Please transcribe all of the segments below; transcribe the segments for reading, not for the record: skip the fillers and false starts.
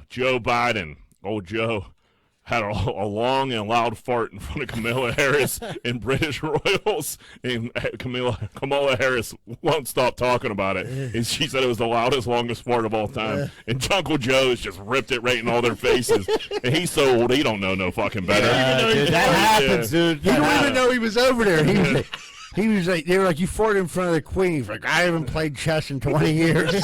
Joe Biden, old Joe, had a long and loud fart in front of Kamala Harris in British Royals, and Kamala Harris won't stop talking about it. And she said it was the loudest, longest fart of all time. And Uncle Joe's just ripped it right in all their faces. And he's so old, he don't know no fucking better. Dude, that happens, dude. He don't even know he was over there. He was like, they were like, you farted in front of the Queen. He's like, I haven't played chess in 20 years.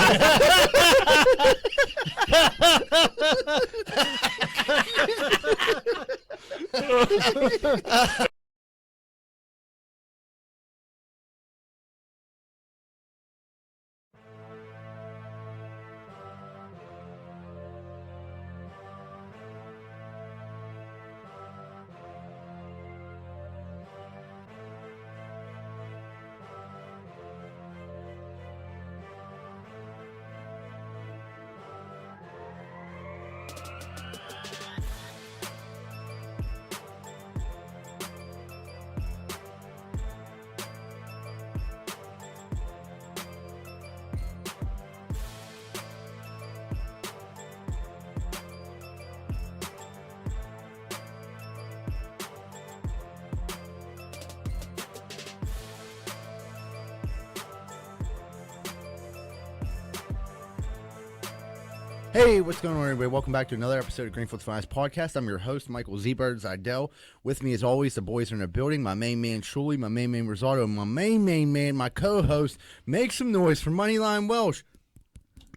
Hey, what's going on, everybody? Welcome back to another episode of Greenfield's Finest Podcast. I'm your host, Michael Z-Bird Zidell. With me, as always, the boys are in the building. My main man, Shuley, my main man, Rosado, and my main man, my co-host. Make some noise for Moneyline Welsh.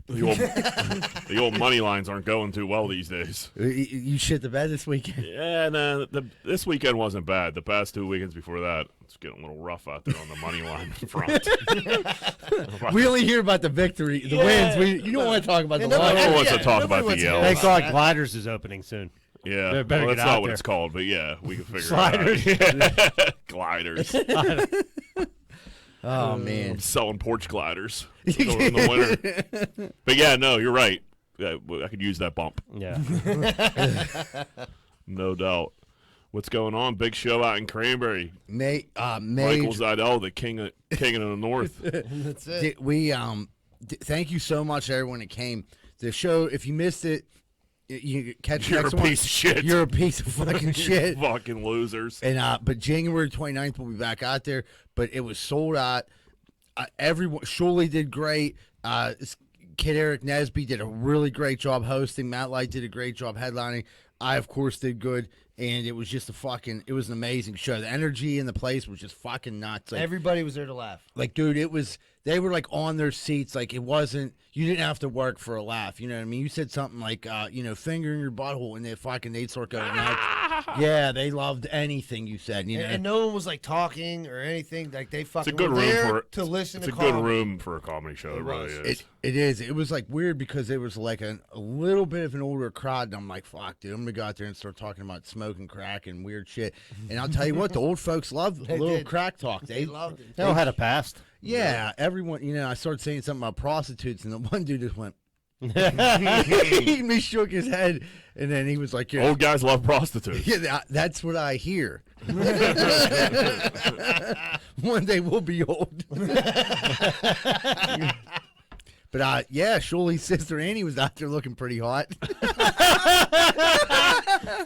The old money lines aren't going too well these days. You shit the bed this weekend? Yeah, no, this weekend wasn't bad. The past 2 weekends before that, it's getting a little rough out there on the money line front. We only hear about the victory, the wins. You don't want to talk about the No loss. one wants to talk about the yells. Thank God Gliders is opening soon. Yeah, Better well, get that's out not what there. it's called, but yeah, we can figure Sliders. it out. Gliders. Oh, man. I'm selling porch gliders in the winter. But yeah, no, you're right. Yeah, I could use that bump. Yeah. No doubt. What's going on? Big show out in Cranberry. Michael Michael Zidell, the king of the North. That's it. Thank you so much, everyone that came. The show, if you missed it, you catch the You're next a one. piece of shit. You're a piece of fucking shit. Fucking losers. And but January 29th we'll be back out there. But it was sold out. Everyone, Shuley did great. Kid Eric Nesby did a really great job hosting. Matt Light did a great job headlining. I, of course, did good. And it was just it was an amazing show. The energy in the place was just fucking nuts. Like, everybody was there to laugh. Like, dude, they were like on their seats. Like, it wasn't, you didn't have to work for a laugh. You know what I mean? You said something like, finger in your butthole, and they'd start going nuts. Yeah, they loved anything you said. You know? And no one was like talking or anything. Like, they fucking It's a good were room there for to listen It's to a good comedy. room for a comedy show. It really is. It is. It was like weird because there was like a little bit of an older crowd, and I'm like, fuck, dude, I'm gonna go out there and start talking about smoking crack and weird shit. And I'll tell you what, the old folks love a little did. crack talk. They loved it. They all had a past. Yeah, everyone. I started saying something about prostitutes, and the one dude just went. He shook his head, and then he was like, "Yeah, Old guys love prostitutes. yeah, that's what I hear." One day we'll be old. But Shuley's sister Annie was out there looking pretty hot.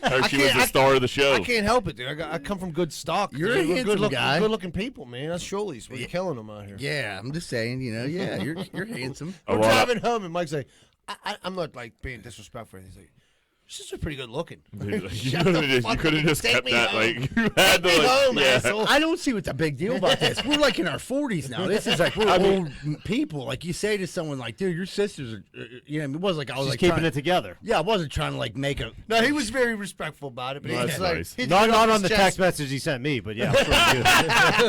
Heard she was the star of the show. I can't help it, dude. I come from good stock. You're a handsome guy. Good-looking people, man. That's Shuley's. We're killing them out here. Yeah, I'm just saying, yeah, you're handsome. A We're lot of- driving home, and Mike's like, I'm not like being disrespectful. He's like, sister's pretty good looking. You could have just Take kept me that. home. Like you had to. Take me home, yeah. asshole. I don't see what's a big deal about this. We're like in our 40s now. This is like we're old people. Like you say to someone like, dude, your sisters are, it was like I was She's like keeping trying, it together. Yeah, I wasn't trying to like make a. No, he was very respectful about it. But Well, he that's was like, nice. he Not threw up on his the chest. text message he sent me, but yeah. I'm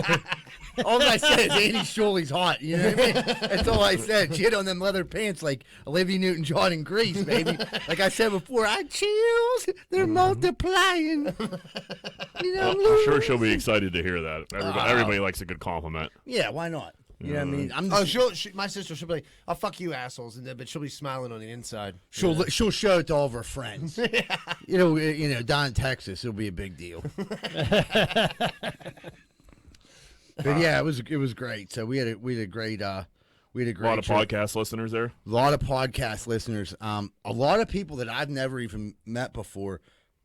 sure you. All I said is Andy Shuley's hot. You know what I mean? That's all I said. She had on them leather pants like Olivia Newton-John in Grease, baby. Like I said before, I chills. They're multiplying. I'm sure she'll be excited to hear that. Everybody likes a good compliment. Yeah, why not? You know what I mean? I'm Oh, just, my sister, she'll be like, "I'll fuck you assholes," but she'll be smiling on the inside. she'll show it to all of her friends. Down in Texas, it'll be a big deal. But yeah, it was great. So we had a great We had a A great lot of show. podcast listeners there. A lot of podcast listeners. A lot of people that I've never even met before.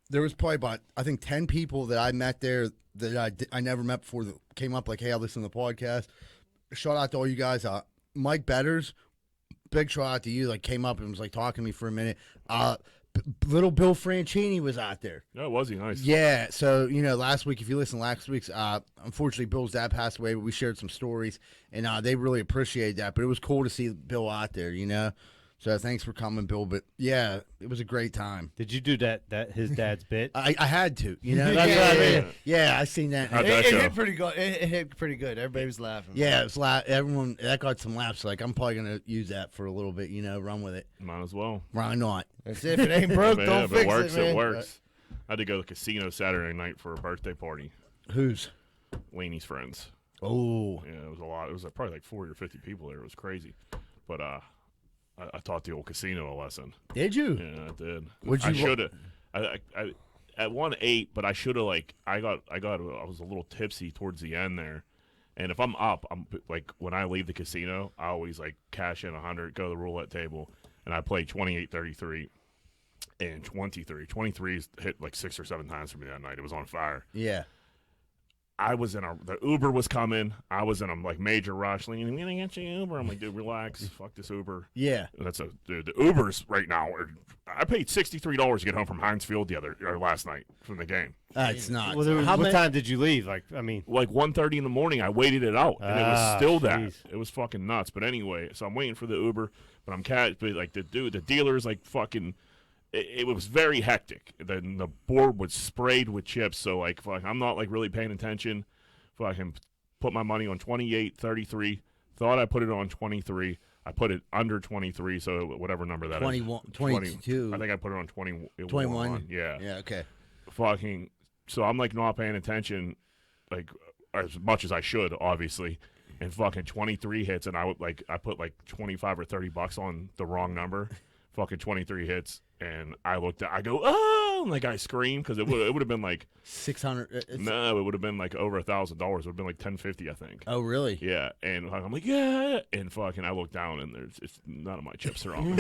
There was probably about, I think, 10 people that I met there that I never met before that came up like, hey, I listen to the podcast. Shout out to all you guys. Mike Betters, big shout out to you. Like, came up and was like talking to me for a minute. Little Bill Franchini was out there. Yeah, was he nice? Yeah, so last week, if you listen to last week's, unfortunately Bill's dad passed away, but we shared some stories, and they really appreciated that. But it was cool to see Bill out there, So thanks for coming, Bill. But yeah, it was a great time. Did you do that his dad's bit? I had to, That's That's what I what mean. Yeah, I seen that. How'd It, that it go? hit pretty good. It hit pretty good. Everybody was laughing. Yeah, it was everyone that got some laughs. Like, I'm probably gonna use that for a little bit, run with it. Might as well. Why not? That's it. If it ain't broke, Yeah, don't if fix it works, it, man. it works. I had to go to the casino Saturday night for a birthday party. Who's? Laney's friends. Oh, Yeah, it was a lot. It was probably like 40 or 50 people there. It was crazy. But I taught the old casino a lesson. did you? Yeah, I did. What'd I you should have. I at 1-8, but I should have I was a little tipsy towards the end there. And if I'm up, I'm like when I leave the casino, I always like cash in 100, go to the roulette table, and I play 28, 33, and 23. 23's hit like 6 or 7 times for me that night. It was on fire. Yeah. I was the Uber was coming. I was in a like major rush. Like, I'm gonna get you an Uber. I'm like, dude, relax. Fuck this Uber. Yeah. Dude, the Ubers right now. I paid $63 to get home from Heinz Field last night from the game. It's not. Well, what time did you leave? Like, I mean, Like 1:30 in the morning, I waited it out, and it was Ah, still that. jeez. It was fucking nuts. But anyway, so I'm waiting for the Uber, but but like the dealer's like fucking. It was very hectic. The board was sprayed with chips, so like I'm not like really paying attention. Fucking put my money on 28, 33. Thought I put it on 23. I put it under 23, so whatever number that is. 21, 22. I think I put it on 21. 21. Yeah. Yeah. Okay. Fucking. So I'm like not paying attention, like as much as I should, obviously. And fucking 23 hits, and I put like 25 or $30 on the wrong number. Fucking 23 hits, and I looked at, I go, oh, and like I screamed because it would have been like 600. no, it would have been like over $1,000. It would have been like 1050, I think. Oh, really? Yeah, and I'm like, yeah, and fucking I look down and it's none of my chips are on.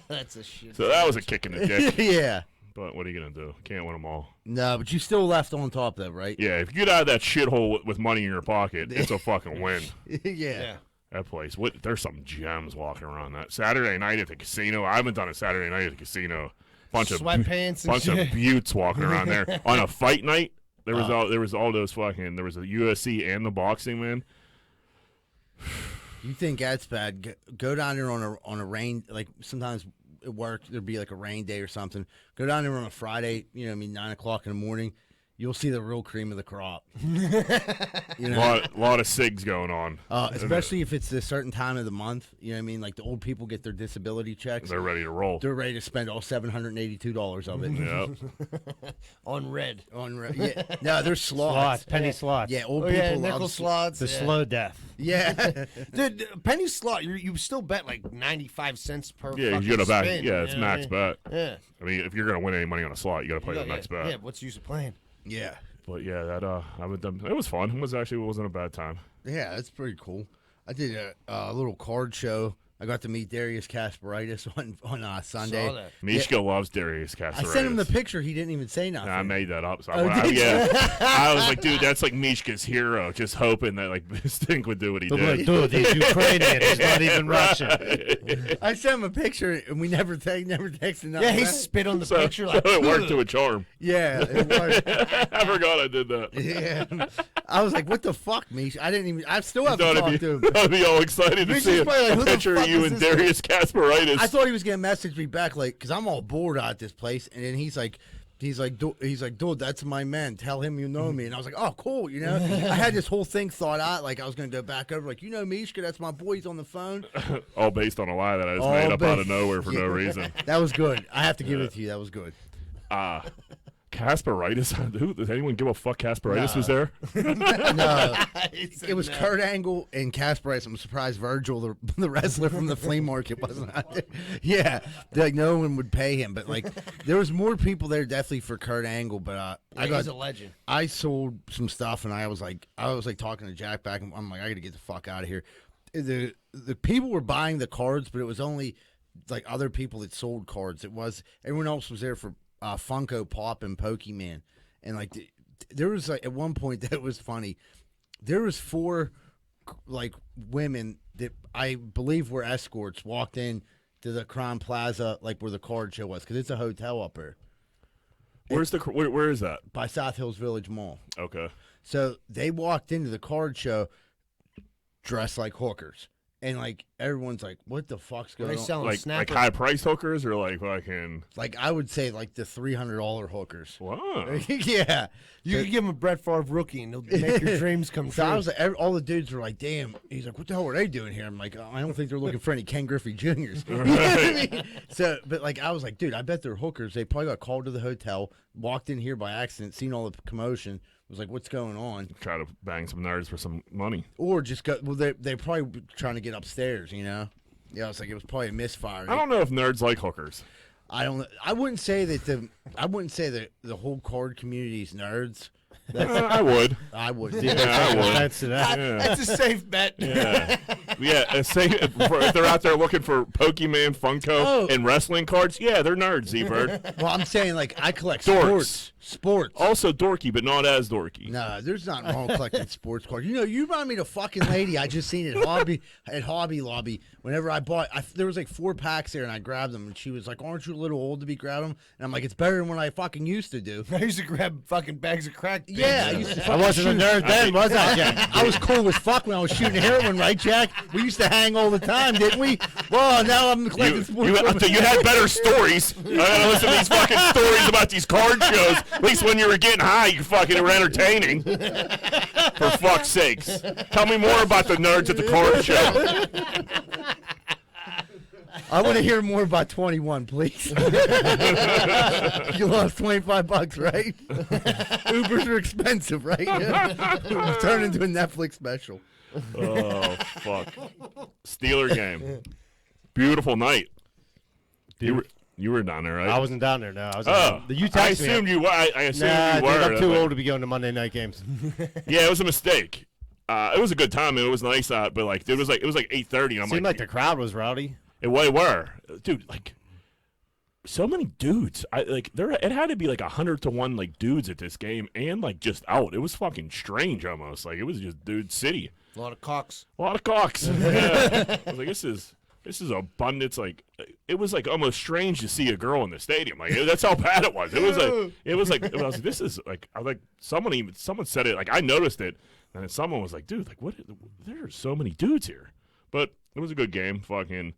That's a shit. So that was a kick in the dick. Yeah. But what are you gonna do? Can't win them all. No, but you still left on top, though, right? Yeah, if you get out of that shithole with money in your pocket, it's a fucking win. Yeah. That place, there's some gems walking around that Saturday night at the casino. I haven't done a Saturday night at the casino. Bunch Sweatpants of and shit. buttes walking around there on a fight night. There was all those fucking. There was the UFC and the boxing, man. You think that's bad? Go down there on a rain, like sometimes at work there'd be like a rain day or something. Go down there on a Friday, 9:00 in the morning. You'll see the real cream of the crop. A lot of cigs going on. Especially if it's a certain time of the month. You know what I mean? Like the old people get their disability checks. They're ready to roll. They're ready to spend all $782 of it. Yeah. On red. Yeah. No, there's slots. penny slots. Yeah, old Oh, people yeah, love nickel slots. The yeah. slow death. Yeah. Dude, penny slot, you still bet like 95 cents per Yeah, fucking you gotta back. spin, Yeah, it's you know what I max mean? bet. Yeah. I mean, if you're gonna win any money on a slot, you gotta play the next bet. Yeah, what's the use of playing? Yeah. But yeah, it was fun. It wasn't a bad time. Yeah, that's pretty cool. I did a little card show. I got to meet Darius Kasparaitis on Sunday. Saw that. Mishka loves Darius I Kasparaitis. sent him the picture. He didn't even say nothing. Nah, I made that up. So Oh, did you? I was like, dude, that's like Mishka's hero. Just hoping that like Stink would do what he But did. like, dude, he's Ukrainian. He's not even Russian. I sent him a picture, and we never texted nothing. Yeah, he spit on the So, picture like it worked to a charm. Yeah, it was. I forgot I did that. Yeah. I was like, what the fuck, Mish? I still haven't Thought talked to him. I'd be all excited to Mish see is probably like, a who the picture of fuck you is and this Darius Kasparaitis. I thought he was gonna message me back, like, because I'm all bored out at this place, and then he's like, dude, that's my man. Tell him you know me. And I was like, oh, cool. I had this whole thing thought out, like I was gonna go back over, like, Mishka, that's my boy. He's on the phone. all based on a lie that I just All made up out based- of nowhere for no reason. That was good. I have to give it to you. That was good. Kasparaitis? Does anyone give a fuck Kasparaitis was there? No, He said it was no. Kurt Angle and Kasparaitis. I'm surprised Virgil, the wrestler from the flea market, wasn't out there. Yeah, like no one would pay him, but like there was more people there definitely for Kurt Angle. But He's a legend. I sold some stuff, and I was like talking to Jack back, and I'm like, I got to get the fuck out of here. the people were buying the cards, but it was only like other people that sold cards. It was everyone else was there for Funko Pop and Pokemon, and like there was like at one point that was funny. There was 4 like women that I believe were escorts walked in to the Crown Plaza, like where the card show was, because it's a hotel up there. Where is that? By South Hills Village Mall. Okay. So they walked into the card show dressed like hookers. And, like, everyone's like, what the fuck's Were going they on? selling Like snappers? high price hookers or like fucking Like, I would say, like, the $300 hookers. wow. Yeah. You could give him a Brett Favre rookie, and he'll make your dreams come So true. I was like, all the dudes were like, damn. He's like, what the hell were they doing here? I'm like, I don't think they're looking for any Ken Griffey Juniors. You know what I mean? So, but like, I was like, dude, I bet they're hookers. They probably got called to the hotel, walked in here by accident, seen all the commotion, was like, what's going on? Try to bang some nerds for some money. Or just got, well, they probably trying to get upstairs, you know? Yeah, I was like, it was probably a misfire. I don't know if nerds like hookers. I don't. I wouldn't say that the whole card community's nerds. I would. I would. Yeah, I would. That's that. Yeah. That's a safe bet. Yeah, yeah. Say if they're out there looking for Pokemon, Funko, Oh. and wrestling cards. Yeah, they're nerds, Z-Bird. Well, I'm saying like I collect Dorks. sports. Also dorky, but not as dorky. No, there's not wrong collecting sports cards. You know, you remind me of the fucking lady I just seen at Hobby Lobby. Whenever I bought, there was like 4 packs there, and I grabbed them, and she was like, "Aren't you a little old to be grabbing them?" And I'm like, "It's better than what I fucking used to do." I used to grab fucking bags of crack. Yeah, I used to. I fucking wasn't a shoot. nerd then, was I, Jack? I was cool as fuck when I was shooting heroin, right, Jack? We used to hang all the time, didn't we? Well, now I'm collecting sports cards. You had better stories. I gotta listen to these fucking stories about these card shows. At least when you were getting high, you fucking were entertaining. For fuck's sakes. Tell me more about the nerds at the card show. I want to hear more about 21, please. You lost $25, right? Ubers are expensive, right? Turn into a Netflix special. Oh, fuck. Steeler game. Beautiful night. You were down there, right? I wasn't down there. No, I was. You I texted me. assumed you were. I assumed Nah, you dude, were. I'm too old to be going to Monday night games. Yeah, it was a mistake. It was a good time and it was nice out, but like it was like 8:30. And I'm Seemed like the crowd was rowdy. They were, dude. Like so many dudes. It had to be like 100-1 like dudes at this game and like just out. It was fucking strange almost. Like it was just dude city. A lot of cocks. A lot of cocks. Yeah. I was like, this is abundance. Like it was like almost strange to see a girl in the stadium. Like that's how bad it was. It was like I was like, this is like someone said it. Like I noticed it, and then someone was like, dude, like what? There are so many dudes here. But it was a good game. Fucking.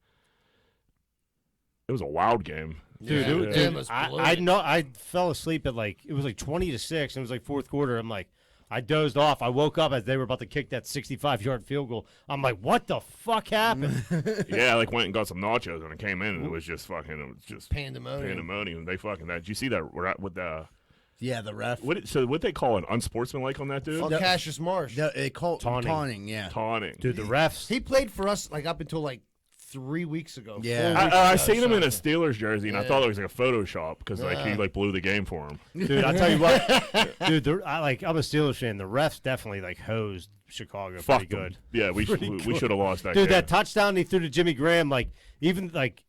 It was a wild game. Dude, Yeah, it was, the game dude, was I bloated. know. I fell asleep at like it was like 20-6, and it was like fourth quarter. I'm like, I dozed off. I woke up as they were about to kick that 65-yard field goal. I'm like, what the fuck happened? Yeah, I like went and got some nachos and I came in and it was just Pandemonium. pandemonium. They fucking that. Did you see that with the Yeah, the ref. what they call an unsportsmanlike on that dude? Fuck Cassius Marsh. No, they call it Taunting. taunting, yeah. Taunting. Dude, the refs. He played for us like up until like 3 weeks ago. Yeah. 4 weeks I ago, seen him in a so- Steelers jersey and I thought it was like a Photoshop because like he like blew the game for him. Dude, I tell you what, dude, I'm a Steelers fan. The refs definitely like hosed Chicago Fuck pretty good. Yeah, we should have lost that Dude, game. that touchdown he threw to Jimmy Graham, like even like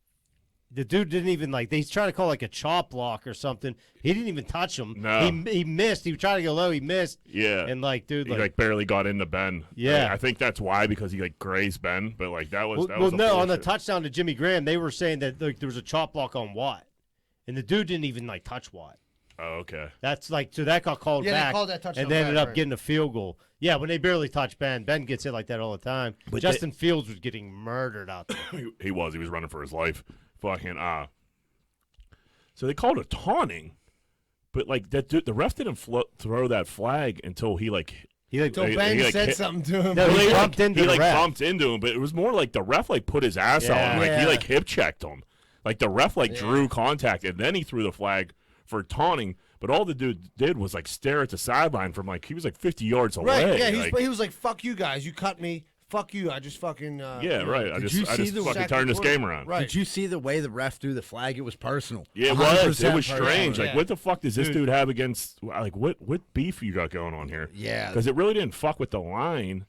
the dude didn't even like. They tried to call like a chop block or something. He didn't even touch him. No. he missed. He tried to go low. He missed. Yeah. And like, dude, He like, like barely got into Ben. Yeah. I think that's why because he like grazed Ben, but like that was well, a no, on the bullshit. touchdown to Jimmy Graham, they were saying that like there was a chop block on Watt, and the dude didn't even like touch Watt. Oh, okay. That's like so that got called Yeah, they back, called that touchdown and they ended back, up right. getting a field goal. Yeah, when they barely touched Ben, Ben gets hit like that all the time. But Justin Fields was getting murdered out there. He was running for his life. Fucking So they called it taunting, but like that dude, the ref didn't throw that flag until he like He like Until He- Ben he, like, said hit- something to him. No, he like, bumped into he the like ref. bumped into him, but it was more like the ref like put his ass out and like he Yeah. like hip checked him. Like the ref like drew contact and then he threw the flag for taunting. But all the dude did was like stare at the sideline from like he was like 50 yards away. Right, yeah, like, he was like, fuck you guys, you cut me, fuck you, I just fucking... yeah, right. I Did just you see the fucking sack turned this quarter- game around. Right. Did you see the way the ref threw the flag? It was personal. Yeah, it was. It 100% was strange. personal. Like, what the fuck does this dude have against? Like, what beef you got going on here? Yeah. because it really didn't fuck with the line.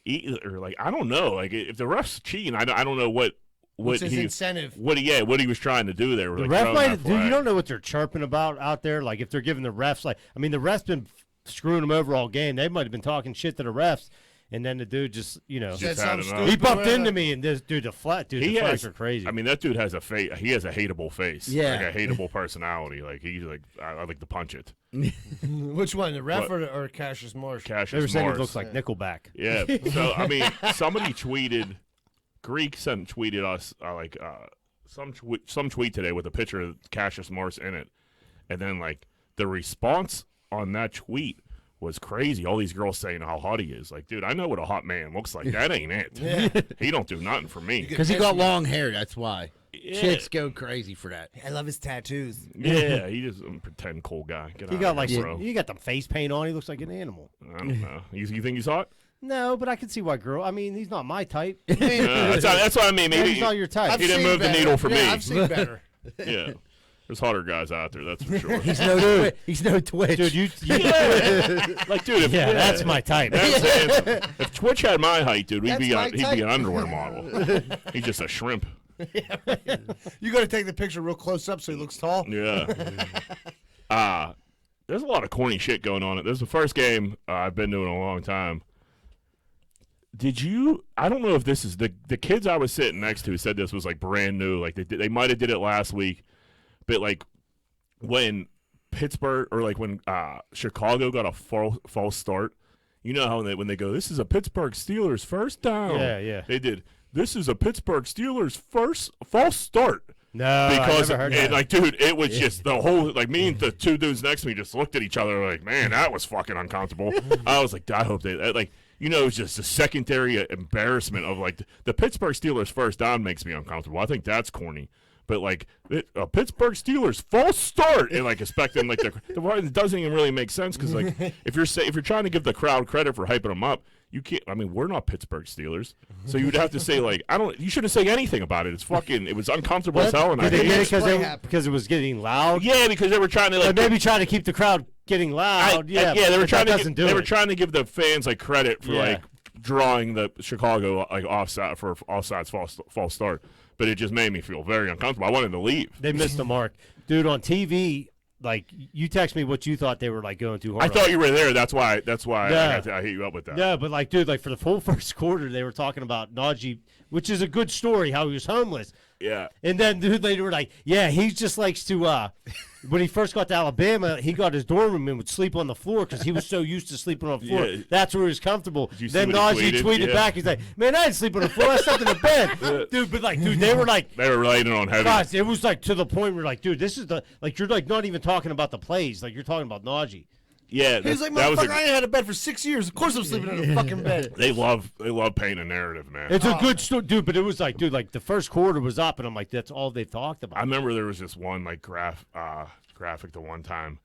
either. Like, I don't know. Like, if the ref's cheating, I don't know what What's his incentive? What he was trying to do there. The like, ref might, dude, you don't know what they're chirping about out there. Like, if they're giving the refs, like, I mean, the refs been screwing them over all game. They might have been talking shit to the refs, and then the dude just, you know, Said had something enough. he stupid, bumped whatever. into me, and this dude, the flags are crazy. I mean, that dude has a face. He has a hateable face. Yeah. Like a hateable personality. Like, he's like, I like to punch it. Which one, the ref What? or Cassius Marsh? Cassius they were saying Marsh. it looks like Nickelback. Yeah. So I mean, somebody tweeted, tweeted us some tweet today with a picture of Cassius Marsh in it, and then like the response on that tweet was crazy. All these girls saying how hot he is. Like, dude, I know what a hot man looks like. That ain't it. Yeah. He don't do nothing for me. Because he got long hair, that's why. Yeah. Chicks go crazy for that. I love his tattoos. Yeah, he just a pretend cool guy. Get He out got of like here, some, bro. he got the face paint on. He looks like an animal. I don't know. You think he's hot? No, but I can see why girl. I mean, he's not my type. That's what I mean. Maybe He's not your type. He didn't move the needle for me. I've seen better. Yeah. There's hotter guys out there, that's for sure. He's no Twitch. Dude, you Yeah. Like, dude, if, yeah, that's my type. That's it. If Twitch had my height, dude, That's my he'd be type. an underwear model. He's just a shrimp. You got to take the picture real close up so he looks tall. Yeah. There's a lot of corny shit going on. This is the first game I've been to in a long time. I don't know if this is the kids I was sitting next to said this was like brand new. Like they might have did it last week, but like when Pittsburgh or like when Chicago got a false start, you know how when they go, this is a Pittsburgh Steelers first down. Yeah. They did. This is a Pittsburgh Steelers first false start. No, Because I never heard that. like, dude, it was just the whole like me and the two dudes next to me just looked at each other like, man, that was fucking uncomfortable. I was like, I hope they like, you know, it's just a secondary embarrassment of like the Pittsburgh Steelers first down makes me uncomfortable. I think that's corny. But like a Pittsburgh Steelers false start and like expecting like it doesn't even really make sense because like if you're trying to give the crowd credit for hyping them up, you can't. I mean, we're not Pittsburgh Steelers, so you'd have to say like you shouldn't say anything about it. It was uncomfortable as hell, and I Did they hate get it. it because it was getting loud? Yeah, because they were trying to like Maybe trying to keep the crowd getting loud. they were but trying that to doesn't they were it. trying to give the fans like credit for Yeah. like drawing the Chicago like offside for offside's false start, but it just made me feel very uncomfortable. I wanted to leave. They missed the mark, dude. On TV, like you text me what you thought they were like going too hard. I thought you were there. That's why Yeah. I hit you up with that. No, but like, dude, like for the full first quarter, they were talking about Najee, which is a good story, how he was homeless. Yeah. And then, dude, they were like, yeah, he just likes to, when he first got to Alabama, he got his dorm room and would sleep on the floor because he was so used to sleeping on the floor. Yeah. That's where he was comfortable. you see Then what he Najee tweeted? tweeted Yeah. back, he's like, man, I didn't sleep on the floor. I slept in the bed. Dude, but like, dude, they were like, They were laying on heavy. gosh, it was like to the point where like, dude, this is like, you're like not even talking about the plays. Like, you're talking about Najee. Yeah, He's like, that was motherfucker, I ain't had a bed for 6 years. Of course I'm sleeping in a fucking bed. they love painting a narrative, man. It's a good story, dude, but it was like, dude, like the first quarter was up, and I'm like, that's all they've talked about. I remember there was this one like graphic the one time.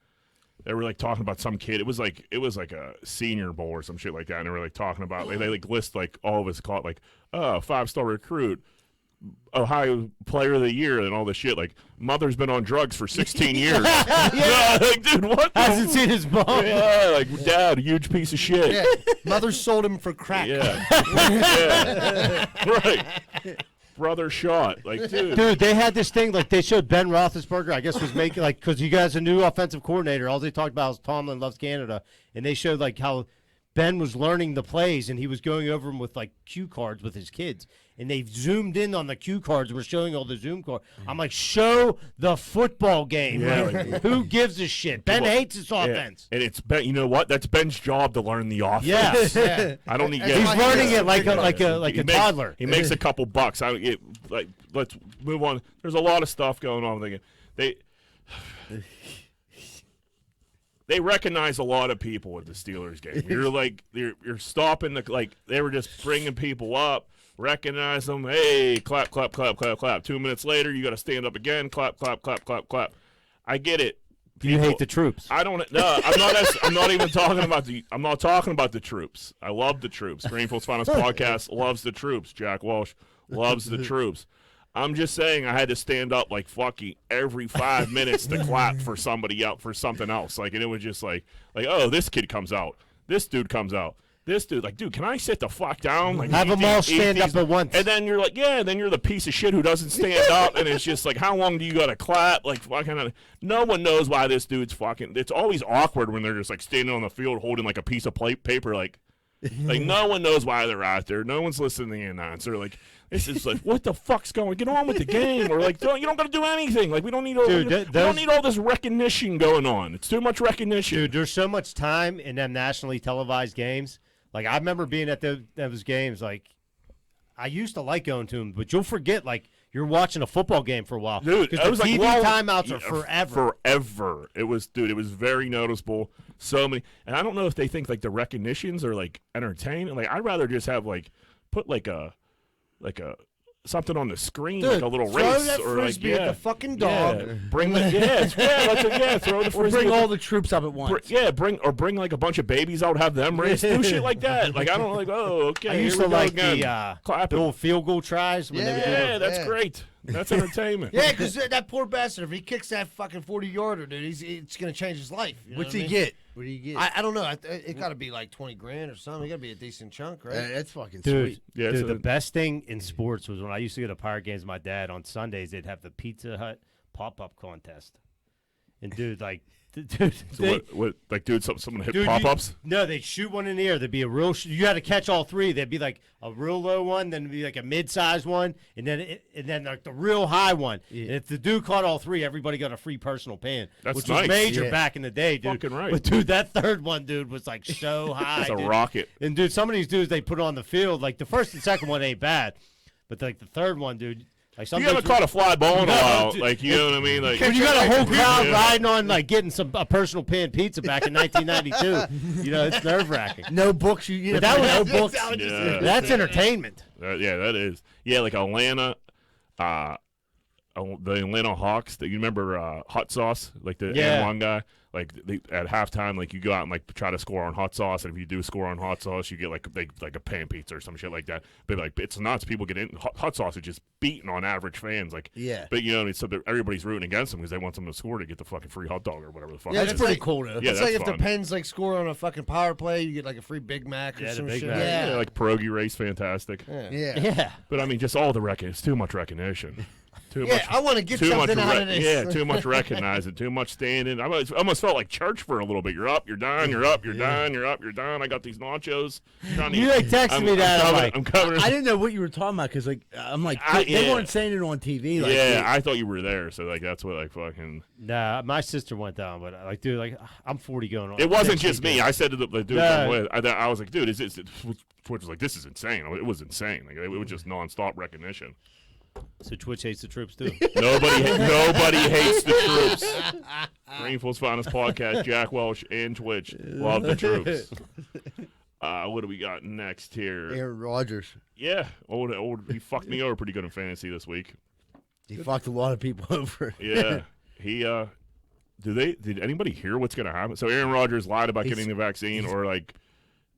They were like talking about some kid. It was like a Senior Bowl or some shit like that, and they were like talking about they like list like all of us caught like 5-star recruit, Ohio Player of the Year, and all this shit. Like mother's been on drugs for 16 years. Yeah, like dude, what? Hasn't seen his mom. Yeah, like dad, huge piece of shit. Yeah. Mother sold him for crack. Yeah. Yeah. Right. Brother shot. Like, dude. Dude, they had this thing, like, they showed Ben Roethlisberger, I guess, was making, like, because you guys are a new offensive coordinator. All they talked about was Tomlin loves Canada. And they showed, like, how Ben was learning the plays, and he was going over them with, like, cue cards with his kids. And they zoomed in on the cue cards and were showing all the Zoom cards. I'm like, show the football game. Yeah, Like, who gives a shit? Ben hates his Yeah. offense. And it's Ben. You know what? That's Ben's job to learn the offense. Yes. Yeah. I don't need. He's He's Yeah, learning Yeah. it like a He makes- toddler. He makes a couple bucks. Let's move on. There's a lot of stuff going on. They recognize a lot of people at the Steelers game. You're like you're stopping they were just bringing people up, recognize them. Hey, clap, clap, clap, clap, clap. 2 minutes later, you got to stand up again. Clap, clap, clap, clap, clap. I get it. You hate the troops. I don't. No, I'm not. I'm not even talking about the. I'm not talking about the troops. I love the troops. Greenfield's Finest Podcast loves the troops. Jack Walsh loves the troops. I'm just saying I had to stand up like fucking every 5 minutes to clap for somebody else for something else. Like, and it was just like oh, this kid comes out, this dude comes out. This dude, like, dude, can I sit the fuck down? Like, Have eat them all these- eat stand up these- at once. And then you're like, yeah, then you're the piece of shit who doesn't stand up, and it's just like, how long do you got to clap? Like, fucking, no one knows why this dude's fucking. It's always awkward when they're just like standing on the field holding like a piece of paper, like no one knows why they're out there. No one's listening to the announcer. Like, this is like, what the fuck's going? Get on with the game, or like, you don't got to do anything. Like, we don't need all, Dude, we don't need all this recognition going on. It's too much recognition. Dude, there's so much time in them nationally televised games. Like, I remember being at those games. Like, I used to like going to them, but you'll forget, like, you're watching a football game for a while. Dude, because it was the TV like, timeouts are forever. Forever. It was, dude. It was very noticeable. So many, and I don't know if they think like the recognitions are like entertaining. Like, I'd rather just have like put like a something on the screen, Dude, like a little throw race, that or like frisbee at the fucking dog. Yeah, bring the throw the Or frisbee. bring all the troops up at once. Bring like a bunch of babies out, have them race, do shit like that. Like, I don't like. Oh, okay. I used here to we go like again. the Clapping. little field goal tries. When they would do Yeah, those. that's Yeah. great. That's entertainment. Yeah, because that poor bastard, if he kicks that fucking 40-yarder, dude, it's going to change his life. You know What's what I he mean? get? What do you get? I don't know. It got to be like 20 grand or something. It got to be a decent chunk, right? That's fucking Dude, sweet. Yeah, dude, so- the best thing in sports was when I used to go to Pirate games with my dad on Sundays, they'd have the Pizza Hut pop-up contest. And, dude, like, dude, So what? Like, dude, someone hit Dude, pop-ups. No, they'd shoot one in the air. There'd be a real. You had to catch all three. There'd be like a real low one, then there'd be like a mid-sized one, and then like the real high one. And if the dude caught all three, everybody got a free personal pan, That's which nice. was major Yeah. back in the day, dude. Fucking right. But dude, that third one, dude, was like so high. It's a dude. rocket. And dude, some of these dudes they put on the field, like the first and second one ain't bad, but like the third one, dude. Like some You haven't dudes- caught a fly ball in a No, while. dude. Like, you know what I mean? Like, when you got a whole crowd Yeah. riding on like getting a personal pan pizza back in 1992, you know it's nerve wracking. No books. You But that no was books. Yeah. That's entertainment. Yeah, that is. Yeah, like Atlanta, the Atlanta Hawks. You remember Hot Sauce, like the Yeah. N1 guy. Like at halftime, like you go out and like try to score on hot sauce, and if you do score on hot sauce, you get like a pan pizza or some shit like that. But like it's nuts. People get in. Hot sauce is just beating on average fans. Like, Yeah. But you know, so everybody's rooting against them because they want them to score to get the fucking free hot dog or whatever the fuck. Yeah, it That's is. pretty like- cool though. Yeah, it's that's like if fun. the Pens like score on a fucking power play, you get like a free Big Mac or Yeah, the some Big shit. Mac. Yeah. Yeah, like pierogi race, fantastic. Yeah. Yeah. But I mean, just all the it's too much recognition. Too Yeah, much. I want to get Too much, something out of this. yeah, too much recognizing, too much standing. I almost felt like church for a little bit. You're up, you're down, you're up, you're down, you're up, you're down. I got these nachos. Trying to You eat. like texted me that. I'm like, I'm covering. I didn't know what you were talking about because like I'm like they yeah. weren't saying it on TV. Like, yeah, I thought you were there, so like that's what like fucking. nah, my sister went down, but like, dude, like I'm 40 going on. It wasn't next just week, me. I said to the dude No. I'm with, I was like, dude, is this? Twitch was like, this is insane. It was insane. Like it was just nonstop recognition. So Twitch hates the troops too. Nobody hates the troops. Greenfield's finest podcast, Jack Welch and Twitch love the troops. What do we got next here? Aaron Rodgers. Yeah, he fucked me over pretty good in fantasy this week. He fucked a lot of people over. Yeah, he did anybody hear what's gonna happen? So Aaron Rodgers lied about getting the vaccine, or like,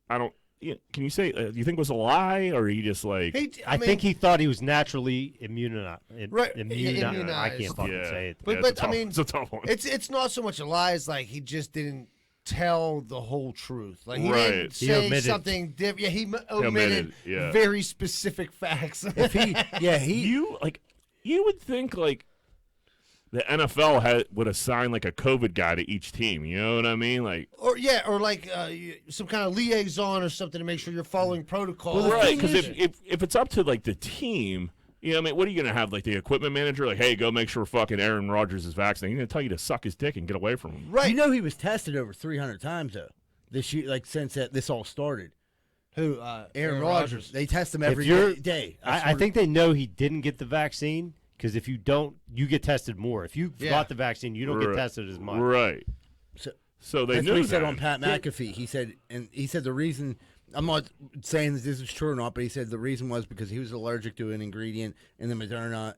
I don't. Yeah, can you say? Do you think it was a lie, or he just like? I think he thought he was naturally immunized. Right, I immunized. can't fucking Yeah, say it. But- yeah, but, it's a tough, I mean, it's a tough one. It's not so much a lie as like he just didn't tell the whole truth. Like he Right. didn't He say omitted. something different. Yeah, he omitted omitted, yeah. very specific facts. If he, yeah, he. You would think like the NFL would assign like a COVID guy to each team. You know what I mean? Like, or like some kind of liaison or something to make sure you're following protocol. right? Because if it's up to like the team, you know, what I mean, what are you gonna have like the equipment manager? Like, hey, go make sure fucking Aaron Rodgers is vaccinated. He's gonna tell you to suck his dick and get away from him. Right. You know he was tested over 300 times though. This year, like since this all started. Who? Aaron Rodgers. They test him If every you're- day. I think they know he didn't get the vaccine because if you don't, you get tested more. If you Yeah. got the vaccine, you don't get Right. tested as much. Right. So they That's knew what he said that. on Pat McAfee. He said the reason. I'm not saying that this is true or not, but he said the reason was because he was allergic to an ingredient in the Moderna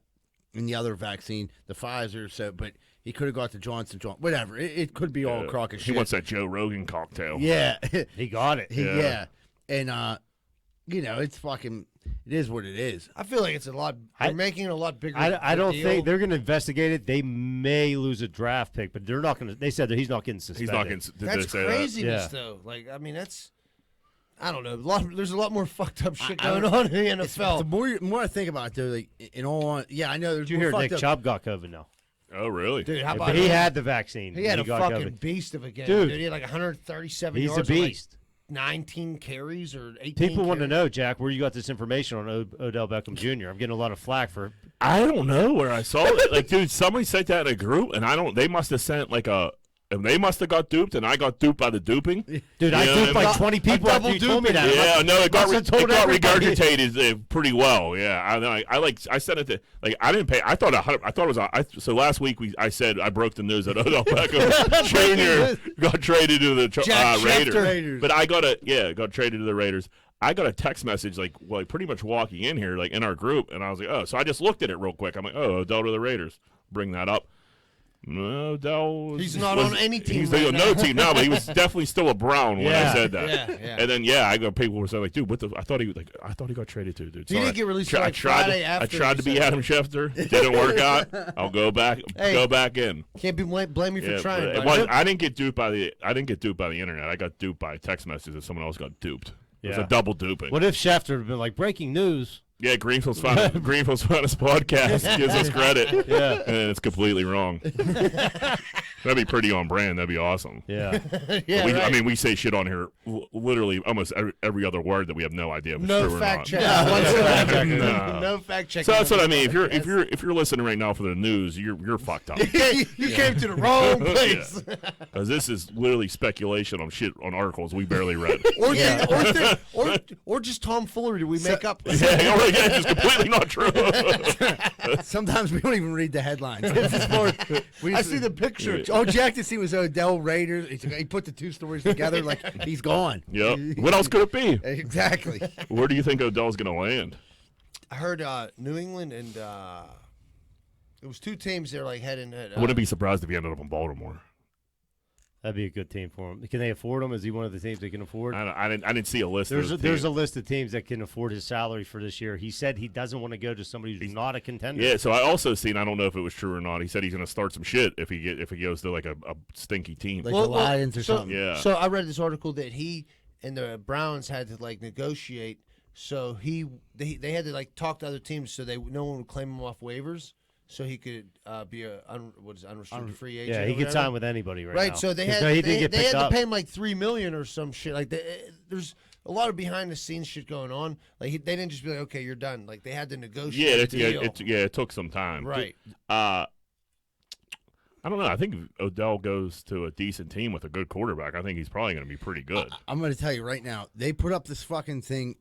and the other vaccine, the Pfizer. So, but he could have got the Johnson. Whatever. It could be all a crock of He shit. wants that Joe Rogan cocktail. Yeah. He got it. Yeah. And you know, it's fucking. It is what it is. I feel like it's a lot. They're making it a lot bigger. I don't deal. think they're going to investigate it. They may lose a draft pick, but they're not going to. They said that he's not getting suspended. He's not getting. Did That's they say craziness, Yeah. though. Like, I mean, that's. I don't know. There's a lot more fucked up shit going on in the NFL. The more I think about it, though, like in all, I know there's Did you more hear fucked Nick up. Chubb got COVID now? Oh, really? Dude, how about But he had the vaccine. He had a got fucking COVID. beast of a game. Dude. He had like 137 He's a yards. with, beast. Like 19 carries or 18 People want to carries. know, Jack, where you got this information on Odell Beckham Jr. I'm getting a lot of flack for. I don't know where I saw it. Like, dude, somebody sent that in a group, and they must have sent like a. And they must have got duped, and I got duped by the duping. Dude, I You know duped what I like 20 people after you told me that. Yeah, no, it got must have told everybody. regurgitated pretty well. Yeah, I said it to I didn't pay. I thought it was. So last week I said I broke the news that Odell Beckham Jr. got traded to the Raiders. But got traded to the Raiders. I got a text message like pretty much walking in here like in our group, and I was like, oh, so I just looked at it real quick. I'm like, oh, Odell to the Raiders. Bring that up. No, Odell. He's not on any team. He's right on now. no team now, but he was definitely still a Brown when I said that. Yeah. And then I got people were saying like, dude, I thought he got traded to, dude. He didn't get released till, like, Friday after I tried to he be said Adam Schefter. Didn't work out. I'll go back in. Can't be blame me for trying. But buddy. I didn't get duped by the internet. I got duped by text messages that someone else got duped. It was a double duping. What if Schefter had been like, breaking news? Yeah, Greenfield's Finest podcast gives us credit. Yeah. And it's completely wrong. That'd be pretty on brand. That'd be awesome. Yeah. Yeah, I mean, we say shit on here literally almost every other word that we have no idea if it's no true or fact not. check. No. No fact check. So that's what I mean. If you're listening right now for the news, you're fucked up. You came to the wrong place. Because this is literally speculation on shit on articles we barely read. Or just tomfoolery we make up. Yeah, it's completely not true. Sometimes we don't even read the headlines. It's just more, I see the picture. Oh, Jack to see was Odell Raiders. He put the two stories together like he's gone. Yep. What else could it be? Exactly. Where do you think Odell's going to land? I heard New England and it was two teams they're like heading. I wouldn't be surprised if he ended up in Baltimore. That'd be a good team for him. Can they afford him? Is he one of the teams they can afford? I didn't see a list. There's a list of teams that can afford his salary for this year. He said he doesn't want to go to somebody who's not a contender. Yeah, so I also seen. I don't know if it was true or not. He said he's going to start some shit if he goes to like a stinky team. Like the Lions or something. Yeah. So I read this article that he and the Browns had to like negotiate. So they had to like talk to other teams so no one would claim him off waivers. So he could be unrestricted free agent. Yeah, he could sign with anybody right now. Right, so they had to pay him like $3 million or some shit. Like there's a lot of behind the scenes shit going on. Like they didn't just be like, okay, you're done. Like they had to negotiate. It took some time. Right. I don't know. I think if Odell goes to a decent team with a good quarterback, I think he's probably going to be pretty good. I'm going to tell you right now, they put up this fucking thing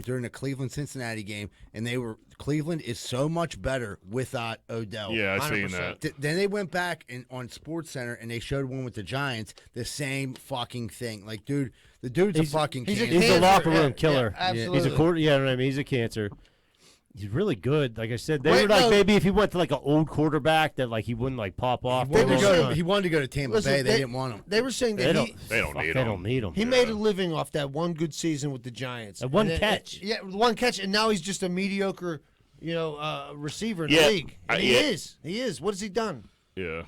during the Cleveland-Cincinnati game, and Cleveland is so much better without Odell. Yeah, I seen 100%. that. Then they went back on SportsCenter, and they showed one with the Giants, the same fucking thing. Like, dude, the dude's a fucking cancer. He's a locker room killer. Yeah, absolutely. He's a quarter. Yeah, I mean, he's a cancer. He's really good. Like I said, they were like maybe if he went to like an old quarterback that like he wouldn't like pop off. He wanted to go to Tampa Listen, Bay. They didn't want him. They were saying that They don't need him. He made a living off that one good season with the Giants. That one catch. Yeah, one catch, and now he's just a mediocre, receiver in the league. And he is. What has he done? Yeah.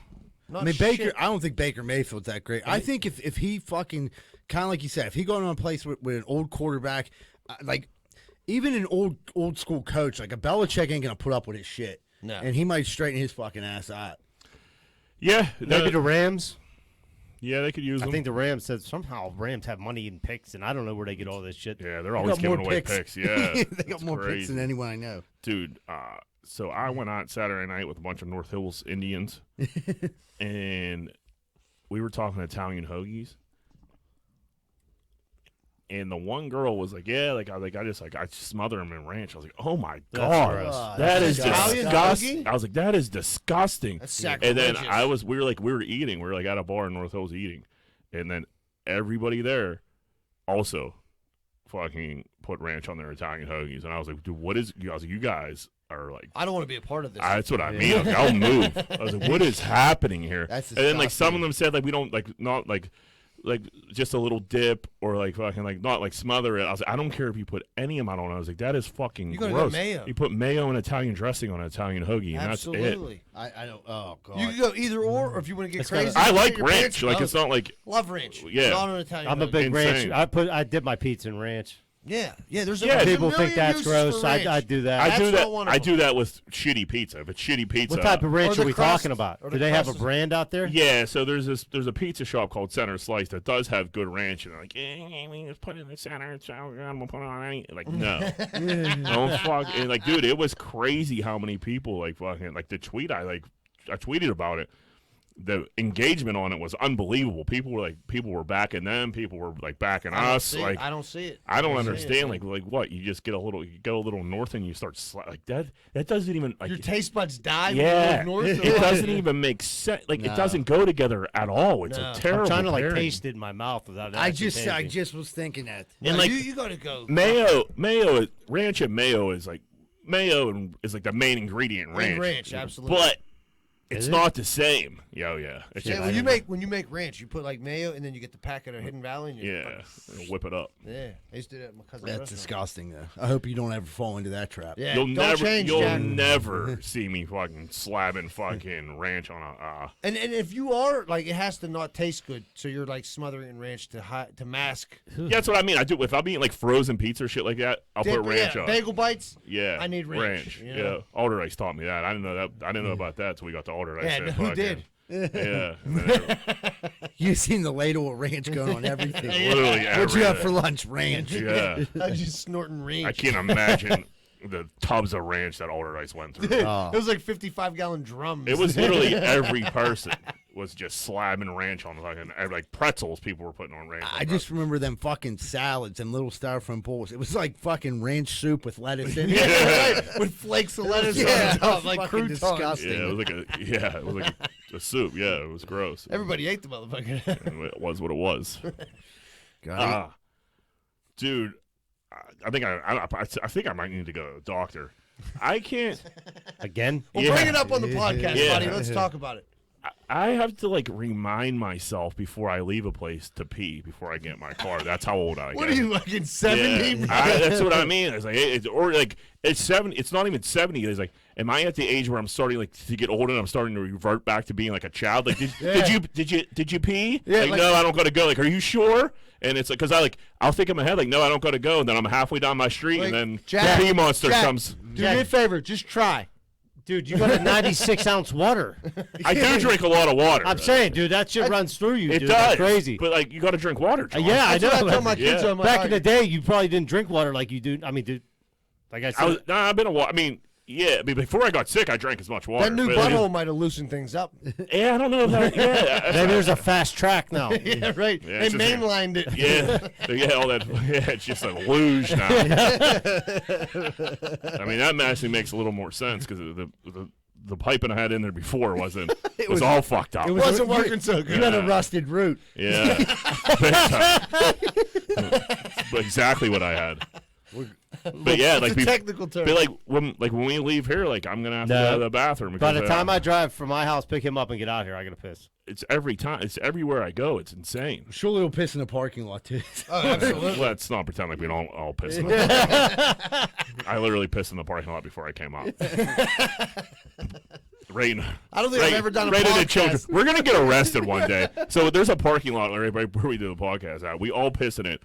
Not I mean, shit. Baker. I don't think Baker Mayfield's that great. I think if he fucking kind of like you said, if he going on a place with an old quarterback, like even an old school coach, like a Belichick ain't gonna put up with his shit. No. And he might straighten his fucking ass out. Yeah. Maybe the Rams. Yeah, they could use him. I think the Rams said somehow Rams have money in picks, and I don't know where they get all this shit. Yeah, they're always giving away picks. Yeah, they got more picks than anyone I know. Dude, so I went out Saturday night with a bunch of North Hills Indians, and we were talking Italian hoagies. And the one girl was like, "Yeah, I smother them in ranch." I was like, "Oh my god, that is disgusting!" I was like, "That is disgusting." That's And sacrilegious. then we were eating. We were like at a bar in North Hills eating, and then everybody there also fucking put ranch on their Italian hoagies, and I was like, "Dude, what is?" I was like, "You guys are like." I don't want to be a part of this. That's what I mean. I was like, I'll move. I was like, "What is happening here?" That's and then like some disgusting. of them said like we don't like not like. like just a little dip or like fucking like not like smother it. I was like, I don't care if you put any amount on it. I was like, that is fucking You gotta gross. go mayo. You put mayo and Italian dressing on an Italian hoagie, and that's it. Absolutely. I don't. Oh god. You can go either or if you want to get It's crazy. gotta- I you like get your ranch. pants Like closed. it's not like Love ranch. Yeah. Not an Italian. I'm a hoagie. big ranch. Insane. I did my pizza in ranch. Yeah. There's Yeah, a People million think that's uses gross. for ranch. I do that. I That's do that. not one of I them. do that with shitty pizza. If it's shitty pizza, What type of ranch the are we crust, talking about? or Do the they have a crust is- brand out there? Yeah, so there's a pizza shop called Center Slice that does have good ranch, and they're like, we just put it in the center, so I'm gonna put it on any. Like, no, don't fuck. And like, dude, it was crazy how many people like fucking like the tweet I tweeted about it. The engagement on it was unbelievable. People were backing them. People were like backing I don't us. see it. Like, I don't see it. I don't see it. understand. Like what? You just get a little north and you start like that. That doesn't even like. Your taste buds die Yeah, when you move north. it doesn't even make sense. Like it doesn't go together at all. It's No. a terrible. I'm trying to like pairing. taste it in my mouth without. I actually just tasting. was thinking that. No, And, like, you gotta go. Mayo, ranch and mayo is like is like the main ingredient in ranch. Ranch, absolutely. But it's Is it? not the same. Yeah. It's Yeah, just- when you make ranch, you put like mayo, and then you get the packet of Hidden Valley. And you yeah, whip it up. yeah. I used to do that at my cousin's That's restaurant. disgusting, though. I hope you don't ever fall into that trap. Yeah, You'll don't change, Jack. never see me fucking slapping fucking ranch on a. And if you are like, it has to not taste good, so you're like smothering it in ranch to mask. Yeah, that's what I mean. I do if I'm eating like frozen pizza or shit like that. I'll put ranch on. Bagel bites. Yeah, I need ranch, you know? Yeah, Alder Rice taught me that. I didn't know that. I didn't know about that until we got to Alder Rice. Yeah, and who fucking- did? Yeah, and then You seen the ladle of ranch going on everything. literally. What'd you have everything. for lunch? Ranch. Yeah, I was just snorting ranch. I can't imagine the tubs of ranch that Alder Rice went through. It was like 55-gallon drums. It was literally every person was just slamming ranch on fucking like pretzels. People were putting on ranch. I just remember them fucking salads and little styrofoam bowls. It was like fucking ranch soup with lettuce in it. Right, with flakes of lettuce Yeah, on top, like fucking croutons. disgusting. Yeah, it was like a soup. Yeah, it was gross. Everybody ate the motherfucker. It was what it was. God. Dude, I think I think I might need to go to the doctor. I can't. Again. Well, Yeah. bring it up on the podcast, Yeah. buddy. Let's talk about it. I have to like remind myself before I leave a place to pee before I get in my car. That's how old I get. What are you, fucking 70? Yeah. That's what I mean. It's like or like it's 70. It's not even 70. It's like, am I at the age where I'm starting like to get older and I'm starting to revert back to being like a child? Like, did you pee? Yeah, like, like- no, I don't gotta go. Like, are you sure? And it's like, cause I'll think in my head like, no, I don't gotta go. And then I'm halfway down my street, Like, and then Jack, the pee monster Jack, comes. Do me a favor. Just try. Dude, you got a 96-ounce water. I do drink a lot of water. I'm saying, dude, that shit runs through you. it dude. does. That's crazy. But like, you gotta drink water. John. Yeah, I That's know. what I tell my kids. Yeah. I'm like, Back in the day, you probably didn't drink water like you do. I mean, dude, like I said, I've been a while. I mean, yeah. I mean, before I got sick, I drank as much water. that new but- butthole might have loosened things up. Yeah, I don't know if that. Yeah, maybe there's a fast track now. Yeah, right. Yeah, They it's just like- mainlined it. yeah, all that. Yeah, it's just a luge now. I mean, that actually makes a little more sense because the piping I had in there before wasn't was all fucked up. It Wasn't working so good. You had a rusted root. Yeah, but exactly what I had. But yeah, like It's a technical term. But like when we leave here, like I'm gonna have to No. go to the bathroom. By because, the time I drive from my house, pick him up, and get out here, I gotta piss. it's every time. It's everywhere I go. It's insane. Surely will piss in the parking lot too. Oh, absolutely. Let's not pretend like we don't all piss in the I literally pissed in the parking lot before I came out. Rain. I don't think I've ever done a Rated podcast. children. We're gonna get arrested one day. So there's a parking lot where we do the podcast at. We all piss in it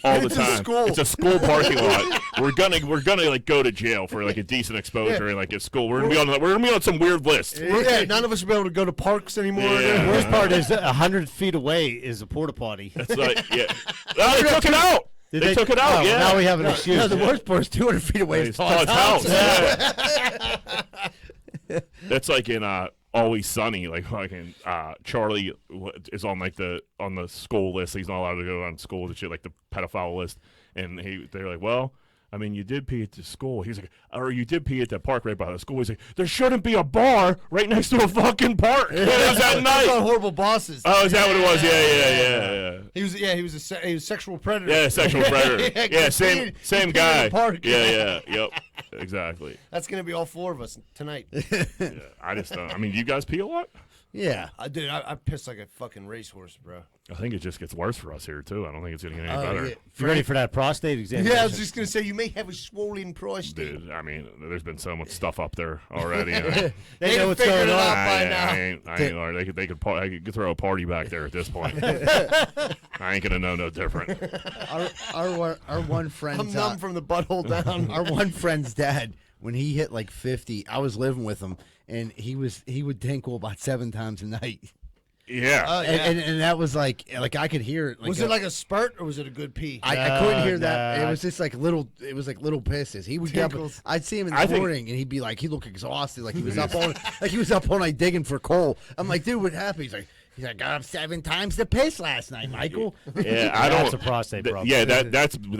all the It's a time. school. It's a school parking lot. We're gonna like go to jail for like a decent exposure and like at school. We're gonna be on some weird list. Yeah, none of us will be able to go to parks anymore. Yeah. The worst part is 100 feet away is a porta potty. It's like yeah. No, they took it out. Did They took it out. Oh, Yeah. Now we have an excuse. No, the worst part is 200 feet away. It's It's Todd's Todd's house. house. Yeah. That's like in Always Sunny. Like fucking Charlie is on like on the school list. He's not allowed to go on school and shit, like the pedophile list. And they're like, well, I mean, you did pee at the school. He's like, or you did pee at the park right by the school. He's like, there shouldn't be a bar right next to a fucking park. It was that That's on night. Horrible Bosses. Oh, is that what it was? Yeah. He was a sexual predator. Yeah, sexual predator. Yeah, Yeah, he same peed in guy. the park. Yeah, yep, exactly. That's gonna be all four of us tonight. Yeah, I just don't. I mean, you guys pee a lot? Yeah. Dude, I pissed like a fucking racehorse, bro. I think it just gets worse for us here too. I don't think it's getting any Oh, better. yeah. You ready for that prostate examination? Yeah, I was just gonna say you may have a swollen prostate. Dude, I mean, there's been so much stuff up there already. They know what's figured going it on. out by I now. ain't, they could throw a party back there at this point. I ain't gonna know no different. Our one friend's I'm numb from the butthole down. our one friend's dad, when he hit like 50, I was living with him, and he would tinkle about 7 times a night. Yeah. Yeah. And that was like I could hear it. Was it like a spurt or was it a good pee? I couldn't hear that. Nah. It was just like little. It was like little pisses. He would get up. Tinkles. I'd see him in I the think- morning, and he'd be like, he looked exhausted, like he was up all night digging for coal. I'm like, dude, what happened? He's like, got up 7 times to piss last night, Michael. Yeah, I don't. That's a prostate problem. Yeah, that's really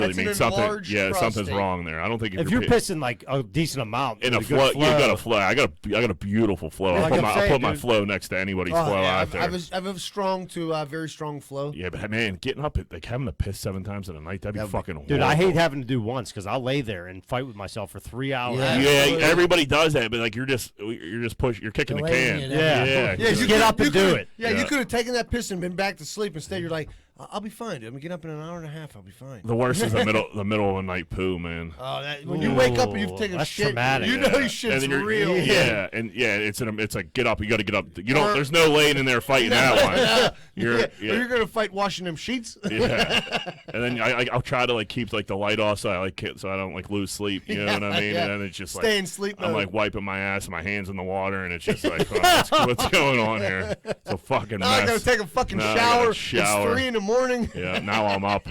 That's an means something. enlarged Yeah, something's prostate. wrong there. I don't think If you're pissing like a decent amount in a with good flow, you got a flow. I got a beautiful flow. Like I'm I'll saying, put my dude. flow next to anybody's flow yeah, out there. I have a strong to very strong flow. Yeah, but man, getting up at like having to piss 7 times in a night, that'd be fucking horrible. Dude, I hate having to do once because I'll lay there and fight with myself for 3 hours. Yeah. Yeah, everybody does that, but like you're just you're kicking the Delaying can. it. Yeah. yeah. Just get up and do it. Yeah, Yeah. you could have taken that piss and been back to sleep. Instead, you're like, I'll be fine, dude. I'm gonna get up in an hour and a half. I'll be fine. The worst is the middle of the night poo, man. Oh, when you wake up and you've taken a That's shit, traumatic. you know Yeah. your shit's And then you're- real. Yeah, and it's like get up. You got to get up. You don't. There's no laying in there fighting that one. You're Or you're gonna fight washing them sheets. yeah. And then I'll try to like keep like the light off so I don't like lose sleep. You know what I mean? Yeah. And then it's just Stay like in sleep I'm mode. like wiping my ass and my hands in the water, and it's just like what's going on here? It's a fucking Now I gotta mess. take a fucking Now I gotta shower. shower. It's 3 in the morning. Yeah, now I'm up.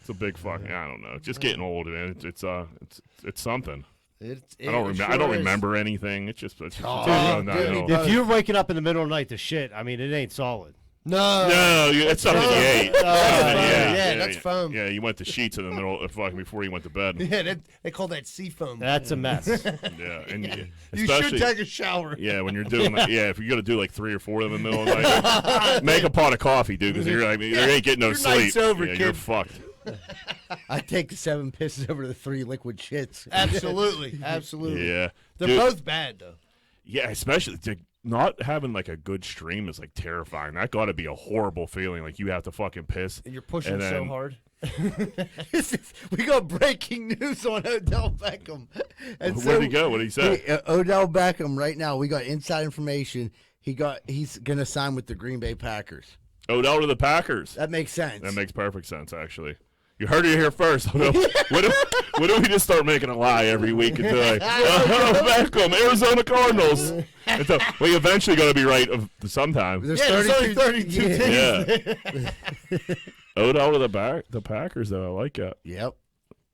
It's a big fucking. I don't know. Just getting old, man. It's something. I don't remember anything. It's just no. If you're waking up in the middle of the night to shit, I mean, it ain't solid. No. No, it's something you ate. Yeah, that's foam. Yeah, you went to sheets in the middle of fucking before you went to bed. Yeah, they call that sea foam. That's a mess. Yeah, and You should especially take a shower. yeah when you're doing like, if you're gonna do like 3 or 4 of them in the middle of the night, make a pot of coffee, dude, because you're like you ain't getting no Your sleep. night's over, You're kid. fucked. I take the 7 pisses over the 3 liquid shits. Absolutely. Yeah, They're Dude, both bad, though. Yeah, especially not having like a good stream is like terrifying. That got to be a horrible feeling. Like you have to fucking piss. And you're pushing And so then- hard. We got breaking news on Odell Beckham. And Where'd he go? What did he say? Hey, Odell Beckham, right now, we got inside information. He's going to sign with the Green Bay Packers. Odell to the Packers. That makes sense. That makes perfect sense, actually. You heard it here first. What do we just start making a lie every week and be like, oh, Beckham, Arizona Cardinals? We eventually going to be right sometime. There's Yeah, there's only 32 teams. Yeah. Odell to the Packers, though. I like that. Yep.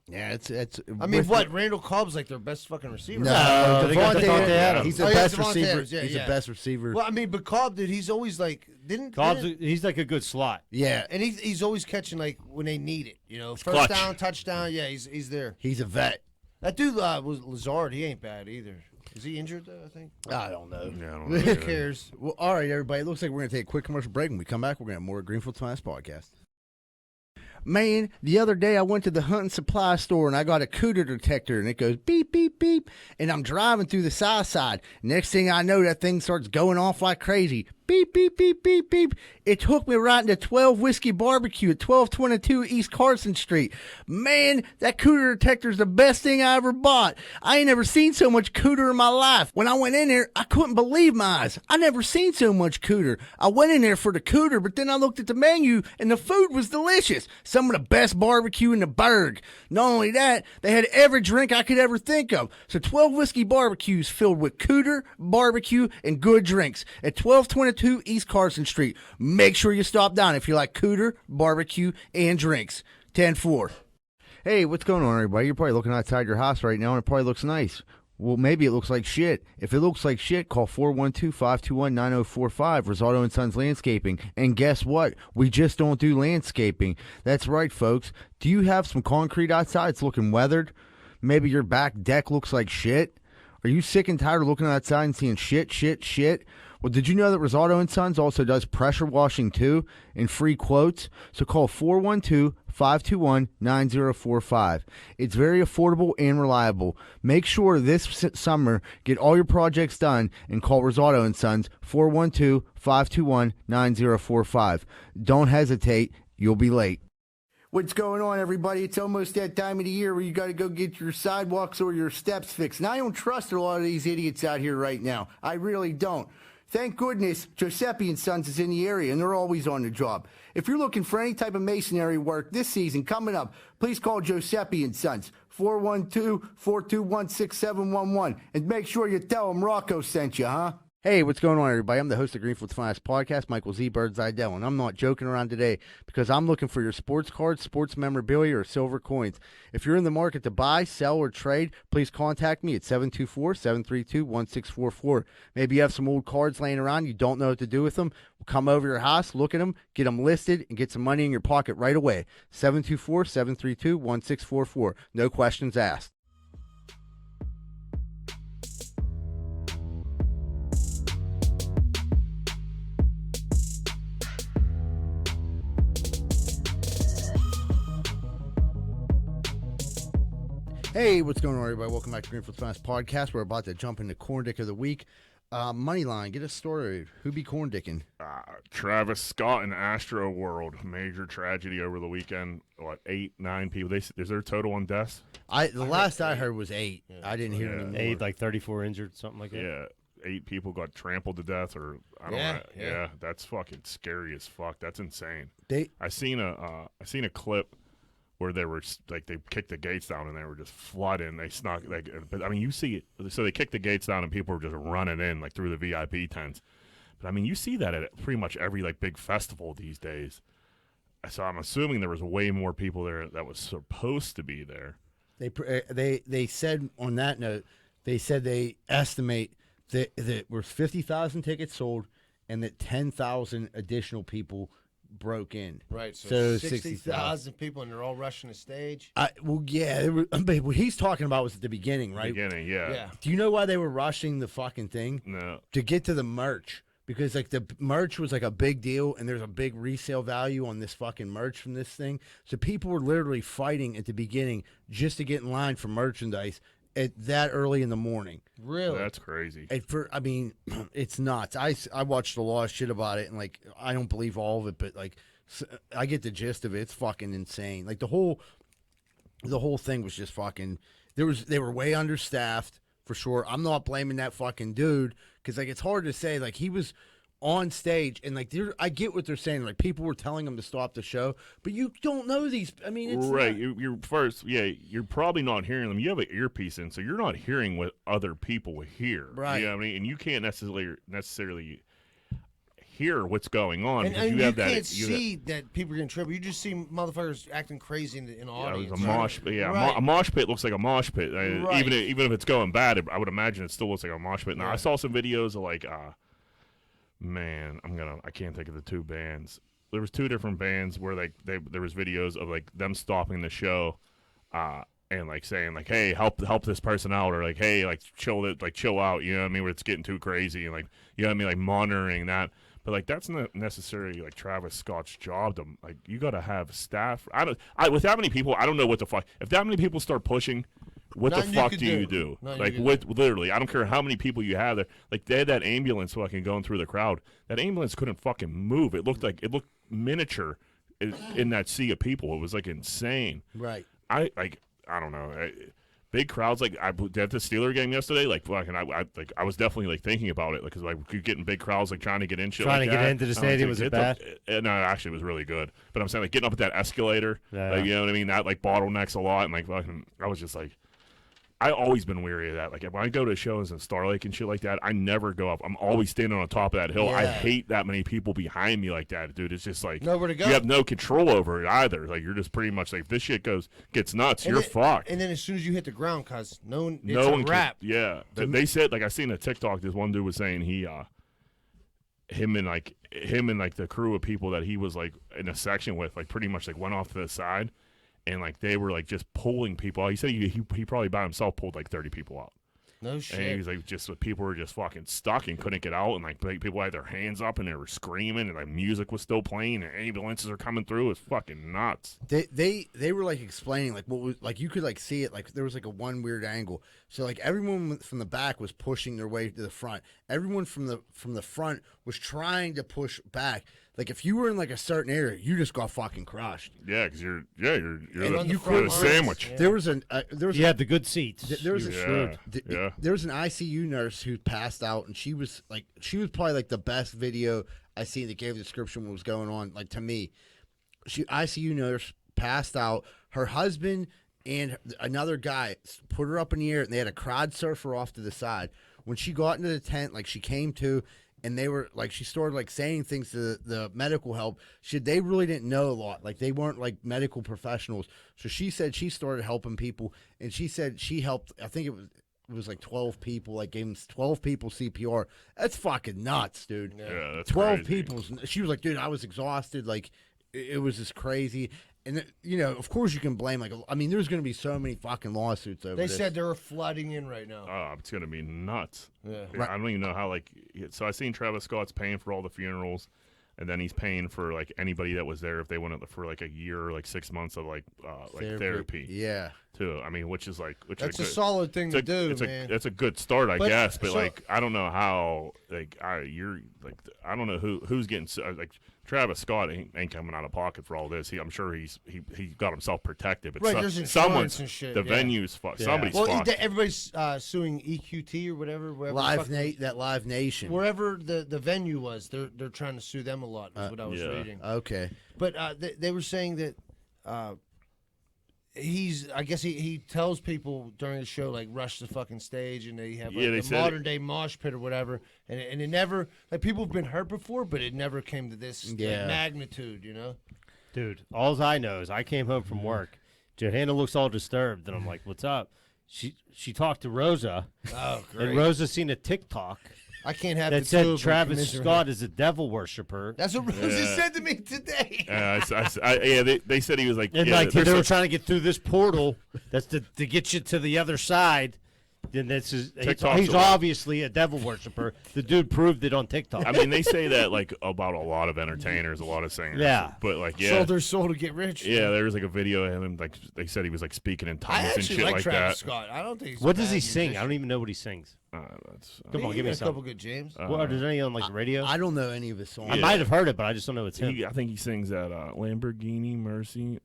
Yeah, it's. I mean, what? Randall Cobb's like their best fucking receiver. No, they got Devontae Devontae Adams. Adams. He's the Oh, yeah, best Devontae receiver. Adams, yeah, He's yeah. the best receiver. Well, I mean, but Cobb, dude, he's always like Cobb's he's like a good slot. Yeah, and he's always catching like when they need it. You know, first clutch. down, touchdown. Yeah, he's there. he's a vet. That dude was Lazard. He ain't bad either. Is he injured though? I think. I don't know. Yeah, I don't know. Who cares? Well, all right, everybody. It looks like we're going to take a quick commercial break. When we come back, we're going to have more Greenfield Times podcast. Man, the other day I went to the hunting supply store and I got a cooter detector and it goes beep, beep, beep. And I'm driving through the south side. Next thing I know, that thing starts going off like crazy. Beep, beep, beep, beep, beep. It took me right into 12 Whiskey Barbecue at 1222 East Carson Street. Man, that cooter detector is the best thing I ever bought. I ain't never seen so much cooter in my life. When I went in there, I couldn't believe my eyes. I never seen so much cooter. I went in there for the cooter, but then I looked at the menu and the food was delicious. Some of the best barbecue in the burg. Not only that, they had every drink I could ever think of. So 12 Whiskey Barbecues filled with cooter, barbecue, and good drinks at 1222 East Carson Street. Make sure you stop down if you like cooter, barbecue, and drinks. 10-4. Hey, what's going on, everybody? You're probably looking outside your house right now, and it probably looks nice. Well, maybe it looks like shit. If it looks like shit, call 412-521-9045, Rosado & Sons Landscaping. And guess what? We just don't do landscaping. That's right, folks. Do you have some concrete outside? It's looking weathered. Maybe your back deck looks like shit. Are you sick and tired of looking outside and seeing shit? Well, did you know that Rosado and Sons also does pressure washing too and free quotes? So call 412-521-9045. It's very affordable and reliable. Make sure this summer get all your projects done and call Rosado and Sons 412-521-9045. Don't hesitate. You'll be late. What's going on, everybody? It's almost that time of the year where you got to go get your sidewalks or your steps fixed. And I don't trust a lot of these idiots out here right now. I really don't. Thank goodness Giuseppe and Sons is in the area, and they're always on the job. If you're looking for any type of masonry work this season coming up, please call Giuseppe and Sons, 412-421-6711. And make sure you tell them Rocco sent you, huh? Hey, what's going on, everybody? I'm the host of Greenfield's Finest Podcast, Michael Z. Birdseye-Dell, and I'm not joking around today because I'm looking for your sports cards, sports memorabilia, or silver coins. If you're in the market to buy, sell, or trade, please contact me at 724-732-1644. Maybe you have some old cards laying around, you don't know what to do with them. We'll come over your house, look at them, get them listed, and get some money in your pocket right away. 724-732-1644. No questions asked. Hey, what's going on, everybody? Welcome back to Greenfield's Finest Podcast. We're about to jump into Corn Dick of the Week. Moneyline, get a story. Who be corn dicking? Travis Scott and AstroWorld. Major tragedy over the weekend. What, 8, 9 people? Is there a total on deaths? The last I heard was 8. Yeah, I didn't hear any more. 8, like 34 injured, something like that. Yeah, 8 people got trampled to death, or I don't know. Yeah, that's fucking scary as fuck. That's insane. I seen a clip where they were like, they kicked the gates down and they were just flooding. They snuck, like, but I mean, you see it. So they kicked the gates down and people were just running in like through the VIP tents. But I mean, you see that at pretty much every like big festival these days. So I'm assuming there was way more people there that was supposed to be there. They said on that note, they said they estimate that there were 50,000 tickets sold and that 10,000 additional people broke in. Right, so 60,000 people, and they're all rushing the stage. Well, yeah, but what he's talking about was at the beginning, right? Beginning, yeah. Do you know why they were rushing the fucking thing? No. To get to the merch. Because, like, the merch was, like, a big deal, and there's a big resale value on this fucking merch from this thing. So people were literally fighting at the beginning just to get in line for merchandise at that early in the morning. Really? That's crazy. I mean, it's nuts. I watched a lot of shit about it, and, like, I don't believe all of it, but, like, I get the gist of it. It's fucking insane. Like, the whole thing was just fucking. They were way understaffed for sure. I'm not blaming that fucking dude because, like, it's hard to say. Like, he was on stage, and, like, I get what they're saying. Like, people were telling him to stop the show, but you don't know these. I mean, it's right. You're first. Yeah, you're probably not hearing them. You have an earpiece in, so you're not hearing what other people hear. Right. You know what I mean? And you can't necessarily hear what's going on. And you can't see that people are getting tripped. You just see motherfuckers acting crazy in the audience. It was a mosh pit. Yeah, right. A mosh pit looks like a mosh pit. Right. Even if it's going bad, I would imagine it still looks like a mosh pit. Now, I saw some videos of, like, man, I can't think of the two bands. There was 2 different bands where, like, there was videos of, like, them stopping the show, and, like, saying, like, hey, help this person out, or, like, hey, like, chill out, you know what I mean, where it's getting too crazy, and, like, you know what I mean, like, monitoring that. But, like, that's not necessarily, like, Travis Scott's job to, like, you got to have staff. With that many people, I don't know what the fuck. If that many people start pushing, what the fuck do you do? Like, literally, I don't care how many people you have there. Like, they had that ambulance fucking going through the crowd. That ambulance couldn't fucking move. It looked miniature in that sea of people. It was, like, insane. Right. I don't know. Big crowds, like, I did the Steeler game yesterday, like, fucking, I was definitely, like, thinking about it, because, like, you're getting big crowds, like, trying to get in shit Trying like to that. get into the stadium, was it bad? No, actually, it was really good. But I'm saying, like, getting up at that escalator, like, you know what I mean? That, like, bottlenecks a lot, and, like, fucking, I was just, like, I always been weary of that. Like, when I go to shows in Star Lake and shit like that, I never go up. I'm always standing on top of that hill. Yeah. I hate that many people behind me like that, dude. It's just like nowhere to go. You have no control over it either. Like, you're just pretty much like, if this shit gets nuts, you're fucked. And then as soon as you hit the ground, cause no one can. Yeah, they said, like, I seen a TikTok. This one dude was saying him and the crew of people that he was, like, in a section with, like, pretty much, like, went off to the side. And, like, they were, like, just pulling people out. He said he probably by himself pulled, like, 30 people out. No And he shit. was like, just people were just fucking stuck and couldn't get out, and like people had their hands up and they were screaming, and like music was still playing, and ambulances are coming through. It's fucking nuts. They were like explaining like what was like you could like see it like there was like a one weird angle. So like everyone from the back was pushing their way to the front. Everyone from the front was trying to push back. Like if you were in like a certain area, you just got fucking crushed. Yeah, because you're on the the front lines. sandwich. Yeah. There was You had the good seats. there was there was an ICU nurse who passed out, and she was probably like the best video I seen that gave the description what was going on. Like to me, ICU nurse passed out. Her husband and another guy put her up in the air, and they had a crowd surfer off to the side. When she got into the tent, like she came to, and they were like, she started like saying things to the medical help. They really didn't know a lot. Like they weren't like medical professionals. So she said she started helping people, and she said she helped. I think it was like 12 people. Like gave them 12 people CPR. That's fucking nuts, dude. Yeah, that's 12 crazy. people. She was like, dude, I was exhausted. Like it was just crazy. And you know, of course, you can blame. Like, I mean, there's going to be so many fucking lawsuits over They this. said they're flooding in right now. Oh, it's gonna be nuts. Yeah. I don't even know how. Like, so I seen Travis Scott's paying for all the funerals, and then he's paying for like anybody that was there if they went for like a year or like 6 months of like therapy Yeah. too. I mean, which is That's a good, solid thing to do, it's man. That's a good start, I But- guess. But so- like, I don't know how. Like, I don't know who's getting like. Travis Scott ain't coming out of pocket for all this. I'm sure he got himself protected. But Right, there's insurance and shit, The yeah. venue's fucked. Yeah. Somebody's Well, fucked. everybody's suing EQT or whatever. That Live Nation. Wherever the venue was, they're trying to sue them a lot. Is what I was yeah. reading. Okay. But they were saying that I guess he tells people during the show like rush the fucking stage, and they have like they a said modern day mosh pit or whatever, and it never like people have been hurt before, but it never came to this like, Yeah. magnitude, you know. Dude, all I know is I came home from work. Johanna looks all disturbed, and I'm like, "What's up?" She talked to Rosa, Oh, and Rosa seen a TikTok I can't have that the two said of them Travis commiserate. Scott is a devil worshiper. That's what Rosa Yeah. said to me today. They said he was like, And yeah, like there's they were some- trying to get through this portal that's to get you to the other side. Then he's TikTok's a- obviously a devil worshiper. The dude proved it on TikTok. I mean, they say that like about a lot of entertainers, a lot of singers. Yeah. but like, Sold their soul to get rich. yeah, there was like a video of him. Like they said he was like speaking in I tongues and actually shit like like Travis that. Scott. I don't think he's a what does bad he sing? I musician. don't even know what he sings. Come on, He give me got a couple some. good James. What is there any on like the radio? I don't know any of his songs. I might have heard it, but I just don't know it's him. I think he sings that Lamborghini Mercy.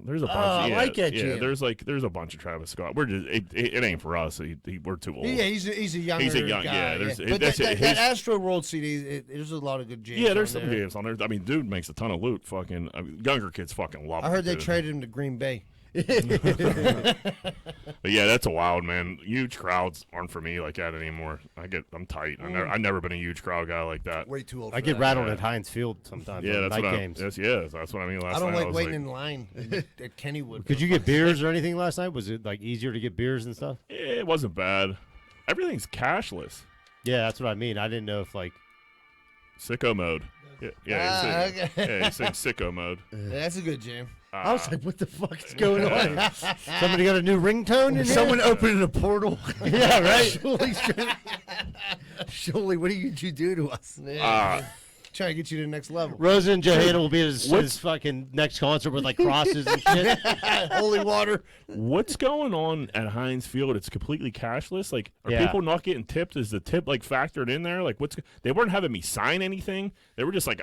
There's a bunch. I yeah, like that yeah. jam. There's a bunch of Travis Scott. We're just it ain't for us. We're too old. Yeah, he's a younger He's a young- guy. yeah, there's- But that's that it, his- AstroWorld CD, there's a lot of good James. Yeah, there's on some there. games on there. I mean, dude makes a ton of loot. Fucking younger kids fucking love. I heard they too. traded him to Green Bay. But yeah, that's a wild, man. Huge crowds aren't for me like that anymore. I'm tight. I've never been a huge crowd guy like that. Way too old. I for get that. rattled Yeah. at Heinz Field sometimes. Yeah, on that's night what games. that's what I mean. Last I don't night like was waiting in line at Kennywood. Could you get beers or anything last night? Was it like easier to get beers and stuff? It wasn't bad. Everything's cashless. Yeah, that's what I mean. I didn't know if like Sicko mode. Yeah, he's okay. yeah, he's saying sicko mode. That's a good jam. I was like, what the fuck is going on? somebody got a new ringtone in here? Someone opening a portal. Yeah, right. Surely, what did you do to us? Yeah. Trying to get you to the next level. Rosa and Johanna will be at his fucking next concert with like crosses and shit. Holy water. What's going on at Heinz Field? It's completely cashless. Like, are Yeah. people not getting tipped? Is the tip like factored in there? Like, they weren't having me sign anything. They were just like,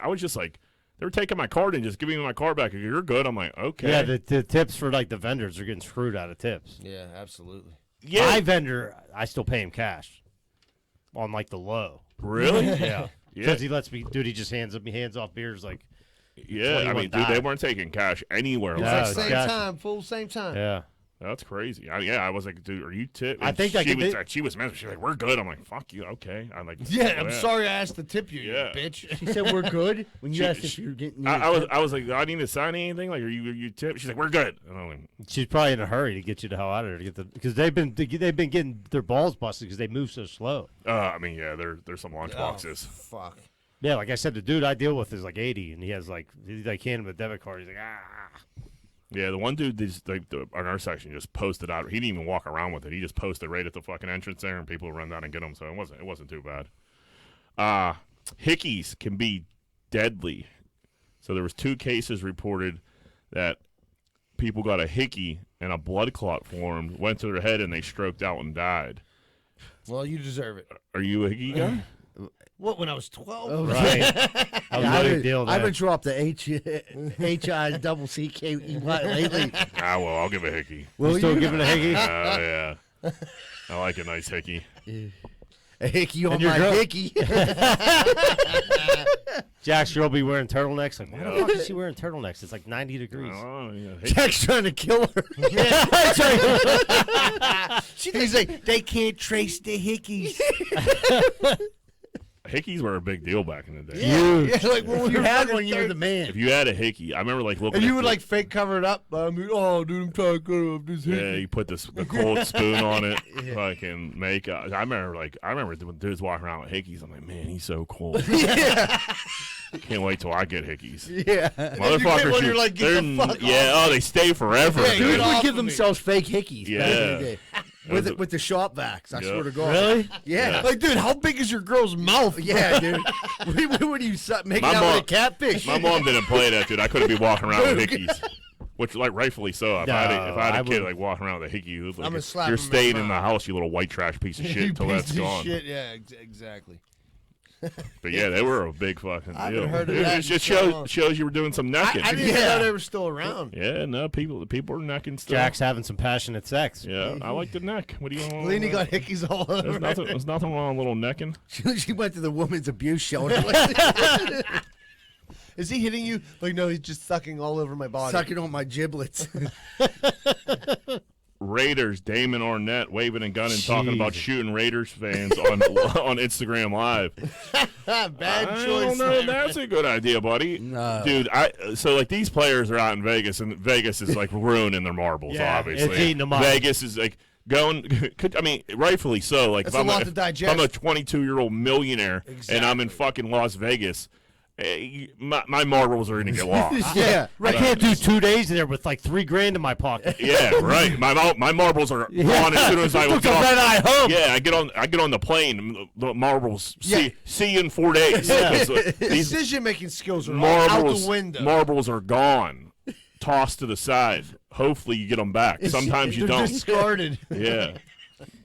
they were taking my card and just giving me my card back. Like, you're good. I'm like, okay. Yeah, the tips for like the vendors are getting screwed out of tips. Yeah, absolutely. Yeah. My vendor, I still pay him cash on like the low. Really? Yeah, Yeah. because he lets me. Dude, he just hands off beers like. Yeah. I mean, dude, $21. they weren't taking cash anywhere. Yeah, last it's night. Same gotcha. time, full same time. Yeah. That's crazy. I was like, dude, are you tipped? I And think she I was could- she was mad. She's like, we're good. I'm like, fuck you. Okay. I'm like, Yeah, I'm sorry I asked to tip you, Yeah. you bitch. She said we're good when you She- asked if you were getting. I was like, do I need to sign anything? Like, are you tipped? She's like, we're good. And I'm like, She's probably in a hurry to get you the hell out of there because they've been getting their balls busted because they move so slow. I mean, yeah, there's some lunch Oh, boxes. fuck. Yeah, like I said, the dude I deal with is like 80, and he has like hand him a debit card. He's like, ah. Yeah, the one dude, on our section, just posted out. He didn't even walk around with it. He just posted right at the fucking entrance there, and people would run down and get him. So it wasn't too bad. Hickeys can be deadly. So there was 2 cases reported that people got a hickey and a blood clot formed, went to their head, and they stroked out and died. Well, you deserve it. Are you a hickey guy? What, when I was 12? Oh, Right. I haven't dropped the HICCKEY lately. Well, I'll give a hickey. You still giving a hickey? Yeah. I like a nice hickey. A hickey on your my girl- hickey. Jack's girl be wearing turtlenecks. Like, why the fuck is she wearing turtlenecks? It's like 90 degrees. Oh, yeah. Jack's trying to kill her. He's like, they can't trace the hickeys. Hickeys were a big deal back in the day. Yeah, like when you had one, you were the man. If you had a hickey, I remember like looking. And you at would like fake cover it up. I mean, oh, dude, I'm trying to cover up this hickey. Yeah, you put the cold spoon on it, fucking make. I remember when dudes walking around with hickeys. I'm like, man, he's so cool. Can't wait till I get hickeys. Yeah. Motherfuckers, one, you're like, get the fuck off. they stay forever. Yeah, dude. Dudes off would give of me. themselves fake hickeys back in Yeah. the day. was With the sharp backs, I Yeah. swear to God. Really? Yeah. Like, dude, how big is your girl's mouth? Yeah, dude. What are you making My out mom- with a catfish? My mom didn't play that, dude. I couldn't be walking around with hickeys. Which, like, rightfully so. If I had I a kid, would- like, walking around with a hickey, it was like, I'ma slap you're him in staying the in the mouth. house, you little white trash piece of You shit, till piece that's of gone. Shit. Yeah, exactly. But yeah, they were a big fucking I deal. haven't heard of It that just in so long. shows you were doing some necking. I didn't even know they were still around. Yeah, no, people are necking still. Jack's having some passionate sex. Yeah, I like the neck. What do you want? Lenny got hickeys all over. There's nothing wrong with a little necking. She went to the women's abuse shelter. Is he hitting you? Like, no, he's just sucking all over my body. Sucking on my giblets. Raiders, Damon Arnett waving and gunning, talking about Jesus. shooting Raiders fans on Instagram Live. Bad I choice. don't know. there. That's a good idea, buddy. No. Dude, so like these players are out in Vegas, and Vegas is like ruining their marbles. Yeah, obviously, it's eating them up. Vegas is like going. I mean, rightfully so. Like That's if I'm a lot to digest. I'm a 22-year-old millionaire, and I'm in Exactly. fucking Las Vegas. My marbles are going to get lost. Yeah. I can't do 2 days in there with like $3,000 in my pocket. Yeah, right. My marbles are gone as soon as I Took get the off. red eye home. Yeah, I get on the plane. The marbles. See you in 4 days. Yeah. These Decision-making skills are all out marbles, the window. marbles are gone, tossed to the side. Hopefully you get them back. Sometimes you They're don't. discarded. Yeah,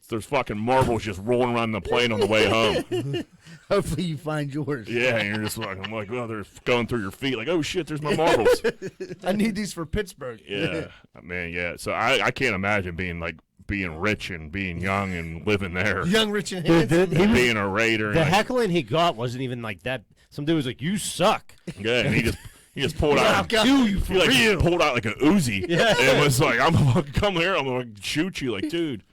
there's fucking marbles just rolling around the plane on the way home. Hopefully you find yours. Yeah, and you're just like, I'm like, well, they're going through your feet. Like, oh shit, there's my marbles. I need these for Pittsburgh. Yeah, man. Yeah, so I can't imagine being rich and being young and living there. Young, rich, and Dude, handsome. he was, Being a Raider. the and like, heckling he got wasn't even like that. Some dude was like, "You suck." yeah, and he just pulled out. Kill you for He like real. pulled out like an Uzi. Yeah. And was like, I'm gonna come here. I'm gonna shoot you. Like, dude,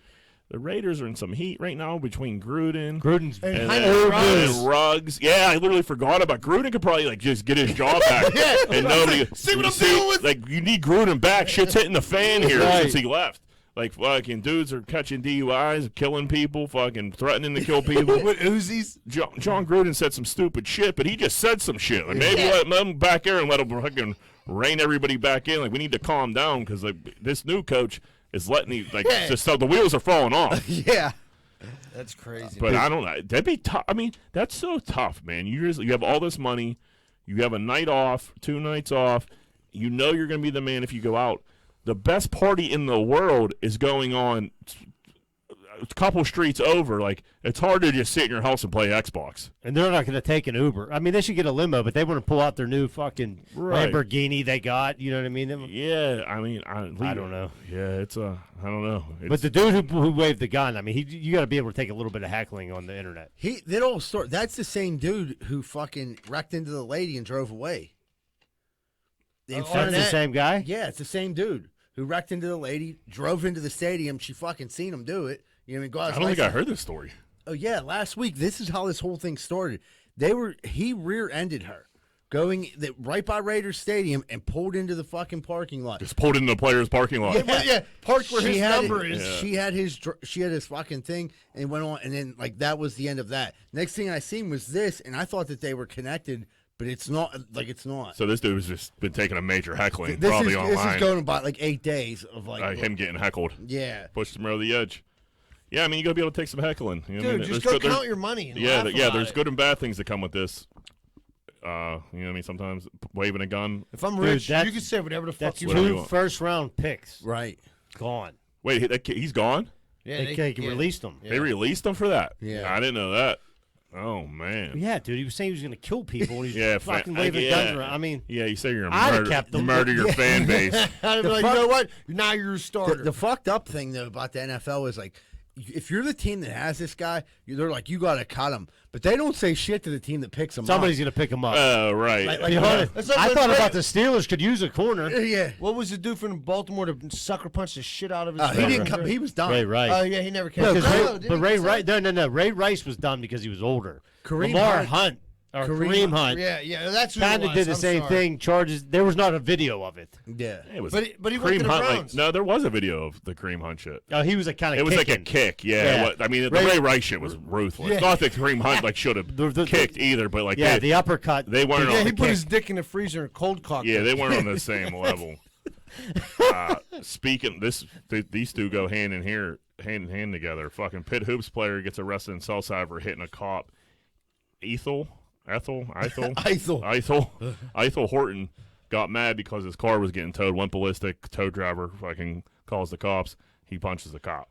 the Raiders are in some heat right now between Gruden. Gruden's And And, Heinz then- Ruggs. and Ruggs. Yeah, I literally forgot about Gruden. Could probably like just get his job back. And nobody See what I'm dealing with? Like you need Gruden back. Shit's hitting the fan here Right. since he left. Like fucking dudes are catching DUIs, killing people, fucking threatening to kill people. With Uzis. John Gruden said some stupid shit, but he just said some shit. Like maybe let him back there and let him fucking rein everybody back in. Like we need to calm down because like this new coach is letting the just so the wheels are falling off. Yeah. That's crazy. But I don't know. That'd be tough. I mean, that's so tough, man. You have all this money. You have a night off, 2 nights off. You know you're going to be the man if you go out. The best party in the world is going on a couple streets over. Like, it's hard to just sit in your house and play Xbox. and they're not going to take an Uber. I mean, they should get a limo, but they want to pull out their new fucking Right. Lamborghini they got. You know what I mean? Yeah, I mean, I don't know. Yeah, I don't know. But the dude who waved the gun, I mean, you got to be able to take a little bit of heckling on the internet. That all start. That's the same dude who fucking wrecked into the lady and drove away. In front That's of the that- same guy. Yeah, it's the same dude who wrecked into the lady, drove into the stadium. She fucking seen him do it. You know, what I mean, got his I don't think I license. heard this story. Oh yeah, last week. This is how this whole thing started. He rear-ended her, going right by Raiders Stadium and pulled into the fucking parking lot. Just pulled into the players' parking lot. yeah, parked where his number is. She had his fucking thing and went on, and then like that was the end of that. Next thing I seen was this, and I thought that they were connected but it's not like it's not. So this dude's just been taking a major heckling, This probably is online. going about like 8 days of like Him getting heckled. Yeah. Pushed him over the edge. Yeah, I mean, you got to be able to take some heckling. You know what I Dude, mean? just There's go good- count your money. And Yeah, laugh yeah. about There's it. good and bad things that come with this. You know what I mean? Sometimes waving a gun. If I'm Dude, rich, that's- you can say whatever the fuck That's you Whatever you two want. first-round picks Right. gone. Wait, he's gone? Yeah, They yeah. released them. Yeah. They released him for that? Yeah. I didn't know that. Oh, man. Yeah, dude, he was saying he was going to kill people. And he's Yeah, fucking waving guns around. I mean, Yeah, you say you're a I'd have murder, kept them. murder your fan base. I'd be like, fuck- you know what? Now you're a The, starter. the fucked up thing though about the NFL is like, if you're the team that has this guy, they're like, you got to cut him, but they don't say shit to the team that picks him somebody's up. going to pick him up. Oh, right. Like, You know, That's like I when thought Ray- about the Steelers could use a corner. Yeah. What was the dude from Baltimore to sucker punch the shit out of his? He friend? didn't come. He was done. Ray Rice. Oh yeah, he never came. No, 'cause Oh, Ray, did but he Ray get Rice, no. Ray Rice was done because he was older. Kareem Lamar Hunt. Or Kareem Kareem Hunt Yeah, that's who it kind of was. did the I'm same sorry. thing. Charges. There was not a video of it. Yeah. It was But he went Kareem to the Hunt. Browns. No, there was a video of the Kareem Hunt shit. Oh, he was like kind of. It was like a kick, yeah. Yeah. I mean, the Ray- Ray Rice shit was ruthless. Yeah. Not that Kareem Hunt should have The- kicked either, but like Yeah, the uppercut. they weren't Yeah, on he the put kick. his dick in the freezer and cold cocked. Yeah, it. they weren't on the same level. Speaking, these two go hand in hand together. Fucking Pitt Hoops player gets arrested in Southside for hitting a cop. Ethel Horton got mad because his car was getting towed. Went ballistic. Tow driver fucking calls the cops. He punches the cop.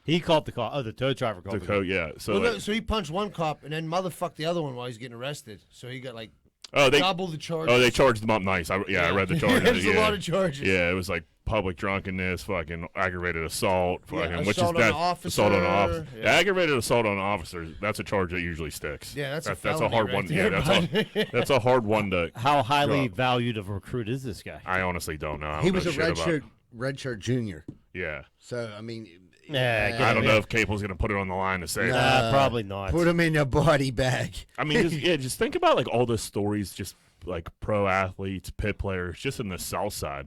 He called the call. Oh, the tow driver called. The the call. yeah. So Well, no, like, so he punched one cop and then motherfucked the other one while he's getting arrested. So he got like they double the charges. they charged him up nice. I read the charges. There's yeah. a lot of charges. Yeah, it was like public drunkenness, fucking aggravated assault, fucking assault on an officer. assault on an officer. Yeah. Aggravated assault on an officer. That's a charge that usually sticks. Yeah, that's a that's a felony hard right one. there, Yeah, that's a hard one to. How highly Drop. valued of a recruit is this guy? I honestly don't know. I don't He know was a shit about- red shirt junior. Yeah, So I mean, Yeah, I don't know if Capel's gonna put it on the line to say. Nah. that. Probably not. put him in a body bag. I mean, just think about like all the stories, just like pro athletes, pit players, just in the South Side.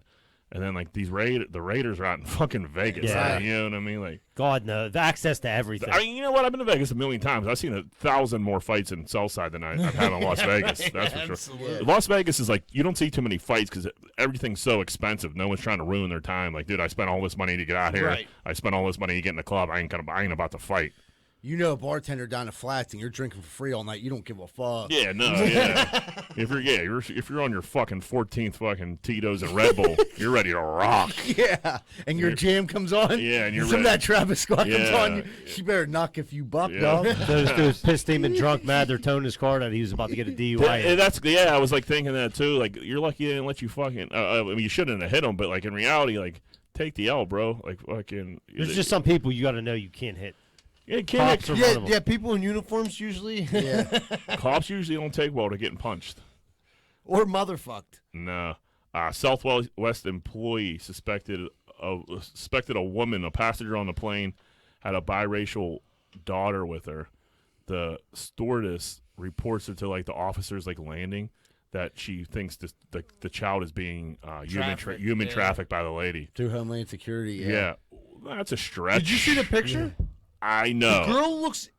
And then like the Raiders are out in fucking Vegas. Yeah. You know what I mean? Like, God no, the access to everything. I mean, you know what? I've been to Vegas a million times. I've seen 1,000 more fights in Southside than I've had in Las Vegas. That's for sure. Absolutely. Las Vegas is like you don't see too many fights because everything's so expensive. No one's trying to ruin their time. Like, dude, I spent all this money to get out here. Right. I spent all this money to get in the club. I ain't about to fight. You know, a bartender down the flats and you're drinking for free all night. You don't give a fuck. Yeah, no, yeah. if you're on your fucking 14th fucking Tito's and Red Bull, you're ready to rock. Yeah, and your jam comes on. Yeah, and you're some of ready. that Travis Scott comes Yeah, on. yeah. You better knock a few buck, Yeah. dog. Those dudes pissed him and drunk mad. They're towing his car that he was about to get a DUI. I was like thinking that too. Like, you're lucky they didn't let you fucking. I mean, you shouldn't have hit him, but like in reality, like take the L, bro. Like fucking. There's just some people you got to know you can't hit. Yeah, can't Cops are one of them. Yeah, people in uniforms usually, Yeah, cops usually don't take well to getting punched. or motherfucked. No. Southwest employee suspected a woman, a passenger on the plane, had a biracial daughter with her. The stewardess reports it to like the officers like landing that she thinks the child is being Trafficked, human yeah. trafficked by the lady. through Homeland Security. Yeah. That's a stretch. Did you see the picture? I know. The girl looks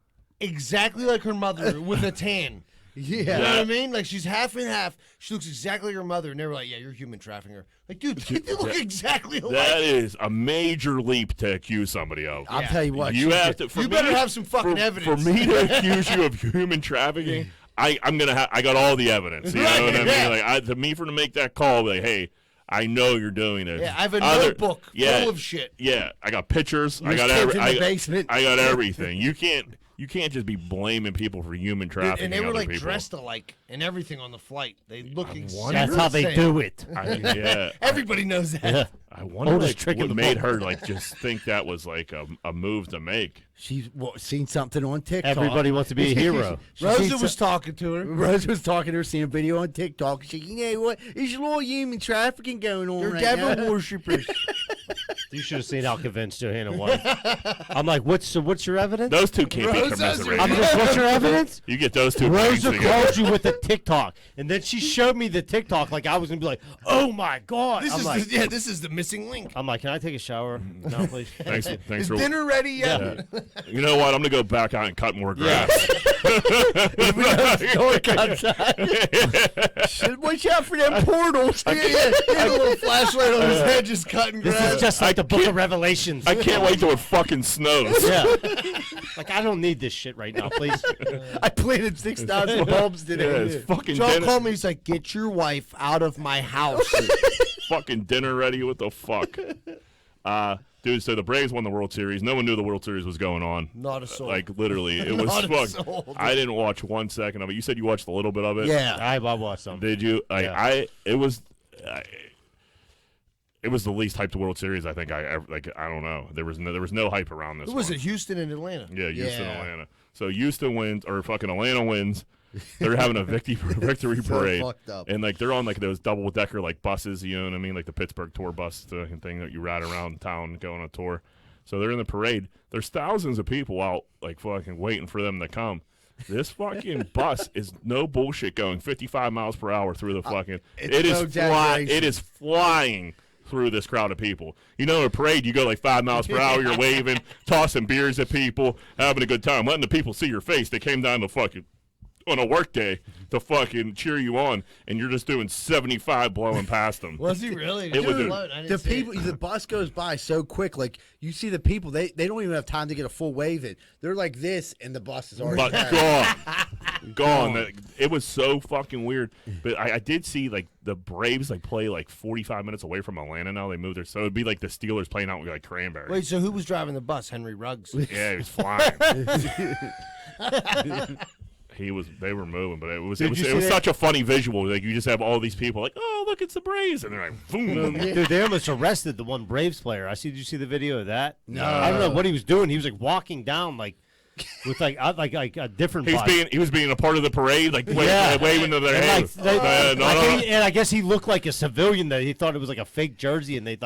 exactly like her mother with a tan. You know Yeah. what I mean? Like she's half and half. She looks exactly like her mother, and they were like, "Yeah, you're human trafficking her." Like, dude, they look exactly alike. That is a major leap to accuse somebody of. I'll Yeah. tell you what. You she have did- to. For You me- better have some fucking for evidence. For me to accuse you of human trafficking, I'm gonna. I got all the evidence. You know what I mean? Yeah. Like to make that call, like, hey, I know you're doing this. Yeah, I have a notebook full of shit. Yeah, I got pictures. I There's got kids in the basement. I got everything. You can't just be blaming people for human trafficking. And they were other like people. dressed alike and everything on the flight. They look exactly That's how the they same. do it. Yeah. Everybody knows that. Yeah. I wonder Oldest like, trick in what the made book. her like just think that was like a move to make. She's seen something on TikTok. Everybody wants to be a hero. Rosa was talking to her. Rose was talking to her, seeing a video on TikTok. She, you know what? There's a lot of human trafficking going on They're right devil now. worshippers. You should have seen how convinced Johanna was. I'm like, what's your evidence? Those two can't be Rosa's commiserated. I'm just, what's your evidence? You get those two. Rosa brains called together. you with a TikTok, and then she showed me the TikTok like I was gonna be like, "Oh my god!" This I'm is like, this is the missing link. I'm like, "Can I take a shower?" No, please. Thanks Is for. dinner ready yet? Yeah. You know what? I'm gonna go back out and cut more grass. Shit, watch out for them portals. Yeah, a little flashlight on his head, just cutting This grass. is just like the Book of Revelations. I can't wait till it fucking snows. Yeah. Like I don't need this shit right now, please. I planted 6,000 bulbs Yeah, today. it's fucking John dinner, called me. He's like, "Get your wife out of my house." fucking dinner ready. What the fuck? Dude, so the Braves won the World Series. No one knew the World Series was going on. Not a soul. Like literally, it was Not a fuck. soul. I didn't watch 1 second of it. You said you watched a little bit of it. Yeah. I watched some. Did you? Yeah. It was the least hyped World Series I think I ever like. I don't know. There was no hype around this. Who was one. it? Houston and Atlanta. Yeah, Houston, Yeah. Atlanta. So Houston wins, or fucking Atlanta wins. They're having a victory So parade, fucked up. and like they're on like those double decker like buses. You know what I mean? Like the Pittsburgh tour bus thing that you ride around town going on a tour. So they're in the parade. There's thousands of people out like fucking waiting for them to come. This fucking bus is no bullshit going 55 miles per hour through the fucking. it's no exaggeration. It is flying through this crowd of people. You know, in a parade, you go like 5 miles per hour. You're waving, tossing beers at people, having a good time, letting the people see your face. They came down to fucking on a work day to fucking cheer you on, and you're just doing 75 blowing past them. Was he really? It was Dude, a- I didn't The see it. people, the bus goes by so quick. Like you see the people, they don't even have time to get a full wave in. They're like this, and the bus is already But passed. gone. It was so fucking weird. But I did see like the Braves like play like 45 minutes away from Atlanta now. They moved there, so it'd be like the Steelers playing out with like Cranberry. Wait, so who was driving the bus? Henry Ruggs. Yeah, he was flying. They were moving, but it was Did you see that? such a funny visual. Like you just have all these people like, oh look, it's the Braves, and they're like, boom. Dude, they almost arrested the one Braves player. Did you see the video of that? No. I don't know what he was doing. He was like walking down like with like a different. He was being a part of the parade, like Yeah. waving to their And, hands. and I guess he looked like a civilian that he thought it was like a fake jersey, and they're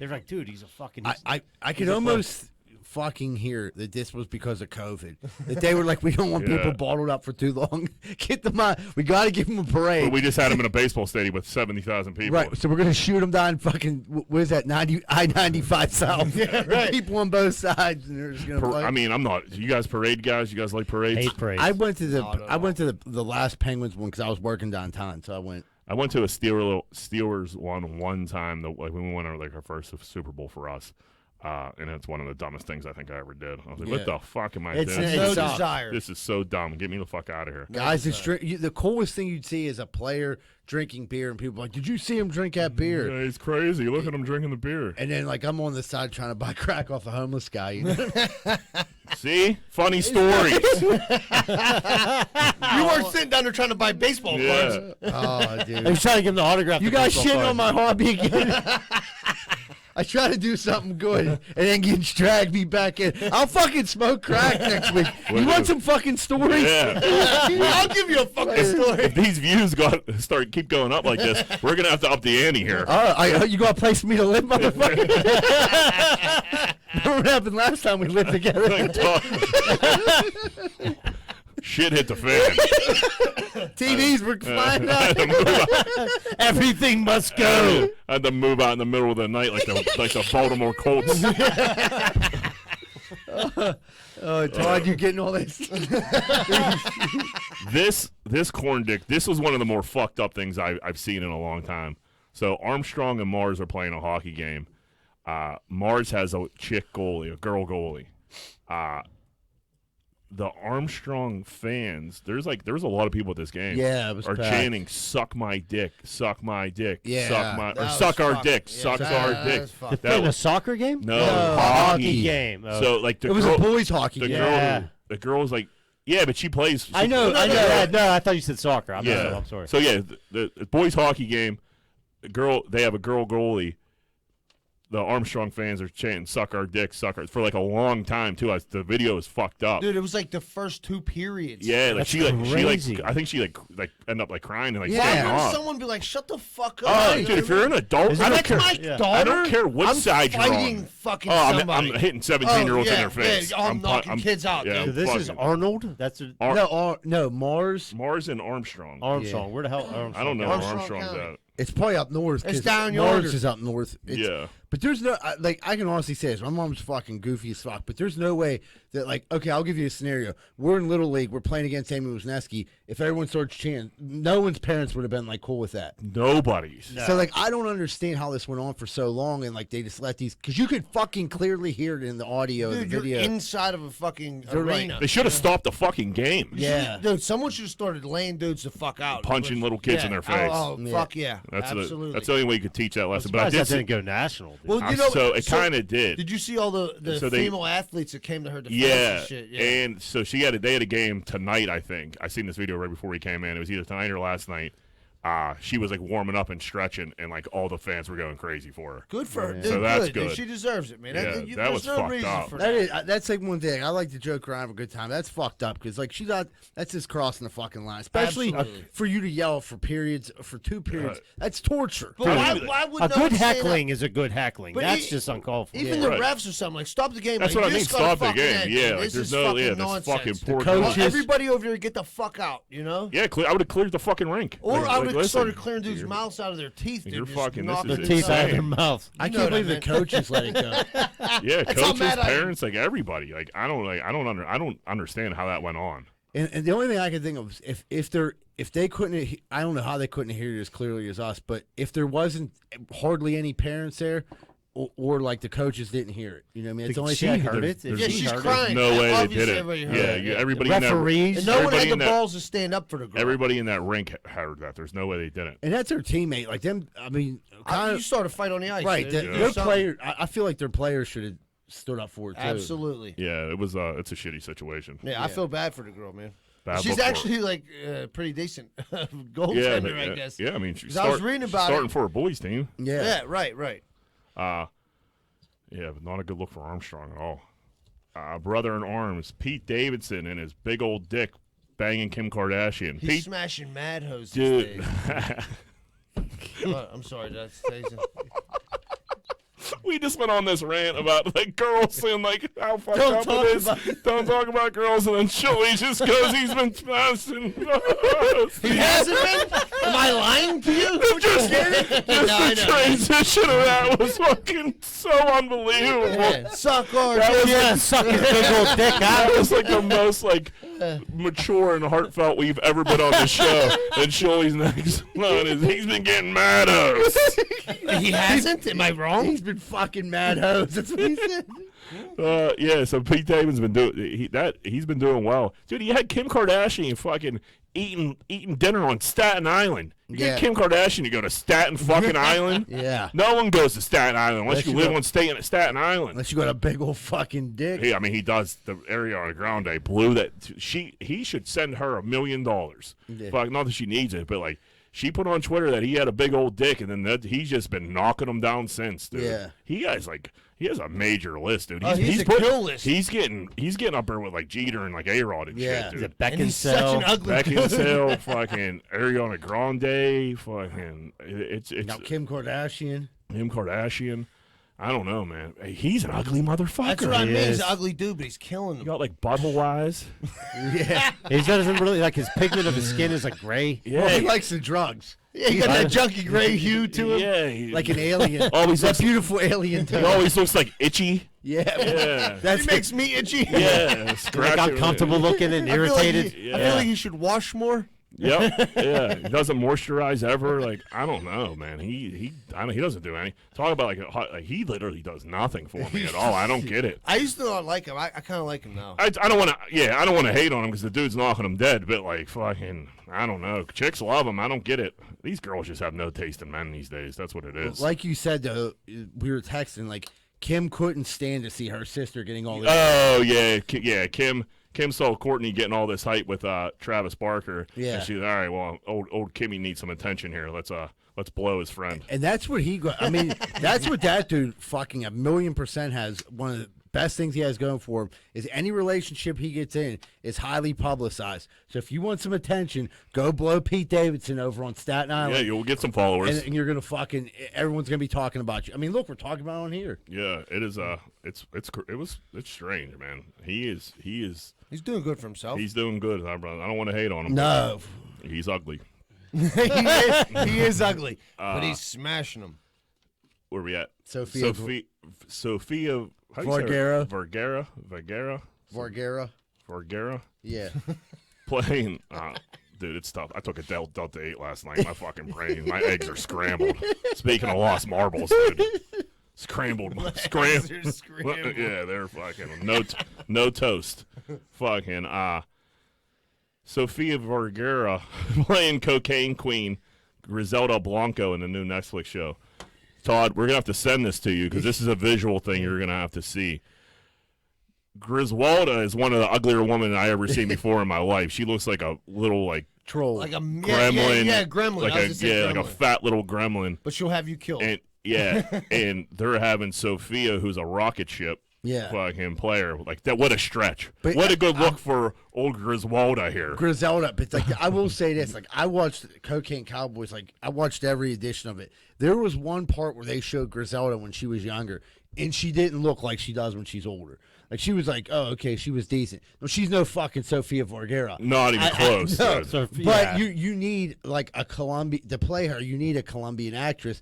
like, dude, he's a fucking. I could almost fucking hear that this was because of COVID. That they were like, we don't want Yeah. people bottled up for too long. Get them out. We got to give them a parade. But we just had him in a baseball stadium with 70,000 people. Right, so we're gonna shoot them down fucking what is that, I-95 South? Yeah, right. People on both sides, and they're just gonna. fight. I mean, I'm not. You guys parade guys? You guys like parades? hate parades. I went to the No, no, I went to the last Penguins one because I was working downtown, so I went. I went to a Steelers one time. Like when we went on like our first Super Bowl for us, and it's one of the dumbest things I think I ever did. I was like, Yeah. "What the fuck am I It's doing? no No desire. This is so dumb. Get me the fuck out of here." Guys, the coolest thing you'd see is a player drinking beer, and people are like, "Did you see him drink that beer?" Yeah, he's crazy. Look at him drinking the beer. And then like I'm on the side trying to buy crack off a homeless guy. You know? See, funny stories. You weren't sitting down there trying to buy baseball cards. Yeah. Oh, I dude, was trying to give him the autograph. you the guys baseball shitting card. on my hobby again. I try to do something good, and then gets dragged me back in. I'll fucking smoke crack next week. You want some fucking stories? Yeah. I'll give you a fucking story. If these views keep going up like this, we're gonna have to up the ante here. You got a place for me to live, motherfucker? Remember what happened last time we lived together? Shit hit the fan. TVs were flying I out. had to move out. Everything must go. I had to move out in the middle of the night like the Baltimore Colts. Oh, Todd, you're getting all this. This corn dick. This was one of the more fucked up things I've seen in a long time. So Armstrong and Mars are playing a hockey game. Mars has a chick goalie, a girl goalie. The Armstrong fans, there's a lot of people at this game. Yeah, it was are packed. chanting "Suck my dick, suck my dick, Yeah, suck that was suck our fucked. dick, Yeah, sucks that our dick." was fucked. That In a was, soccer game? no, Hockey game. Oh. So like the It was girl, a boys' hockey the game. Yeah. girl, the girl's like, yeah, but she plays. I know. No, I thought you said soccer. I'm sorry. So yeah, the boys hockey game. They have a girl goalie. the Armstrong fans are chanting "suck our dick, suck our" for like a long time too. The video is fucked up. Dude, it was like the first 2 periods. Yeah, like That's she crazy. I think she like end up like crying and like Yeah. Why standing wouldn't off. someone be like, "Shut the fuck up"? Oh, Like, dude, if you're an adult, I don't that's care. my Yeah. daughter. I don't care which I'm side you're fighting on. fucking I'm somebody. hitting 17-year-olds Oh, in their face. Yeah, I'm knocking kids out. Yeah, dude. So this is fucking- Arnold. That's a, No, Mars. Mars and Armstrong. Armstrong. Where the hell? Armstrong? I don't know where Armstrong Armstrong's County. at. It's probably up north. It's 'cause down Mars yonder. is up north. Yeah. But there's no I can honestly say this. My mom's fucking goofy as fuck. But there's no way that okay, I'll give you a scenario. We're in Little League. We're playing against Amy Wisniewski. If everyone starts chanting, no one's parents would have been like cool with that. Nobody's. So I don't understand how this went on for so long and they just let these because you could fucking clearly hear it in the audio Dude, of the video. you're inside of a fucking They're like- arena. They should have stopped the fucking game. Yeah. Dude, someone should have started laying dudes the fuck out. Punching little kids in their face. Oh, Yeah. fuck yeah. That's Absolutely. that's the only way you could teach that lesson. But I Surprised did that see, didn't go national. Dude. Well, you know, so it kind of did. Did you see all the So they- female athletes that came to her defense Yeah. and shit? Yeah. And so they had a game tonight, I think. I seen this video right before he came in. It was either tonight or last night. She was like warming up and stretching, and like all the fans were going crazy for her. Good for her. Dude, So that's good. good. She deserves it, man. Yeah, that there's was no fucked reason up. for That that. is that's one thing. I like to joke around, have a good time. That's fucked up because that's just crossing the fucking line. Especially Absolutely. for you to yell for periods for 2 periods. That's torture. But why would A no good one say that? heckling is a good heckling. But That's e- just uncalled for. Even Yeah. the Right. refs or something like stop the game. That's like, what I you mean. just gotta Stop the fucking game. end. Yeah, This like is there's no fucking that's nonsense. fucking The poor. coaches- goal. Everybody over here, get the fuck out. You know. Yeah, I would have cleared the fucking rink. Or Like- I would like, have listen, started clearing dudes' mouths out of their teeth. Dude, You're just fucking- this knocking is Their them teeth out of out. their insane. mouth. I You know can't what believe I the coaches let it go. Yeah, That's how coaches, mad I am. parents, like everybody. Like I don't understand how that went on. And the only thing I can think of is if they couldn't, I don't know how they couldn't hear it as clearly as us, but if there wasn't hardly any parents there, or like the coaches didn't hear it, you know what I mean? It's the only She thing I can heard do. it. there's- Yeah, She she's heard it. crying. No way they Obviously, did it. everybody heard Yeah, it. yeah, everybody in that Referees. And no one everybody had the in that- balls to stand up for the girl. everybody in that rink heard that. There's no way they didn't. And that's their teammate, like them. I mean, kind You of start a fight on the ice. right. dude. Their Do something. player, I feel like their players should have stood up for it too. Absolutely. Yeah, it was. It's a shitty situation. Yeah, I feel bad for the girl, man. Bad She's look for her. actually like pretty decent Yeah, goaltender, I guess. Yeah, I mean, she's 'Cause I was reading about starting it. for a boys team. Yeah. Yeah, right. Yeah, but not a good look for Armstrong at all. Brother in arms, Pete Davidson and his big old dick banging Kim Kardashian. He's Pete, smashing mad hose dude, these days. I'm sorry, that's Jason. we just went on this rant about like girls and like how fucked Don't up talk it is. about- Don't talk about girls, and then Chili just goes, he's been smashing. He hasn't been? Am I lying to you? Just I the know. transition of that was fucking so unbelievable. Yeah, suck our That was Yeah, suck his big old dick That out. was like the most like mature and heartfelt we've ever been on the show. And Shirley's next line is he's been getting mad at us. He hasn't? Am I wrong? He's been fucking mad hose. That's what he said. Yeah, so Pete Davidson's been doing he's been doing well. Dude, he had Kim Kardashian fucking eating dinner on Staten Island. You Yeah. get Kim Kardashian to go to Staten fucking Island. Yeah. No one goes to Staten Island unless Unless you you live go- on Staten Island. Unless you got a big old fucking dick. I mean, he does the Ariana Grande blew that. He should send her $1 million. Yeah. Fuck, not that she needs it, but like she put on Twitter that he had a big old dick, and then he's just been knocking them down since, dude. Yeah. he has a major list, dude. Oh, he's a kill list. He's getting up there with like Jeter and like A-Rod and Yeah. shit, Is dude. it And he's such an Beckinsale? ugly Beckinsale, fucking Ariana Grande, fucking it's Now Kim Kardashian. Kim Kardashian. I don't know, man. Hey, he's an ugly motherfucker. That's what I He mean. He's is. an ugly dude, but he's killing He them. got like butthole eyes. Yeah. He doesn't really like his pigment of his skin is like gray. Yeah, Well, he likes the drugs. Yeah, he got that junky gray hue to him. Yeah, he, Like an alien. Always that looks- beautiful alien he tone. always looks like itchy. Yeah. Yeah, That's He makes me itchy. yeah. Like Scratch it. uncomfortable looking and I feel like irritated. he- I feel like he should wash more. Yep. Yeah. He doesn't moisturize ever. Like I don't know, man. He doesn't do any. Talk about like he literally does nothing for me at all. I don't get it. I used to not like him. I kind of like him now. I don't want to. Yeah, I don't want to hate on him because the dude's knocking him dead. But like fucking, I don't know. Chicks love him. I don't get it. These girls just have no taste in men these days. That's what it is. Like you said, though, we were texting, like, Kim couldn't stand to see her sister getting all this. Oh yeah, yeah. Kim Kim saw Courtney getting all this hype with Travis Barker. Yeah. And she's all right. Well, old Kimmy needs some attention here. Let's blow his friend. And that's what I mean, that's what that dude fucking 1,000,000% has. One of the best things he has going for him is any relationship he gets in is highly publicized. So if you want some attention, go blow Pete Davidson over on Staten Island. Yeah, you'll get some followers. And you're going to everyone's going to be talking about you. I mean, look, we're talking about it on here. Yeah, it is. It's strange, man. He's doing good for himself. He's doing good. I don't want to hate on him. No. He's ugly. he is ugly, but he's smashing them. Where we at? Sophia how do you say her? Vergara. Vergara. Yeah. Playing. Dude, it's tough. I took a Delta 8 last night. My fucking brain, my eggs are scrambled. Speaking of lost marbles, dude. Scrambled. Yeah, they're fucking no toast. Fucking Sofia Vergara playing Cocaine Queen Griselda Blanco in the new Netflix show. Todd, we're gonna have to send this to you because this is a visual thing you're gonna have to see. Griswolda is one of the uglier women I ever seen before in my life. She looks like a little troll, like a gremlin. Yeah, gremlin. Like like a fat little gremlin. But she'll have you killed. And and they're having Sophia, who's a rocket ship. Yeah. Fucking player. Like that. What a stretch. But what a good look for old Griswolda here. Griselda. But I will say this. I watched Cocaine Cowboys. I watched every edition of it. There was one part where they showed Griselda when she was younger, and she didn't look like she does when she's older. Like, she was like, oh, okay, she was decent. No, she's no fucking Sofia Vergara. Not even close. No, but you need, a Colombian, to play her, you need a Colombian actress.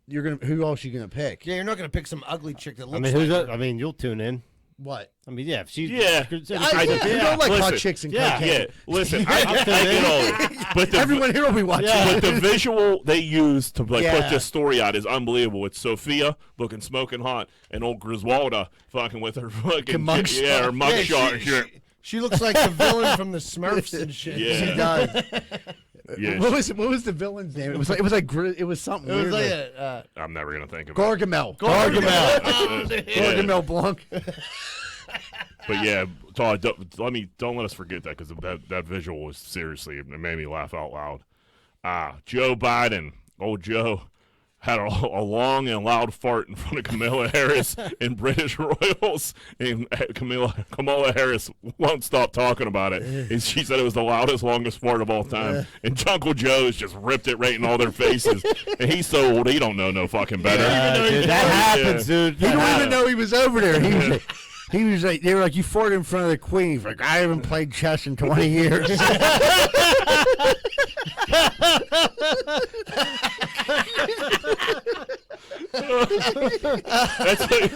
Who else are you going to pick? Yeah, you're not going to pick some ugly chick that looks you'll tune in. What? I mean, yeah, if she's... I don't like hot chicks and cocaine. Yeah, listen, I get all it. But everyone here will be watching. Yeah. But the visual they use to put this story out is unbelievable. It's Sophia looking smoking hot and old Griswolda fucking with her fucking... mugshot. Yeah, her mugshot. She looks like the villain from the Smurfs and shit. Yeah. She does. Yeah, what was the villain's name? It was something It was weird. like I'm never gonna think of Gargamel. Gargamel Blanc. But yeah, Todd, don't let us forget that because that visual was seriously, it made me laugh out loud. Joe Biden, old Joe, had a long and loud fart in front of Kamala Harris in British Royals, and Kamala Harris won't stop talking about it. And she said it was the loudest, longest fart of all time. And Uncle Joe's just ripped it right in all their faces. And he's so old, he don't know no fucking better. Dude, that happens, dude. He don't even know he was over there. He was like, they were like, you farted in front of the Queen. He's like, I haven't played chess in 20 years. That's like,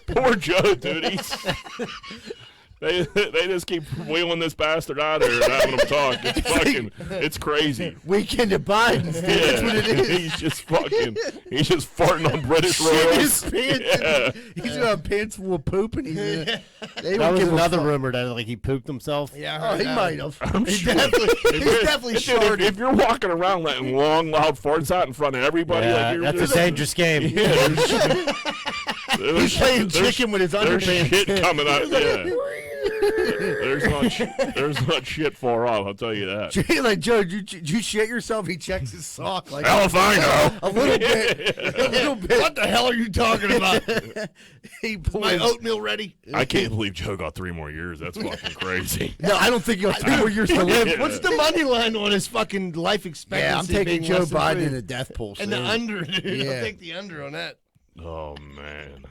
poor Joe, dude. They just keep wheeling this bastard out there and having him talk. It's crazy. Weekend at Biden's, dude. That's what it is. He's just farting on British Royals. He's got a pants full of poop, and that was another rumor that he pooped himself. Yeah, he might have. I'm sure. He's definitely short. If you're walking around letting long, loud farts out in front of everybody, that's a dangerous game. Yeah, he's playing chicken with his underpants. There's shit coming out. Yeah. There's not shit far off, I'll tell you that. Like, Joe, did you shit yourself? He checks his sock. Like, hell if I know. A little bit. A little bit. What the hell are you talking about? Is my oatmeal ready? I can't believe Joe got 3 more years. That's fucking crazy. No, I don't think he got 3 more years to live. Yeah. What's the money line on his fucking life expectancy? Yeah, I'm taking Joe Biden in a death poll. And the under, dude. I'll take the under on that. Oh, man.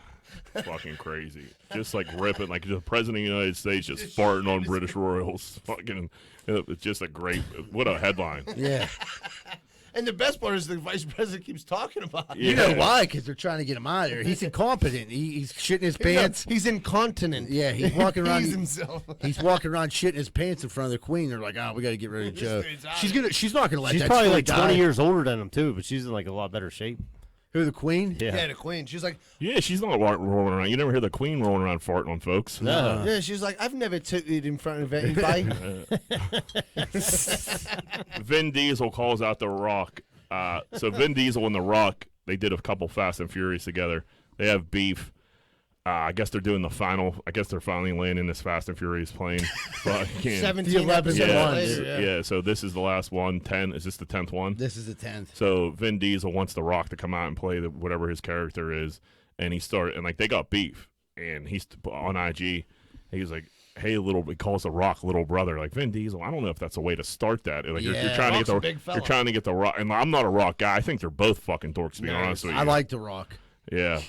Fucking crazy. Just ripping, the president of the United States just farting on British Royals. Fucking, it's just what a headline. Yeah. And the best part is the vice president keeps talking about it. You know why? Because they're trying to get him out of there. He's incompetent. He's shitting his pants. He's incontinent. Yeah, he's walking around. himself. He's walking around shitting his pants in front of the Queen. They're like, we got to get rid of Joe. She's not gonna let. She's that probably die. 20 years older than him too, but she's in a lot better shape. Who, the Queen? Yeah, the Queen. She's like, yeah, she's not rolling around. You never hear the Queen rolling around farting on folks. No. Yeah, she's like, I've never took it in front of anybody. Vin Diesel calls out The Rock. So Vin Diesel and The Rock, they did a couple Fast and Furious together. They have beef. I guess they're doing the final. I guess they're finally landing this Fast and Furious plane. But 17 11th episodes one. later. yeah. So this is the last one. 10. Is this the 10th one? This is the 10th. So Vin Diesel wants The Rock to come out and play whatever his character is, and like they got beef, and he's on IG. He's like, "Hey, he calls The Rock little brother." Like Vin Diesel, I don't know if that's a way to start that. Like you're trying Rock's a to big get fella. you're trying to get The Rock, and I'm not a Rock guy. I think they're both fucking dorks, to be honest with you. I like The Rock. Yeah,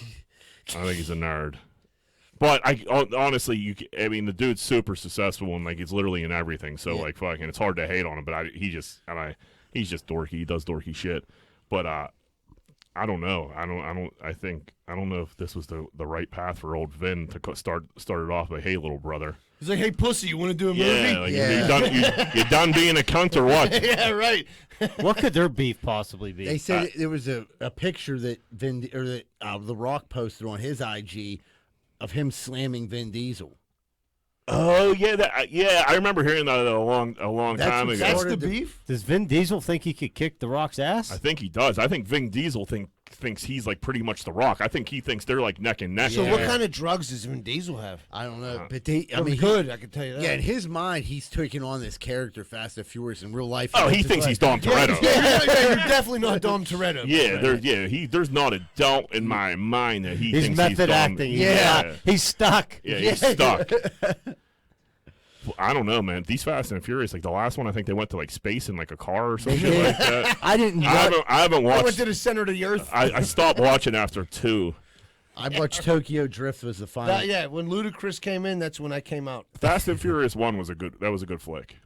I think he's a nerd. But honestly, I mean, the dude's super successful and like he's literally in everything. So like, fucking, it's hard to hate on him. But he's just dorky. He does dorky shit. But I don't know. I don't know if this was the right path for old Vin to start it off by, "Hey, little brother." He's like, "Hey, pussy, you want to do a movie?" Yeah, like, you done being a cunt or what? Yeah, right. What could their beef possibly be? They said there was a picture that The Rock posted on his IG of him slamming Vin Diesel. Oh yeah, I remember hearing that a long time ago. That's the Started beef? Does Vin Diesel think he could kick The Rock's ass? I think he does. I think Vin Diesel thinks he's like pretty much The Rock. I think he thinks they're like neck and neck. So Yeah. what kind of drugs does Vin Diesel have? I don't know, but I mean, good, I can tell you that. Yeah, in his mind, he's taking on this character, Fast and Furious, in real life. Oh, he thinks he's Dom Toretto. Yeah, you're definitely not Dom Toretto. There's not a doubt in my mind that He's thinks method he's Dom. acting. Yeah. He's stuck. Yeah, he's stuck. Well, I don't know, man. These Fast and Furious, like the last one, I think they went to like space in like a car or something like that. I didn't. I haven't I went watched. to the center of the earth. I stopped watching after 2. I watched Tokyo Drift was the final. Yeah, when Ludacris came in, that's when I came out. Fast and Furious 1 was a good flick.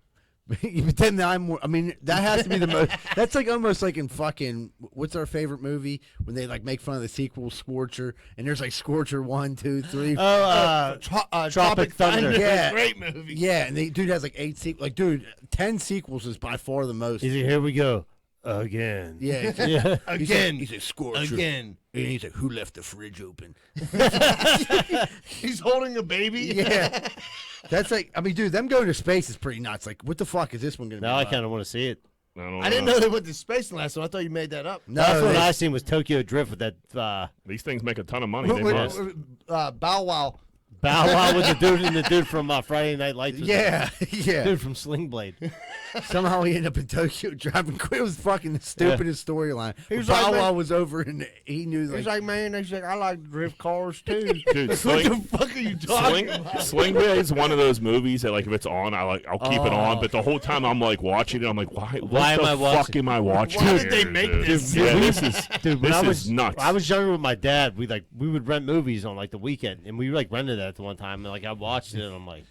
But then that has to be the most. That's like almost like in fucking what's our favorite movie when they like make fun of the sequel Scorcher, and there's like Scorcher 1, 2, 3. Tropic Thunder. Yeah. Great movie. Yeah, and the dude has like 8 sequels. Like, dude, 10 sequels is by far the most. He's like, here we go again. Yeah, Yeah. Again. He's a Scorcher. Again. And he's like, who left the fridge open? He's holding a baby. Yeah. That's like, I mean, dude, them going to space is pretty nuts. Like, what the fuck is this one going to be Now I about? kind of want to see it. I didn't know they went to space the last one. I thought you made that up. No, That's what they- I seen was Tokyo Drift with that These things make a ton of money. They must. Bow Wow. Bow Wow with the dude from Friday Night Lights. Was yeah, yeah. the dude from Sling Blade. Somehow he ended up in Tokyo driving. It was fucking the stupidest storyline. He was Bow like, Wow man- was over and he knew He's like, like, man, he's like, I like to drift cars too. Dude, What the fuck are you talking about? Sling Blade is one of those movies that, like, if it's on, I'll keep it on. But the whole time I'm like watching it, I'm like, why Why am the I watching? fuck am I watching? Why here, did they make dude? this? Yeah, this is Dude, when this I was is nuts. I was younger with my dad. We would rent movies on like the weekend, and we like rented that one time. And like I watched it, and I'm like,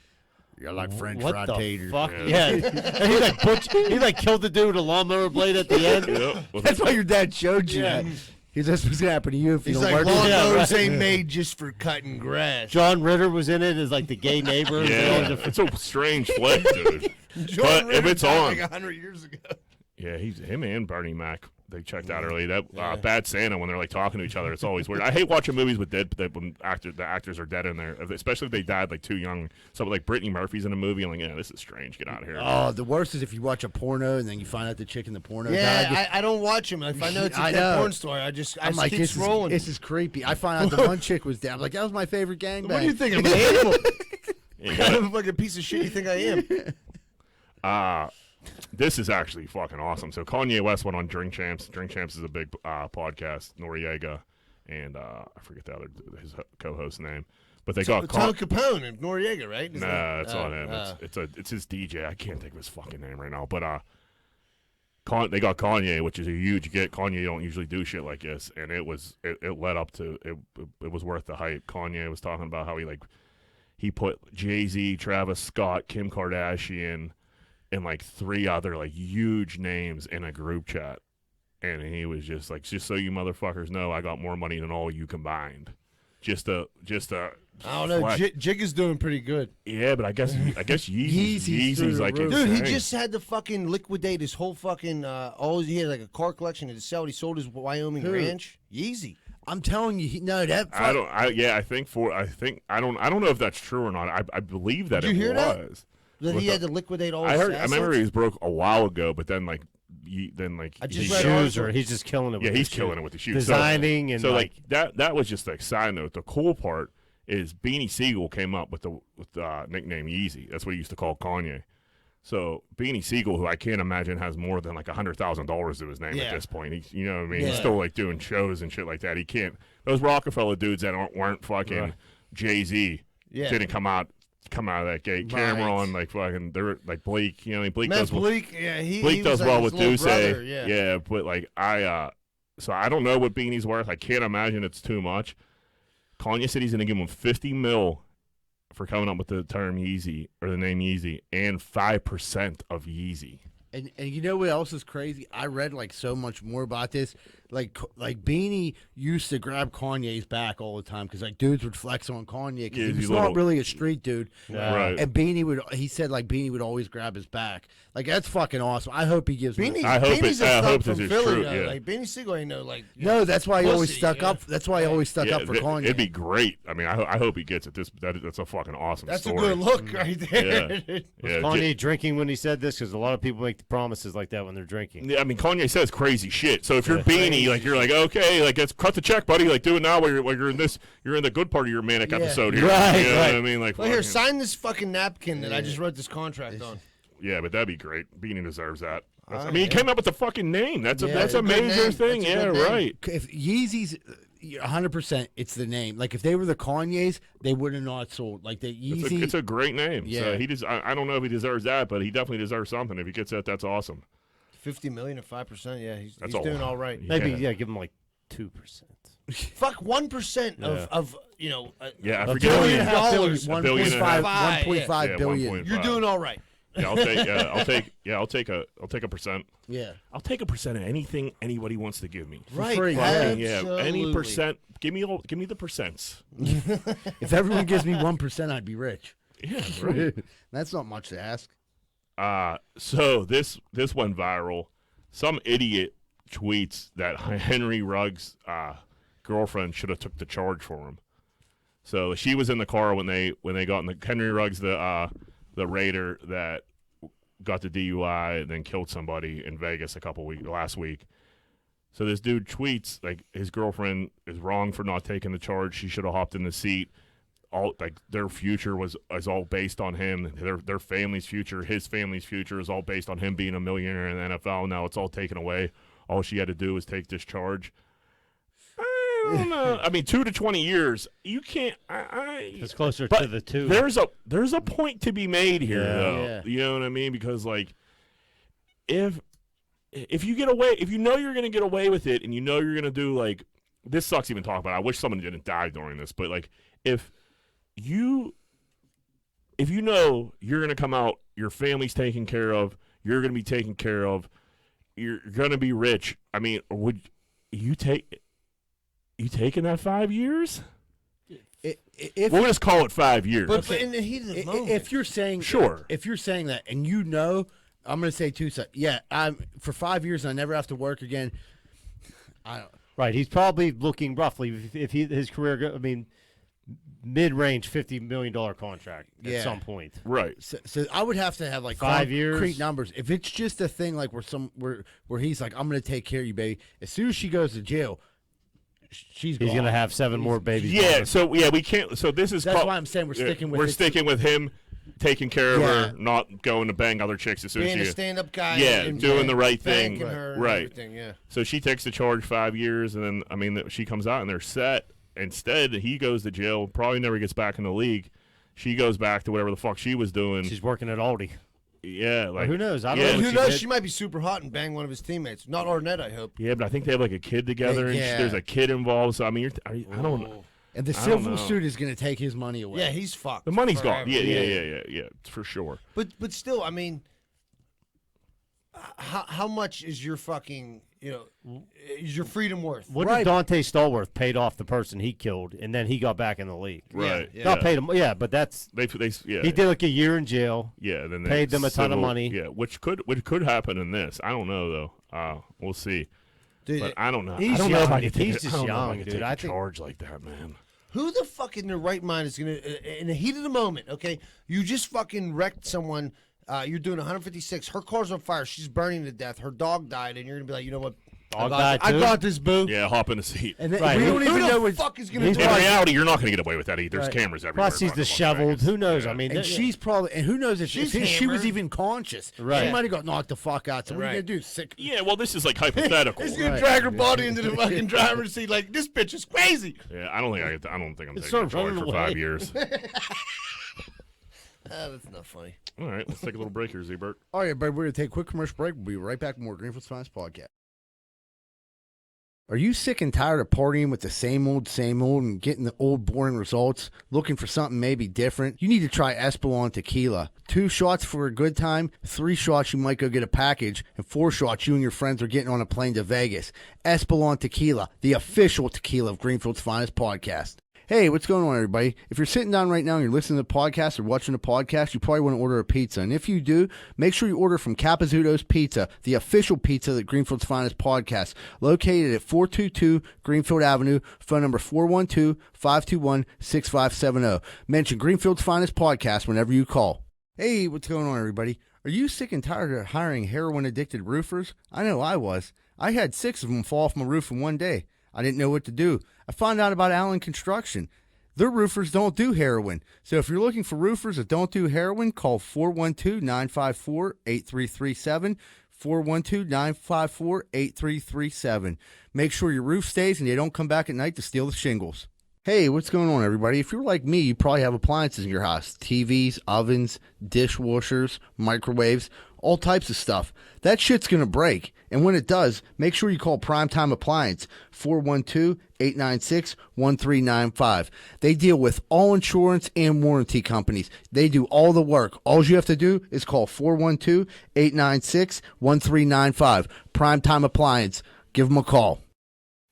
you're like French what fried the taters. fuck? Yeah, and he like killed the dude with a lawnmower blade at the end. Yep. Well, That's why your dad showed you Yeah. that. He's that's what's gonna happen to you if you He's don't like, work. lawnmowers right. ain't made just for cutting grass. John Ritter was in it as like the gay neighbor. yeah, it's a strange flick, dude. John but if Ritter it's died on, like 100 years ago. yeah, him and Bernie Mac. They checked out early. That Bad Santa, when they're like talking to each other, it's always weird. I hate watching movies with when the actors are dead in there, especially if they died like too young. So like Brittany Murphy's in a movie, I'm like, yeah, this is strange. Get out of here. Oh, the worst is if you watch a porno and then you find out the chick in the porno died. Yeah, I don't watch him. If I know it's a I dead know. porn story, I I'm just like, keep this scrolling. is creepy. I find out the one chick was dead. I'm like, that was my favorite gangbang. What do you think? I'm an animal. Yeah, What kind of fucking piece of shit you think I am? This is actually fucking awesome. So Kanye West went on Drink Champs. Drink Champs is a big podcast. Noriega and I forget his co-host name, but they got Tom Capone and Noriega, right? Nah, it's not him. It's his DJ. I can't think of his fucking name right now. But they got Kanye, which is a huge get. Kanye don't usually do shit like this, and it led up to it. It was worth the hype. Kanye was talking about how he put Jay-Z, Travis Scott, Kim Kardashian, and like 3 other like huge names in a group chat, and he was just like, just so you motherfuckers know, I got more money than all you combined. Just a. I don't know. flex. Jig is doing pretty good. Yeah, but I guess Yeezy's through Yeezy's the like roof. Dude, he insane. just had to fucking liquidate his whole fucking. He had like a car collection to sell. He sold his Wyoming ranch. Yeezy. I'm telling you, I don't know if that's true or not. I believe that Did it you hear that? was. That he had to liquidate all. I his heard. I remember assets? he was broke a while ago, but then I just His read shoes, article. or he's just killing it. yeah, with he's his killing shoes. it with the shoes. Designing and so like that was just like side note. The cool part is Beanie Siegel came up with the nickname Yeezy. That's what he used to call Kanye. So Beanie Siegel, who I can't imagine has more than like $100,000 to his name at this point. He's, you know what I mean? He's still like doing shows and shit like that. He can't. Those Rockefeller dudes that weren't fucking Jay-Z didn't come out of that gate. Right. Cameron, like fucking, they're like Blake. You know, Blake Matt does Blake, Blake does was well like with his little Duce. brother, Yeah, but like so I don't know what Beanie's worth. I can't imagine it's too much. Kanye said he's going to give him $50 million for coming up with the term Yeezy or the name Yeezy and 5% of Yeezy. And you know what else is crazy? I read like so much more about this. Like Beanie used to grab Kanye's back all the time because like dudes would flex on Kanye because he was not really a street dude. Right. And he said like Beanie would always grab his back. Like that's fucking awesome. I hope he gives me. Beanie, I hope Beanie's it- I a hope from this is Philly, true, though. yeah. Like Beanie Siegel ain't no like. No, that's why he always pussy, stuck yeah. up. That's why he always stuck up for Kanye. It'd be great. I mean, I hope he gets it. That's a fucking awesome That's story. a good look right there. Yeah. Was Yeah, Kanye drinking when he said this? Because a lot of people make promises like that when they're drinking. Yeah, I mean, Kanye says crazy shit. So if you're Beanie, like you're like, okay, like let's cut the check, buddy. Like do it now. While you're in this, you're in the good part of your manic episode here. Right, You know right. what I mean? Like, Well, here, fucking- sign this fucking napkin that I just wrote this contract on. yeah, but that'd be great. Beanie deserves that. I mean, yeah. he came up with the fucking name. That's a Yeah, that's it's a a good major name. thing. That's a Yeah, good name. right. If Yeezys, 100%, it's the name. Like if they were the Kanyes, they would have not sold. Like the Yeezy. It's a great name. Yeah. So he just I don't know if he deserves that, but he definitely deserves something. If he gets that, that's awesome. 50 million at 5%. Yeah, he's That's doing all right. Maybe Yeah. give him like 2%. Fuck 1% of you know. Yeah, I A forget. billion what and a half dollars. A billion and a half. 1.5 Yeah, billion. 1.5. You're doing all right. Yeah, I'll take a percent. Yeah. I'll take a percent of anything anybody wants to give me. Right. free. Fucking, yeah, Absolutely. any percent. Give me the percents. If everyone gives me 1%, I'd be rich. Yeah, right. That's not much to ask. So this went viral. Some idiot tweets that Henry Ruggs' girlfriend should have took the charge for him. So she was in the car when they got in the Henry Ruggs, the raider that got the DUI and then killed somebody in Vegas last week. So this dude tweets like his girlfriend is wrong for not taking the charge. She should have hopped in the seat. All like their future is all based on him. Their family's future, his family's future is all based on him being a millionaire in the NFL. Now it's all taken away. All she had to do was take this charge. I don't know. I mean, 2 to 20 years. You can't. It's closer but to the 2. There's a point to be made here, Yeah. though. Yeah. You know what I mean? Because like, if you get away, if you know you're gonna get away with it, and you know you're gonna do like this sucks even talking about. I wish someone didn't die during this, but like if you know you're going to come out, your family's taken care of, you're going to be taken care of, you're going to be rich. I mean, would you taking that 5 years? If We'll just call it 5 years. But in the heat of the moment. if you're saying Sure. if you're saying that and you know, I'm going to say 2 seconds. Yeah, I'm for 5 years and I never have to work again. I don't. Right, he's probably looking roughly if his career. Mid-range $50 million contract at Yeah. some point. Right. So I would have to have like 5 years. concrete numbers. If it's just a thing like where he's like, I'm going to take care of you, baby. As soon as she goes to jail, she's He's gone. going to have 7 more babies. Yeah. So yeah, we can't. So this is. That's why I'm saying we're sticking with it. sticking with him taking care of Yeah. her, not going to bang other chicks as soon being as a she. stand-up guy. Yeah, and doing the right thing. thanking her and Right. everything, yeah. So she takes the charge 5 years, and then I mean she comes out and they're set. Instead, he goes to jail. Probably never gets back in the league. She goes back to whatever the fuck she was doing. She's working at Aldi. Yeah, like who knows? I don't yeah, know. Who she knows? did. She might be super hot and bang one of his teammates. Not Arnett, I hope. Yeah, but I think they have like a kid together, and Yeah. there's a kid involved. So I mean, I don't know. And the I don't civil know. suit is going to take his money away. Yeah, he's fucked. The money's forever. gone. Yeah, for sure. But still, I mean, how much is your fucking, is your freedom worth? What Right. if Dante Stallworth paid off the person he killed, and then he got back in the league? Right. yeah. Not paid him. Yeah, but that's They yeah. he did like a year in jail. Yeah, then they paid them a ton of money. Yeah, which could happen in this. I don't know though. We'll see. Dude, But I don't know. he's I don't know if I young. could take He's it- just I don't know if I young, could dude. take I a think- charge like that, man. who the fuck in their right mind is going to, in the heat of the moment, okay, you just fucking wrecked someone, you're doing 156, her car's on fire, she's burning to death, her dog died, and you're going to be like, you know what, Dog guy, I too? got this, boo. Yeah, hop in the seat. And then, Right. we don't Who even know the what. fuck is gonna He's do In it? reality, you're not going to get away with that either. There's Right. cameras everywhere. Plus, he's around Las disheveled. Vegas. Who knows? Yeah. I mean, And she's probably, and who knows if She's she was hammered. even conscious. Right. She might have got knocked the fuck out. So what are you Right. gonna do? Sick. Yeah, well, this is like hypothetical. He's gonna Right. drag her body into the fucking driver's seat like this bitch is crazy. Yeah, I don't think I'm taking Start control running for away. 5 years. That's not funny. All right, let's take a little break here, Z-Bert. All right, everybody, we're gonna take a quick commercial break. We'll be right back with more Greenfield's Finest podcast. Are you sick and tired of partying with the same old, and getting the old, boring results? Looking for something maybe different? You need to try Espolon Tequila. 2 shots for a good time, 3 shots you might go get a package, and 4 shots you and your friends are getting on a plane to Vegas. Espolon Tequila, the official tequila of Greenfield's Finest podcast. Hey, what's going on, everybody? If you're sitting down right now and you're listening to the podcast or watching the podcast, you probably want to order a pizza. And if you do, make sure you order from Capizzuto's Pizza, the official pizza that Greenfield's Finest podcast, located at 422 Greenfield Avenue, phone number 412-521-6570. Mention Greenfield's Finest podcast whenever you call. Hey, what's going on, everybody? Are you sick and tired of hiring heroin-addicted roofers? I know I was. I had 6 of them fall off my roof in one day. I didn't know what to do. I found out about Allen Construction. Their roofers don't do heroin. So if you're looking for roofers that don't do heroin, call 412-954-8337, 412-954-8337. Make sure your roof stays and they don't come back at night to steal the shingles. Hey, what's going on, everybody? If you're like me, you probably have appliances in your house. TVs, ovens, dishwashers, microwaves, all types of stuff. That shit's going to break. And when it does, make sure you call Primetime Appliance, 412-896-1395. They deal with all insurance and warranty companies. They do all the work. All you have to do is call 412-896-1395. Primetime Appliance. Give them a call.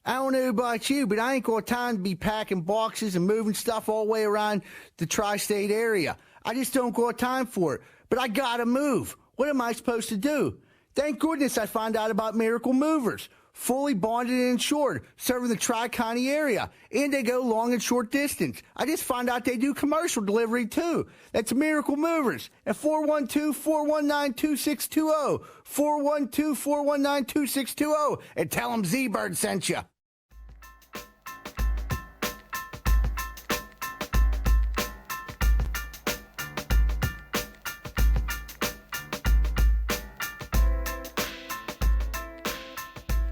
I don't know about you, but I ain't got time to be packing boxes and moving stuff all the way around the tri-state area. I just don't got time for it. But I gotta move. What am I supposed to do? Thank goodness I found out about Miracle Movers. Fully bonded and insured, serving the Tri-County area. And they go long and short distance. I just found out they do commercial delivery too. That's Miracle Movers at 412-419-2620. 412-419-2620. And tell them Z-Bird sent you.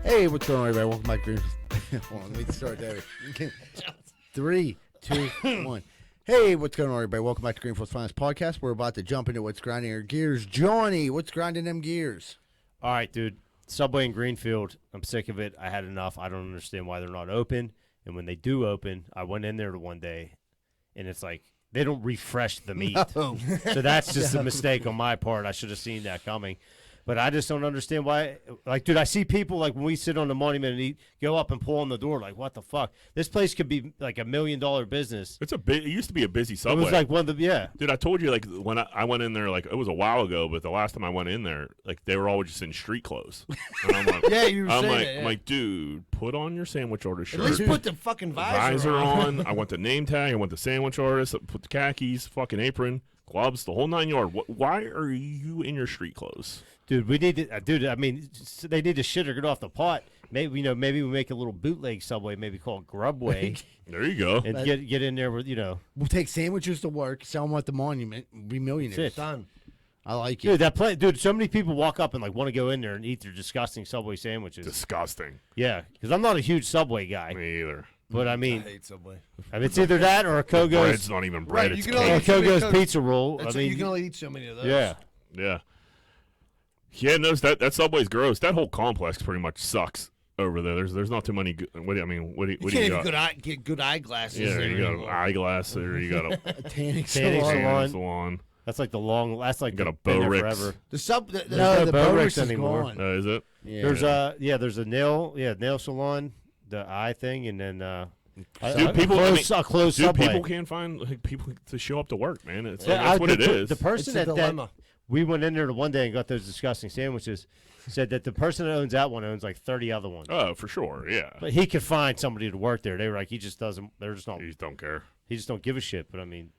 Hey, what's going on, everybody? Welcome back to Hold on, let me start that. 3, 2, 1. Hey, what's going on, everybody? Welcome back to Greenfield's Finest Podcast. We're about to jump into what's grinding our gears. Johnny, what's grinding them gears? All right, dude. Subway in Greenfield, I'm sick of it. I had enough. I don't understand why they're not open. And when they do open, I went in there one day, and it's like they don't refresh the meat. No. So that's just a mistake on my part. I should have seen that coming. But I just don't understand why. Like, dude, I see people, like, when we sit on the monument and eat, go up and pull on the door. Like, what the fuck? This place could be, like, $1 million business. It used to be a busy It Subway. was like one of the, yeah. Dude, I told you, like, when I went in there, like, it was a while ago, but the last time I went in there, like, they were all just in street clothes. And I'm like, Yeah, you were I'm saying like, that, yeah. I'm like, dude, put on your sandwich order At shirt. least put the fucking visor on. I want the name tag. I want the sandwich artist. Put the khakis, fucking apron, gloves, the whole 9 yards. Why are you in your street clothes? Dude, we need to, dude, I mean, they need to shit or get off the pot. Maybe, maybe we make a little bootleg Subway, maybe called Grubway, There you go. and get in there with, We'll take sandwiches to work, sell them at the monument, and be millionaires. That's it. done. I like it. Dude, that place, dude, so many people walk up and, like, want to go in there and eat their disgusting Subway sandwiches. Disgusting. Yeah, because I'm not a huge Subway guy. Me either. But, I mean, I hate Subway. it's either that or a Bread's Kogo's, not even bread. Right, It's you can only cake. eat so many Kogo's Kogos. pizza roll. That's I mean, you can only eat so many of those. yeah. Yeah. Yeah, no, that Subway's gross. That whole complex pretty much sucks over there. There's not too many. What do you You got? can't get good eyeglasses. Yeah, there you got an anymore. eyeglass, or you got a Tanning Tanning salon. salon. salon. That's like the long, that's like You got a been there Bo Ricks. forever. The No, the Bo Bo Ricks Ricks is anymore. gone. Is it? Yeah. There's a nail salon, the eye thing, and then Dude, people, I mean, a closed dude, Subway. people can't find people to show up to work, man. It's Yeah, that's what it is. The person It's a that dilemma. we went in there the one day and got those disgusting sandwiches said that the person that owns that one owns like 30 other ones. Oh, for sure, yeah. But he could find somebody to work there. They were like, he just doesn't. They're just not. You just don't care. He just don't give a shit. But I mean,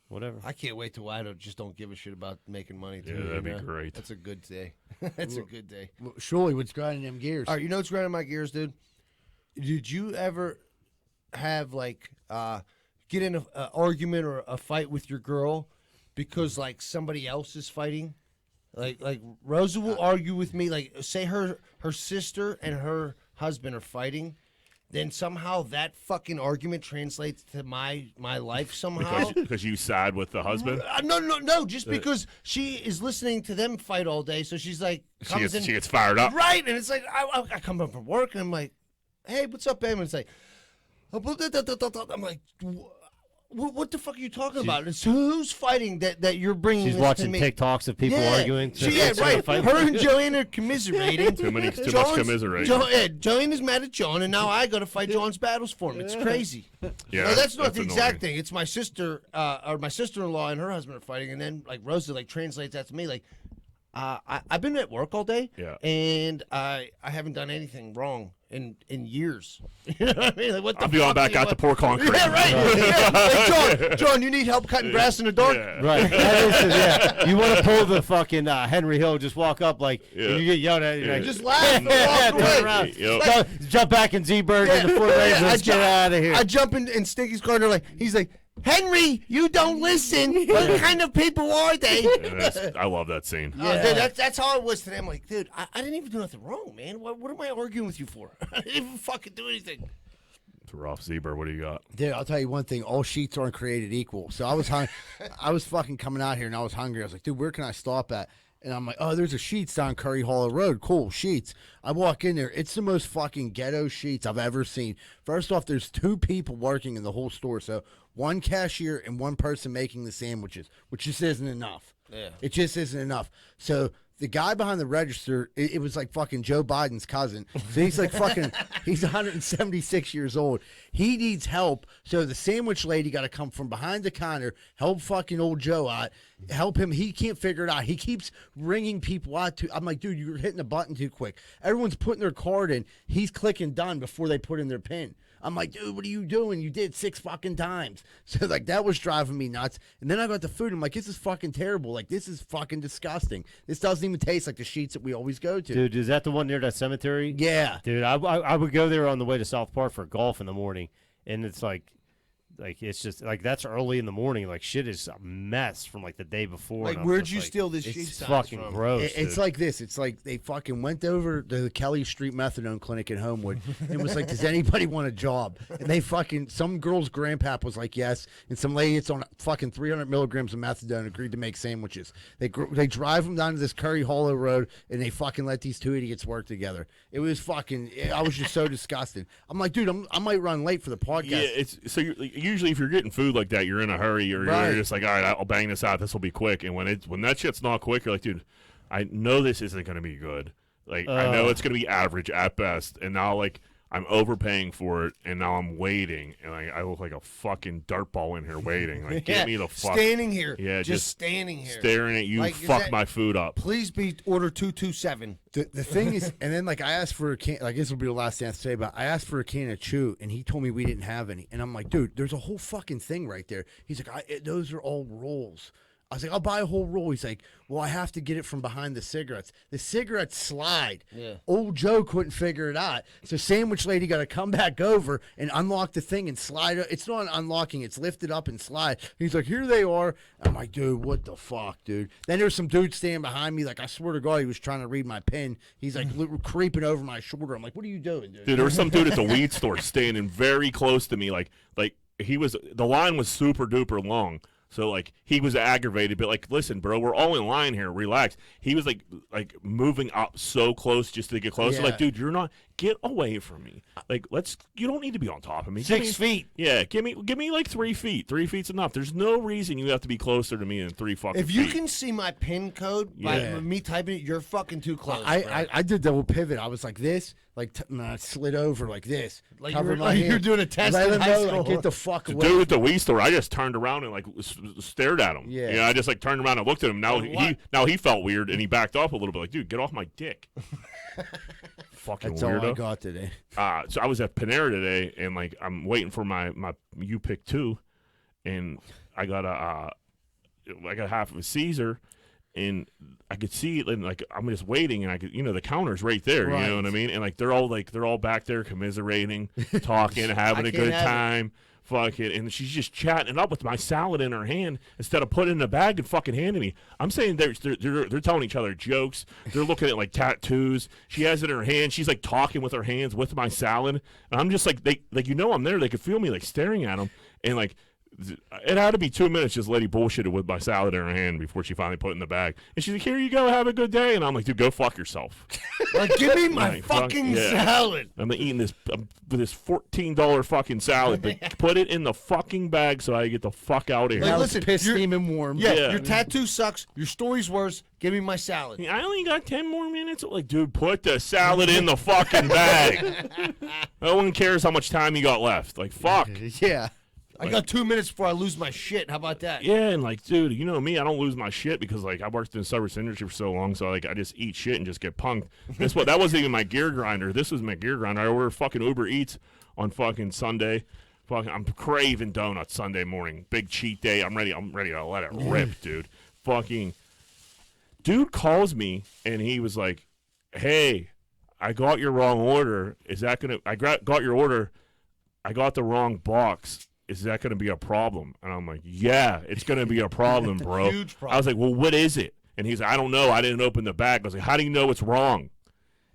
whatever. I can't wait till I just don't give a shit about making money. Too, Yeah, that'd be you know? great. That's a good day. That's a good day. Well, surely what's grinding them gears? All right, you know what's grinding my gears, dude? Did you ever have get in an argument or a fight with your girl because like somebody else is fighting? Like Rosa will argue with me. Like say her sister and her husband are fighting. Then somehow that fucking argument translates to my life somehow. Because you side with the husband? No. Just because she is listening to them fight all day, so she's like, She gets fired up. right? And it's like I come home from work and I'm like, hey, what's up, babe? And it's like, I'm like, what the fuck are you talking about? It's who's fighting that you're bringing? She's this watching to me? TikToks of people arguing. Right. Her and Joanne are commiserating. Too much commiserating. Joanne is mad at John, and now I got to fight John's battles for him. It's crazy. Yeah, No, that's not the annoying. exact thing. It's my sister, or my sister-in-law and her husband are fighting, and then like Rosa like translates that to me like, I've been at work all day, and I haven't done anything wrong in years. You know what I mean? Like, what the I'll be on back out to pour concrete. Yeah, right. Yeah. Like, John, you need help cutting grass in the dark? Yeah. Right. Yeah. You want to pull the fucking Henry Hill, just walk up like, and you get yelled at. You're like, Just laugh and walk away. turn around. Yep. Jump back in Z-Bird in the 4 legs. Let's get out of here. I jump in Stinky's car, and he's like, Henry, you don't listen. What kind of people are they? I love that scene. Dude, that's how it was today. I'm like, dude, I didn't even do nothing wrong, man. What am I arguing with you for? I didn't even fucking do anything. It's rough. Zebra, what do you got? Dude, I'll tell you one thing. All sheets aren't created equal. So I was I was fucking coming out here and I was hungry. I was like, dude, where can I stop at? And I'm like, oh, there's a Sheets down Curry Hollow Road. Cool, Sheets. I walk in there. It's the most fucking ghetto Sheets I've ever seen. First off, there's 2 people working in the whole store. So 1 cashier and 1 person making the sandwiches, which just isn't enough. Yeah. It just isn't enough. So the guy behind the register, it was like fucking Joe Biden's cousin. So he's like fucking, he's 176 years old. He needs help. So the sandwich lady got to come from behind the counter, help fucking old Joe out, help him. He can't figure it out. He keeps ringing people out. I'm like, dude, you're hitting the button too quick. Everyone's putting their card in. He's clicking done before they put in their PIN. I'm like, dude, what are you doing? You did 6 fucking times. So, like, that was driving me nuts. And then I got the food. I'm like, this is fucking terrible. Like, this is fucking disgusting. This doesn't even taste like the Sheets that we always go to. Dude, is that the one near that cemetery? Yeah. Dude, I would go there on the way to South Park for golf in the morning, and it's like it's just like that's early in the morning. Like shit is a mess from like the day before. Like, and I'm where'd just you like, steal this it's sheet size fucking from? gross. It's dude. like this. It's like they fucking went over to the Kelly Street Methadone Clinic in Homewood and was like, does anybody want a job? And they fucking, some girl's grandpap was like, yes. And some lady that's on fucking 300 milligrams of methadone agreed to make sandwiches. They drive them down to this Curry Hollow Road and they fucking let these 2 idiots work together. It was fucking, I was just so disgusted. I'm like, dude, I might run late for the podcast. Yeah, it's so usually if you're getting food like that, you're in a hurry, or Right. you're just like, all right, I'll bang this out. This will be quick. And when that shit's not quick, you're like, dude, I know this isn't going to be good. Like I know it's going to be average at best. And now like I'm overpaying for it, and now I'm waiting, and I look like a fucking dirtball in here waiting. Like, get me the fuck standing here. Yeah, just standing here, staring at you. Like, fuck my food up. Please be order 227. The thing is, and then like I asked for a can, like this will be the last thing I say, but I asked for a can of chew, and he told me we didn't have any, and I'm like, dude, there's a whole fucking thing right there. He's like, those are all rolls. I was like, I'll buy a whole roll. He's like, well, I have to get it from behind the cigarettes. The cigarettes slide. Yeah. Old Joe couldn't figure it out. So sandwich lady got to come back over and unlock the thing and slide it. It's not unlocking. It's lifted up and slide. He's like, here they are. I'm like, dude, what the fuck, dude? Then there's some dude standing behind me. Like, I swear to God, he was trying to read my pen. He's like creeping over my shoulder. I'm like, what are you doing, dude? Dude, there was some dude at the weed store standing very close to me. Like the line was super duper long. So, like, he was aggravated, but, like, listen, bro, we're all in line here. Relax. He was, like moving up so close just to get closer. Yeah. Like, dude, get away from me. Like, you don't need to be on top of me. 6 feet. Yeah, give me, like, 3 feet. 3 feet's enough. There's no reason you have to be closer to me than 3 fucking If feet. you can see my pin code by Yeah. me typing it, you're fucking too close. I did double pivot. I was like this, and I slid over like this. Like covered you were- my like you hand. were doing a test Let in him high know, school. like, get the fuck The away. dude at the weed store, I just turned around and, like, stared at him. Yeah. You know, I just, like, turned around and looked at him. Now What? he felt weird, and he backed off a little bit. Like, dude, get off my dick. Fucking That's weirdo. all I got today. So I was at Panera today, and like I'm waiting for my you pick 2, and I got half of a Caesar, and I could see it, and like I'm just waiting, and I could, the counter's right there, you know what I mean? And like they're all back there commiserating, talking, having a good time, fucking, and she's just chatting it up with my salad in her hand instead of putting it in a bag and fucking handing me. I'm saying they're telling each other jokes. They're looking at like tattoos. She has it in her hand. She's like talking with her hands with my salad, and I'm just like I'm there. They could feel me like staring at them, and like. It had to be 2 minutes just lady bullshitted with my salad in her hand before she finally put it in the bag. And she's like, here you go, have a good day. And I'm like, dude, go fuck yourself. Like, give me my fucking salad. I'm eating this $14 fucking salad, but put it in the fucking bag so I get the fuck out of here. Like, listen, piss steaming warm. Yeah, your tattoo sucks. Your story's worse. Give me my salad. I only got 10 more minutes. Like, dude, put the salad in the fucking bag. No one cares how much time you got left. Like, fuck. Yeah. I got 2 minutes before I lose my shit. How about that? Yeah, and like, dude, you know me, I don't lose my shit because like I worked in the service industry for so long, so like I just eat shit and just get punked. That wasn't even my gear grinder. This was my gear grinder. I ordered fucking Uber Eats on fucking Sunday. I'm craving donuts Sunday morning. Big cheat day. I'm ready to let it rip, dude. Fucking dude calls me and he was like, hey, I got your wrong order. I got your order. I got the wrong box. Is that going to be a problem? And I'm like, yeah, it's going to be a problem, bro. Huge problem. I was like, well, what is it? And he's like, I don't know. I didn't open the bag. I was like, how do you know it's wrong?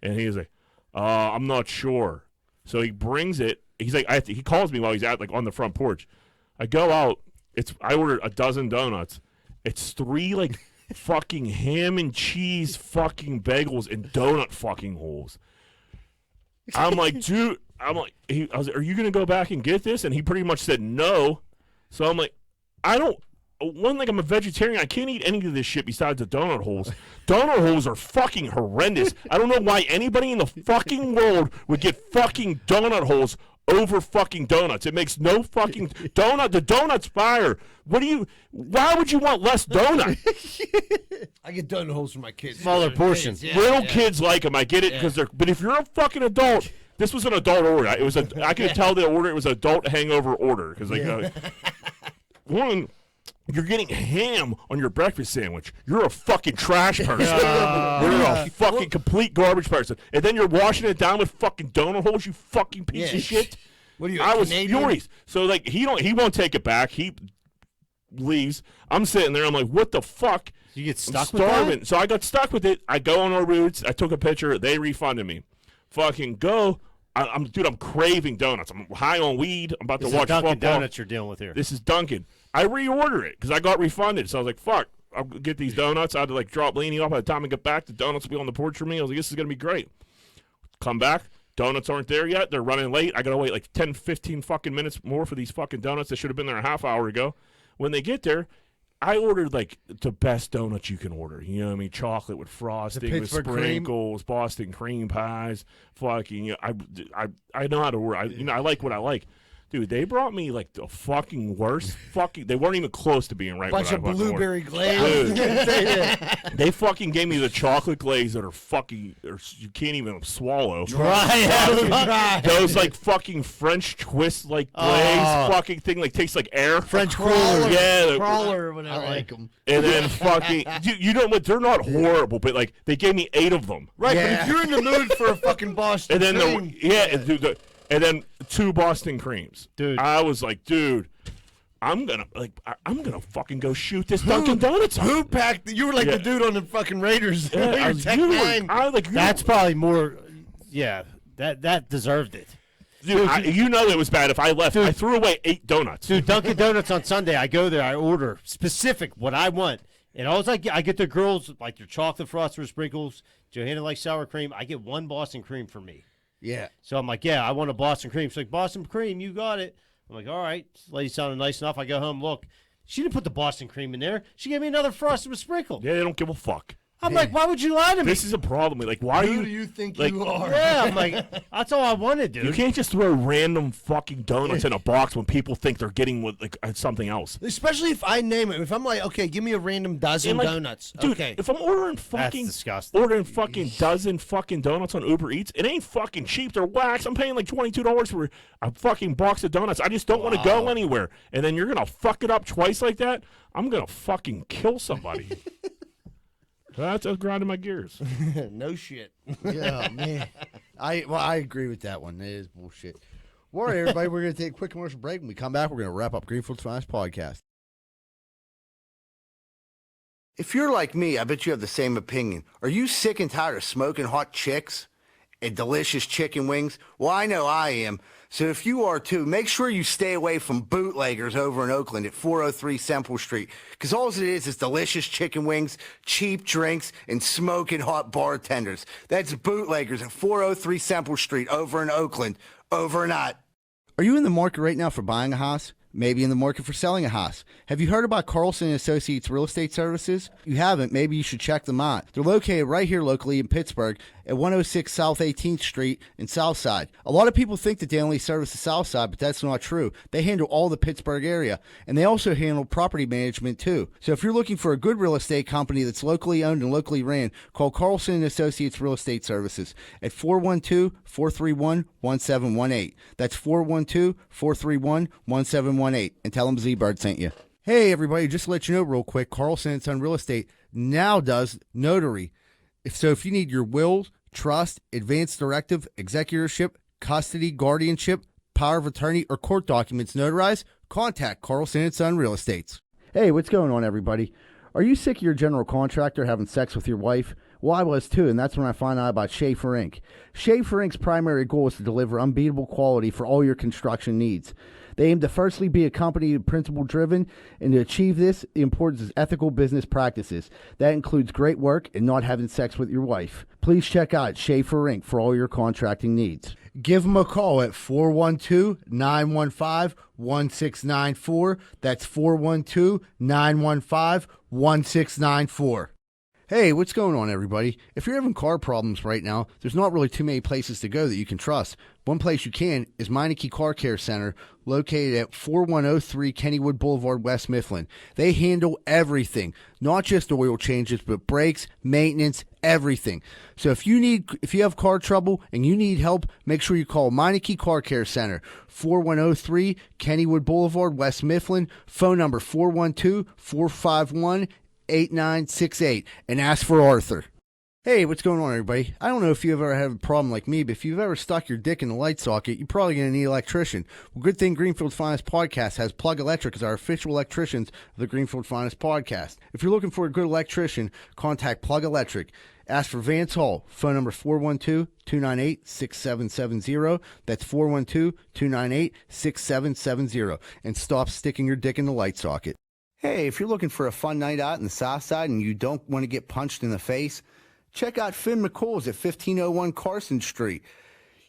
And he's like, I'm not sure. So he brings it. He's like, he calls me while he's out like on the front porch. I go out. I ordered a dozen donuts. It's 3 like fucking ham and cheese fucking bagels and donut fucking holes. I'm like, dude. I was like, are you going to go back and get this? And he pretty much said no. So I'm like, I'm a vegetarian. I can't eat any of this shit besides the donut holes. Donut holes are fucking horrendous. I don't know why anybody in the fucking world would get fucking donut holes over fucking donuts. It makes no fucking the donut's fire. Why would you want less donut? I get donut holes for my kids. Smaller portions. Little kids like them. I get it because but if you're a fucking adult, this was an adult order. I could tell the order. It was an adult hangover order because one, you're getting ham on your breakfast sandwich. You're a fucking trash person. You're a fucking complete garbage person. And then you're washing it down with fucking donut holes. You fucking piece of shit. What are you? I was furious. So like he won't take it back. He leaves. I'm sitting there. I'm like, what the fuck? You get stuck I'm with starving. that? So I got stuck with it. I go on our routes. I took a picture. They refunded me. Fucking go. I'm craving donuts. I'm high on weed. I'm about to watch Dunkin' football. Donuts you're dealing with here. This is Dunkin'. I reorder it because I got refunded. So I was like, fuck, I'll get these donuts. I had to like drop Laney off. By the time I get back, the donuts will be on the porch for me. I was like, this is going to be great. Come back. Donuts aren't there yet. They're running late. I got to wait like 10, 15 fucking minutes more for these fucking donuts. They should have been there a half hour ago. When they get there, I ordered like the best donuts you can order. You know what I mean? Chocolate with frosting, with sprinkles, Boston cream pies. Fucking, I know how to order. I like what I like. Dude, they brought me like the fucking worst fucking. They weren't even close to being right. Bunch of blueberry glaze. They fucking gave me the chocolate glaze that are fucking. You can't even swallow. Dry. Those like fucking French twist like glaze fucking thing like tastes like air. French crawler. Yeah, Crawler or whatever. I like them. And then fucking, you know what? They're not horrible, but like they gave me 8 of them. Right, but if you're in the mood for a fucking Boston And then cream, and then 2 Boston creams. Dude. I was like, dude, I'm gonna fucking go shoot this Dunkin' Donuts. Who packed? You were like the dude on the fucking Raiders. Yeah, Your Tech 9. That's probably more. Yeah, that deserved it. Dude, you know it was bad. If I left, I threw away 8 donuts. Dude, Dunkin' Donuts on Sunday, I go there, I order specific what I want. And all I get the girls like their chocolate frosted with sprinkles, Johanna likes sour cream. I get 1 Boston cream for me. Yeah. So I'm like, yeah, I want a Boston cream. She's like, Boston cream, you got it. I'm like, all right. This lady sounded nice enough. I go home, look. She didn't put the Boston cream in there. She gave me another frosted with sprinkles. Yeah, they don't give a fuck. I'm like, why would you lie to me? This is a problem. Like, why Who are do you think like, you are? Yeah, I'm like, that's all I wanted, dude. You can't just throw random fucking donuts in a box when people think they're getting with like something else. Especially if I name it. If I'm like, okay, give me a random dozen And, like, donuts. Dude, Okay. if I'm ordering fucking dozen fucking donuts on Uber Eats, it ain't fucking cheap. They're wax. I'm paying like $22 for a fucking box of donuts. I just don't want to go anywhere. And then you're gonna fuck it up twice like that. I'm gonna fucking kill somebody. That's grinding my gears. No shit. Yeah, man. I agree with that one. It is bullshit. All right, everybody, we're going to take a quick commercial break. When we come back, we're going to wrap up Greenfield's Finest Podcast. If you're like me, I bet you have the same opinion. Are you sick and tired of smoking hot chicks and delicious chicken wings? Well, I know I am. So if you are too, make sure you stay away from bootleggers over in Oakland at 403 Semple Street. Because all it is delicious chicken wings, cheap drinks, and smoking hot bartenders. That's bootleggers at 403 Semple Street over in Oakland. Over and out. Are you in the market right now for buying a house? Maybe in the market for selling a house. Have you heard about Carlson & Associates Real Estate Services? If you haven't, maybe you should check them out. They're located right here locally in Pittsburgh at 106 South 18th Street in Southside. A lot of people think that they only service the Southside, but that's not true. They handle all the Pittsburgh area, and they also handle property management too. So if you're looking for a good real estate company that's locally owned and locally ran, call Carlson & Associates Real Estate Services at 412-431-1718. That's 412-431-1718. And tell them Z-Bird sent you. Hey, everybody, just to let you know real quick, Carlson & Son Real Estate now does notary. If you need your wills, trust, advance directive, executorship, custody, guardianship, power of attorney, or court documents notarized, contact Carlson & Son Real Estates. Hey, what's going on, everybody? Are you sick of your general contractor having sex with your wife? Well, I was too, and that's when I found out about Schaefer Inc. Schaefer Inc.'s primary goal is to deliver unbeatable quality for all your construction needs. They aim to firstly be a company principle-driven, and to achieve this, the importance is ethical business practices. That includes great work and not having sex with your wife. Please check out Schaefer Inc. for all your contracting needs. Give them a call at 412-915-1694. That's 412-915-1694. Hey, what's going on, everybody? If you're having car problems right now, there's not really too many places to go that you can trust. One place you can is Meineke Car Care Center, located at 4103 Kennywood Boulevard, West Mifflin. They handle everything, not just oil changes, but brakes, maintenance, everything. So if you have car trouble and you need help, make sure you call Meineke Car Care Center, 4103 Kennywood Boulevard, West Mifflin. Phone number 412-451-8968, and ask for Arthur. Hey, what's going on, everybody? I don't know if you've ever had a problem like me, but if you've ever stuck your dick in a light socket, you're probably going to need an electrician. Well, good thing Greenfield's Finest Podcast has Plug Electric as our official electricians of the Greenfield Finest Podcast. If you're looking for a good electrician, contact Plug Electric. Ask for Vance Hall. Phone number 412-298-6770. That's 412-298-6770. And stop sticking your dick in the light socket. Hey, if you're looking for a fun night out in the South Side and you don't want to get punched in the face, check out Finn McCool's at 1501 Carson Street.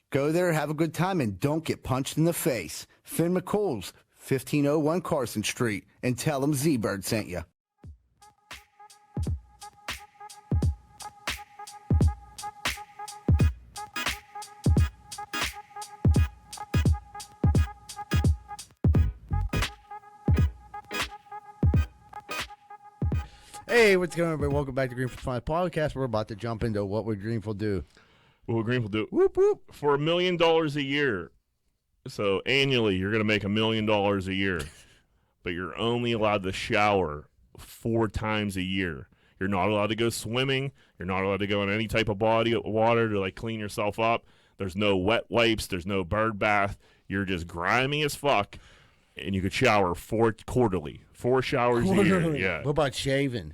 Go there, have a good time, and don't get punched in the face. Finn McCool's, 1501 Carson Street, and tell them Z-Bird sent you. Hey, what's going on, everybody? Welcome back to Greenfield Finest Podcast. We're about to jump into What Would Greenfield Do? What would Greenfield do? Whoop, whoop. For $1 million a year. So annually, you're going to make $1 million a year. But you're only allowed to shower 4 times a year. You're not allowed to go swimming. You're not allowed to go in any type of body of water to like clean yourself up. There's no wet wipes. There's no bird bath. You're just grimy as fuck. And you could shower quarterly. 4 showers a year. Yeah. What about shaving?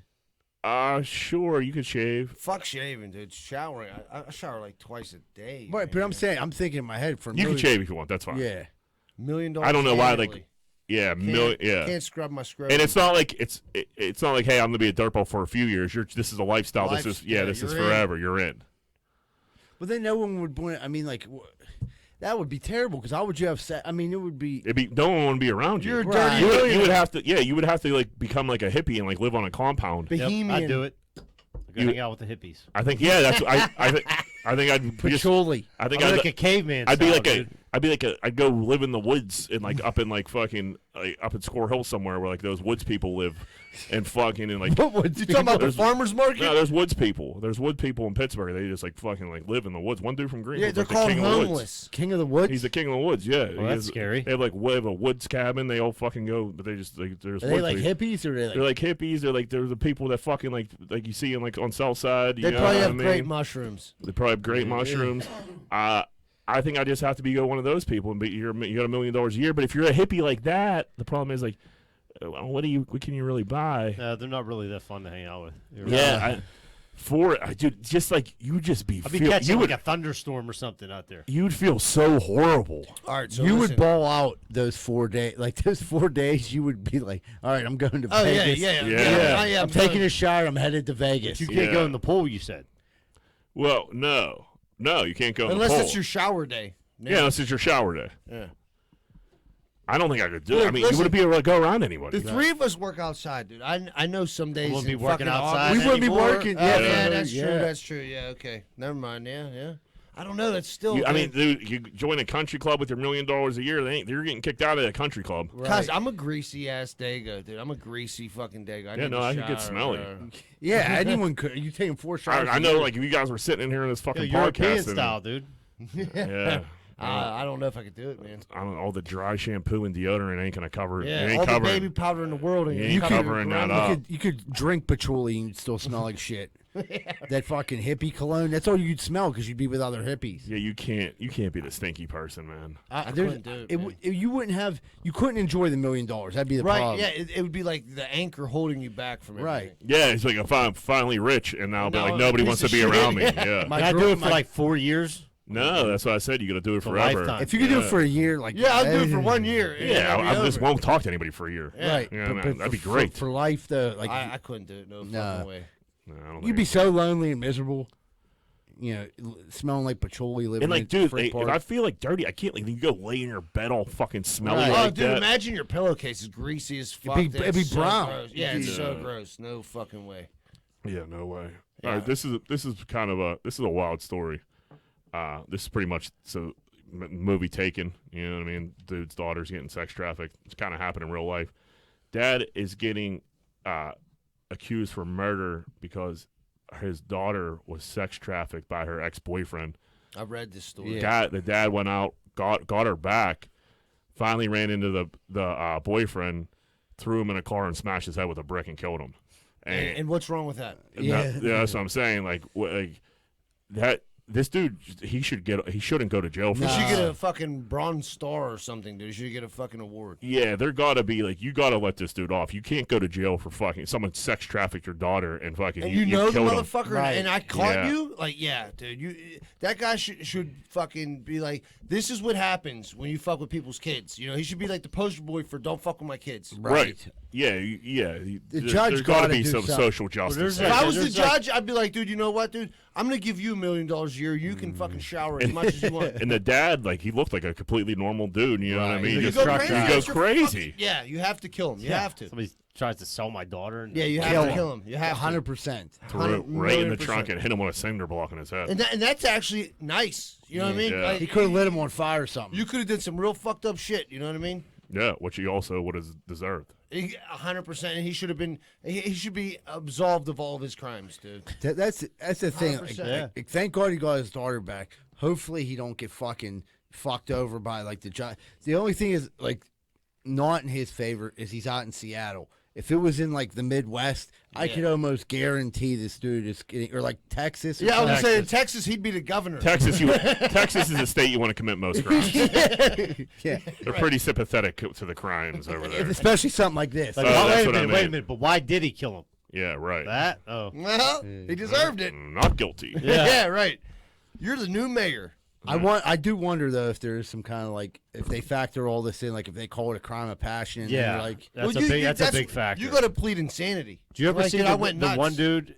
Sure, you could shave. Fuck shaving, dude. Showering. I shower like twice a day. Right, but I'm thinking in my head for You can shave if you want. That's fine. Yeah. $1 million. I don't know why, annually. like, yeah, yeah. Can't scrub my scrub. And it's not like it's not like, hey, I'm gonna be a dirtball for a few years. This is a lifestyle. This is forever. You're in. But then no one would. I mean, like, that would be terrible. Because how would you have set? I mean, it would be. No one would be around you. You're a Right. dirty. You would have to. Yeah, you would have to like become like a hippie and like live on a compound. Yep, Bohemian. I'd do it. hang out with the hippies. I think that's I think I'd just, Patchouli. I think I'm I'd like a caveman. I'd be style, like dude. I'd go live in the woods and like up in like fucking up in Squirrel Hill somewhere where like those woods people live, and fucking and like What would You talking about the There's- farmer's market? no, there's woods people. There's wood people in Pittsburgh. They just like fucking like live in the woods. One dude from Greenwood. Yeah, they're like the called king of the woods. homeless. King of the Woods? He's the king of the woods. Yeah, Well, that's scary. They have like a woods cabin. They all fucking go, but they just like there's Are they wood like people. hippies or are they They're like hippies. They're like the people that fucking like you see in like on South Side. You They know probably what have I mean? great mushrooms. They probably have great mushrooms. I think I just have to be one of those people and you got $1 million a year. But if you're a hippie like that, the problem is like, what can you really buy? They're not really that fun to hang out with. You're Yeah, dude, just like you just be I'd be feel, catching you like would a thunderstorm or something out there. you'd feel so horrible. All right, so you would listen. ball out those 4 days. Like those 4 days, you would be like, "All right, I'm going to Oh yeah, Vegas. yeah, Yeah. yeah. I'm taking a shower. I'm headed to Vegas." You can't Yeah. go in the pool. You said. Well, no, you can't go in unless the pool. it's your shower day. Yeah, unless it's your shower day. Yeah. I don't think I could do it. Look, I mean, listen, you wouldn't be able to go around anybody. The three of us work outside, dude. I know some days wouldn't be in working fucking outside August- We wouldn't be anymore. working. Oh, Yeah, yeah, that's yeah. true. That's true. Yeah, okay. Never mind. Yeah. I don't know. That's still. I mean, dude, you join a country club with your $1 million a year, you're getting kicked out of that country club. Cause I'm a greasy ass dago, dude. I'm a greasy fucking dago. Yeah, no, I could get smelly. Yeah, anyone could. You taking 4 showers? I a know, year? like, if you guys were sitting in here in this fucking European podcast, style, dude. yeah, I don't know if I could do it, man. I don't know, all the dry shampoo and deodorant ain't gonna cover it. Yeah, It ain't all the covering. baby powder in the world, and You you ain't cover covering that around- up. You could drink patchouli and you'd still smell like shit. That fucking hippie cologne. That's all you'd smell because you'd be with other hippies. Yeah, you can't be the stinky person, man. I There's- couldn't do it. Man. you wouldn't have. You couldn't enjoy the $1 million. That'd be the Right? problem. Yeah, it would be like the anchor holding you back from everything. Right. Yeah, it's like if I'm finally rich, and now I'll be No, like nobody piece wants to of be shit. around me. Yeah. Yeah, My Can I girl- do it for my- like 4 years? no, that's what I said. You got to do it For a forever. lifetime. If you could do it for a year, like Yeah, I'll do it for 1 year. and then Yeah, it'll I be just over. won't talk to anybody for a year. Right. Yeah, but- man, but that'd be for- great. for life. Though, like I couldn't do it. No Nah. fucking way. No, I don't you'd think be so lonely and miserable. You know, smelling like patchouli, living And like, in dude, Free if Park. I feel like dirty, I can't. Like, you go lay in your bed all fucking smelly Right. Oh, like dude, that. imagine your pillowcase is greasy as fuck. It'd be That's so brown. gross. Yeah, it's so Yeah. gross. No fucking way. Yeah, no way. Yeah. All right, this is kind of a wild story. This is pretty much movie Taken. You know what I mean? Dude's daughter's getting sex trafficked. It's kind of happened in real life. Dad is getting accused for murder because his daughter was sex trafficked by her ex-boyfriend. I read this story. The dad went out, got her back, finally ran into the boyfriend, threw him in a car and smashed his head with a brick and killed him. And what's wrong with that? Yeah, that's what I'm saying. Like that. This dude, he shouldn't go to jail for You that. should get a fucking Bronze Star or something, dude. You should get a fucking award. Yeah, there gotta be like you gotta let this dude off. You can't go to jail for fucking someone sex trafficked your daughter and fucking And you know the killed him. motherfucker, Right. and I caught Yeah. you? Like, yeah, dude. That guy should fucking be like, this is what happens when you fuck with people's kids. You know, he should be like the poster boy for don't fuck with my kids. Right. Yeah. The judge there's gotta gotta be do some something. social justice. there's there. If I was the There's like- judge, I'd be like, dude, you know what, dude? I'm gonna give you $1 million a year. You can fucking shower as much as you want. And the dad, like, he looked like a completely normal dude. You know what I Right. mean? You Just- go truck crazy. You driver. go That's your crazy. fucking- yeah, you have to kill him. You have to. Somebody tries to sell my daughter. And Yeah, you have Kill to him. kill him. You have to. 100%. Threw it right in the 100%. trunk and hit him with a cinder block in his head. And that's actually nice. You know what I mean? Yeah. Like, He could have lit him on fire or something. You could have did some real fucked up shit. You know what I mean? Yeah, which he also would have deserved. 100%. And he should have been. He should be absolved of all of his crimes, dude. That's the thing. 100%. Like, thank God he got his daughter back. Hopefully he don't get fucking fucked over by like the judge. The only thing is like not in his favor is he's out in Seattle. If it was in like the Midwest, I could almost guarantee this dude is getting, or like Texas. Or Yeah, I was something. saying in Texas, he'd be the governor. Texas is a state you want to commit most crimes. Yeah, They're pretty sympathetic to the crimes over there. especially something like this. Like, Oh, wait that's a what I minute, wait a mean. minute. But why did he kill him? Yeah, right. That? Oh. Well, he deserved it. Not guilty. Yeah. Right. You're the new mayor. I do wonder though if there is some kind of like if they factor all this in, like if they call it a crime of passion. And Yeah. they're like That's Well, a big factor. You got to plead insanity. Do you ever Like, see dude, the, I went the nuts. one dude?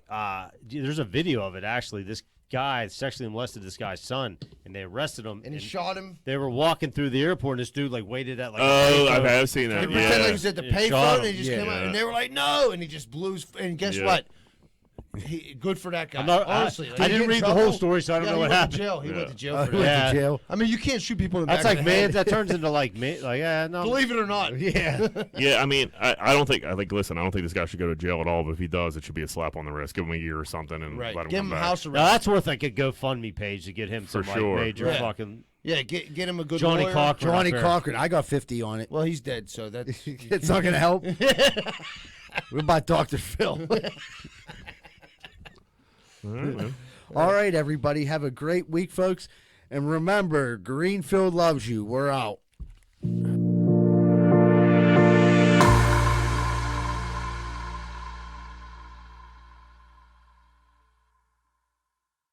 There's a video of it actually. This guy sexually molested this guy's son, and they arrested him. And he shot him. They were walking through the airport, and this dude like waited at like. Oh, a payphone. I've seen He that. pretended like he Yeah. was at the Yeah, shot payphone, him. and he just Yeah. came out, and they were like, "No!" And he just blew his. And guess Yeah. what? Good for that guy. Honestly, Did I he didn't get in read the whole trouble? story, so I don't Yeah, know he what went happened. to jail. He went to jail for He that. went Yeah. to jail. I mean, you can't shoot people in the That's back like of the man. head. That turns into like no. Believe it or not. Yeah. Yeah, I mean, I don't think. I think. Listen, I don't think this guy should go to jail at all. But if he does, it should be a slap on the wrist. Give him a year or something, and Right. let him Give come him back. house Now arrest. that's worth like a GoFundMe page to get him For some sure. like major Yeah. fucking Yeah, get him a good Johnny lawyer. Cochran. Johnny Fair. Cochran. I got 50 on it. Well, he's dead, so that's It's not going to help. What about Dr. Phil? All right, man. All right, everybody. Have a great week, folks. And remember, Greenfield loves you. We're out.